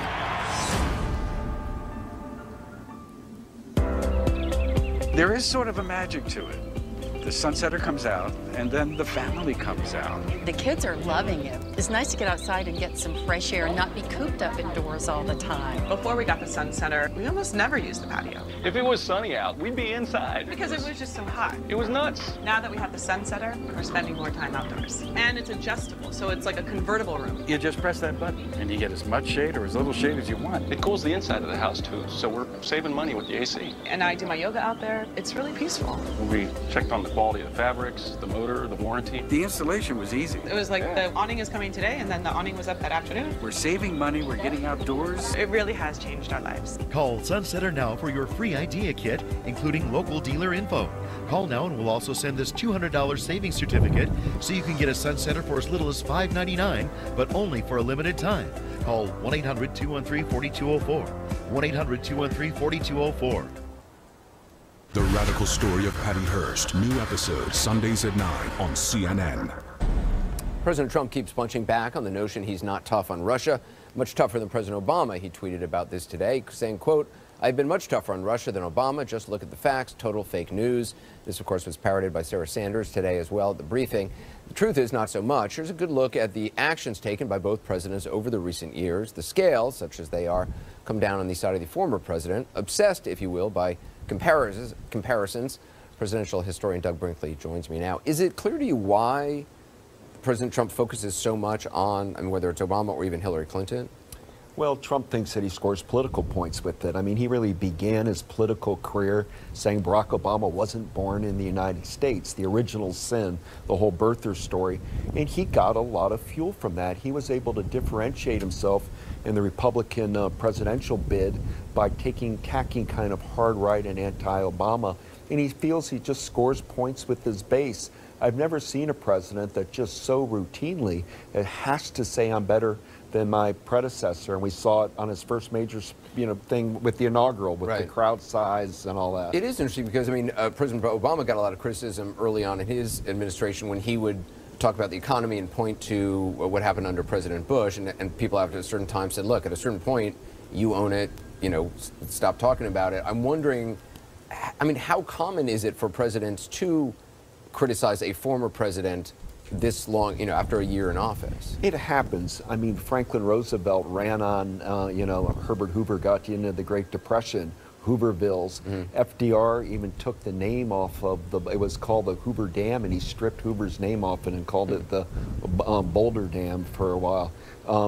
Speaker 28: There is sort of a magic to it.
Speaker 2: The sunsetter comes out, and then the family comes out.
Speaker 4: The kids are loving it. It's nice to get outside and get some fresh air and not be cooped up indoors all the time.
Speaker 5: Before we got the sunsetter, we almost never used the patio.
Speaker 9: If it was sunny out, we'd be inside.
Speaker 5: Because it was just so hot.
Speaker 9: It was nuts.
Speaker 5: Now that we have the sunsetter, we're spending more time outdoors. And it's adjustable, so it's like a convertible room.
Speaker 2: You just press that button, and you get as much shade or as little shade as you want.
Speaker 9: It cools the inside of the house, too, so we're saving money with the AC.
Speaker 5: And I do my yoga out there. It's really peaceful.
Speaker 9: We checked on the quality of the fabrics, the motor, the warranty.
Speaker 2: The installation was easy.
Speaker 5: It was like the awning is coming today, and then the awning was up that afternoon.
Speaker 2: We're saving money, we're getting outdoors.
Speaker 5: It really has changed our lives.
Speaker 10: Call Sunsetter now for your free idea kit, including local dealer info. Call now and we'll also send this $200 savings certificate so you can get a Sunsetter for as little as $5.99, but only for a limited time. Call 1-800-213-4204. 1-800-213-4204.
Speaker 14: The Radical Story of Patty Hearst. New episode Sundays at 9 on CNN.
Speaker 3: President Trump keeps punching back on the notion he's not tough on Russia. Much tougher than President Obama. He tweeted about this today, saying, quote, "I've been much tougher on Russia than Obama. Just look at the facts. Total fake news." This, of course, was parroted by Sarah Sanders today as well at the briefing. The truth is not so much. Here's a good look at the actions taken by both presidents over the recent years. The scales, such as they are, come down on the side of the former president, obsessed, if you will, by comparisons. Presidential historian Doug Brinkley joins me now. Is it clear to you why President Trump focuses so much on, I mean, whether it's Obama or even Hillary Clinton?
Speaker 18: Well, Trump thinks that he scores political points with it. I mean, he really began his political career saying Barack Obama wasn't born in the United States, the original sin, the whole birther story. And he got a lot of fuel from that. He was able to differentiate himself in the Republican presidential bid by tacking kind of hard right and anti-Obama. And he feels he just scores points with his base. I've never seen a president that just so routinely has to say I'm better than my predecessor, and we saw it on his first major, thing with the inaugural, with the crowd size and all that.
Speaker 3: It is interesting because, I mean, President Obama got a lot of criticism early on in his administration when he would talk about the economy and point to what happened under President Bush, and people after a certain time said, look, at a certain point, you own it, stop talking about it. I'm wondering, I mean, how common is it for presidents to criticize a former president this long, after a year in office?
Speaker 18: It happens. I mean, Franklin Roosevelt ran on, Herbert Hoover got you into the Great Depression, Hoovervilles. FDR even took the name off of it was called the Hoover Dam, and he stripped Hoover's name off it and called it the Boulder Dam for a while.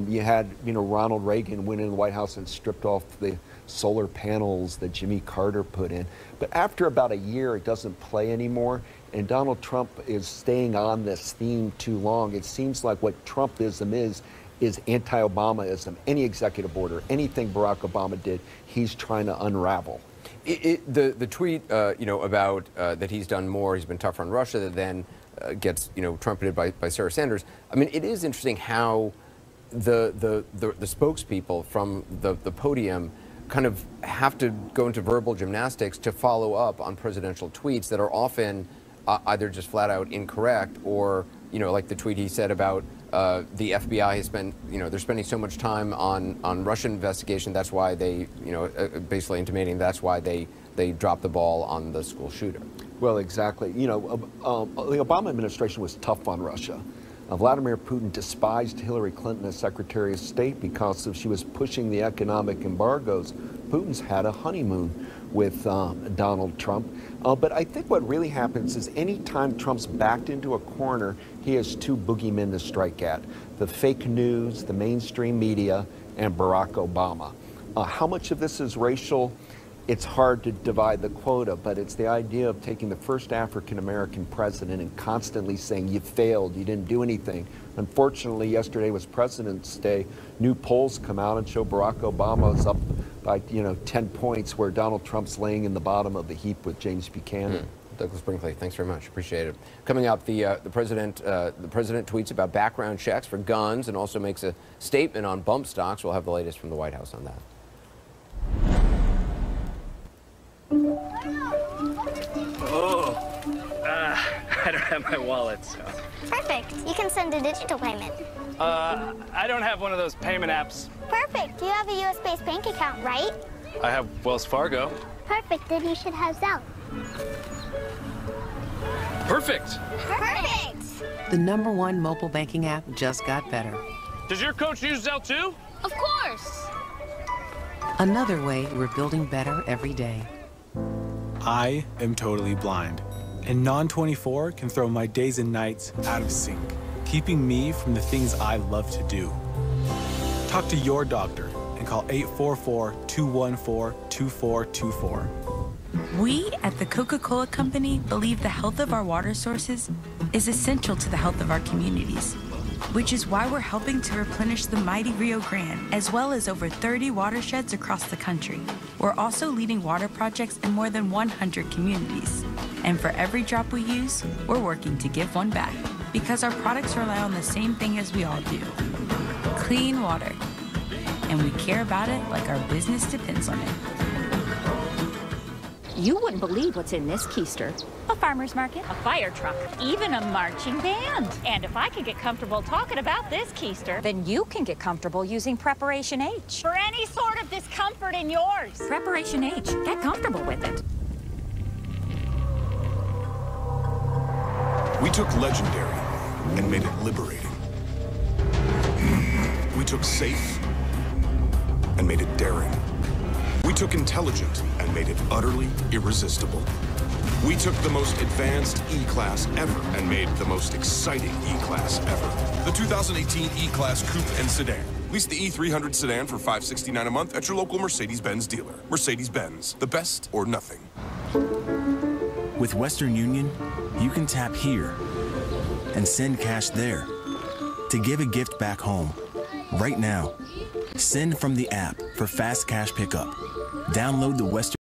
Speaker 18: You had, Ronald Reagan went in the White House and stripped off the solar panels that Jimmy Carter put in. But after about a year, it doesn't play anymore. And Donald Trump is staying on this theme too long. It seems like what Trumpism is anti-Obamaism. Any executive order, anything Barack Obama did, he's trying to unravel.
Speaker 3: The tweet, about that he's done more, he's been tougher on Russia, that then gets, trumpeted by Sarah Sanders. I mean, it is interesting how the spokespeople from the podium kind of have to go into verbal gymnastics to follow up on presidential tweets that are often either just flat out incorrect or, like the tweet he said about the FBI has spent, they're spending so much time on Russian investigation. That's why they, basically intimating that's why they dropped the ball on the school shooter.
Speaker 18: Well, exactly. The Obama administration was tough on Russia. Vladimir Putin despised Hillary Clinton as Secretary of State because she was pushing the economic embargoes. Putin's had a honeymoon with Donald Trump. But I think what really happens is any time Trump's backed into a corner, he has two boogeymen to strike at: the fake news, the mainstream media, and Barack Obama. How much of this is racial? It's hard to divide the quota, but it's the idea of taking the first African-American president and constantly saying, you failed, you didn't do anything. Unfortunately, yesterday was President's Day. New polls come out and show Barack Obama is up by 10 points, where Donald Trump's laying in the bottom of the heap with James Buchanan.
Speaker 3: Douglas Brinkley, thanks very much. Appreciate it. Coming up, the president tweets about background checks for guns and also makes a statement on bump stocks. We'll have the latest from the White House on that.
Speaker 26: I don't have my wallet, so.
Speaker 28: Perfect. You can send a digital payment.
Speaker 26: I don't have one of those payment apps.
Speaker 28: Perfect. You have a US-based bank account, right?
Speaker 26: I have Wells Fargo.
Speaker 28: Perfect. Then you should have Zelle.
Speaker 1: Perfect.
Speaker 28: Perfect!
Speaker 6: The #1 mobile banking app just got better.
Speaker 1: Does your coach use Zelle too?
Speaker 28: Of course!
Speaker 6: Another way we're building better every day.
Speaker 7: I am totally blind, and Non-24 can throw my days and nights out of sync, keeping me from the things I love to do. Talk to your doctor and call 844-214-2424.
Speaker 8: We at the Coca-Cola Company believe the health of our water sources is essential to the health of our communities, which is why we're helping to replenish the mighty Rio Grande, as well as over 30 watersheds across the country. We're also leading water projects in more than 100 communities. And for every drop we use, we're working to give one back, because our products rely on the same thing as we all do: clean water. And we care about it like our business depends on it.
Speaker 11: You wouldn't believe what's in this keister.
Speaker 15: A farmer's market, a fire truck, even a marching band. And if I can get comfortable talking about this keister, then you can get comfortable using Preparation H for any sort of discomfort in yours. Preparation H, get comfortable with it.
Speaker 14: We took legendary and made it liberating. We took safe and made it daring. We took intelligent and made it utterly irresistible. We took the most advanced E-Class ever and made the most exciting E-Class ever. The 2018 E-Class Coupe and Sedan. Lease the E300 sedan for $569 a month at your local Mercedes-Benz dealer. Mercedes-Benz, the best or nothing.
Speaker 16: With Western Union, you can tap here and send cash there to give a gift back home. Right now, send from the app for fast cash pickup. Download the Western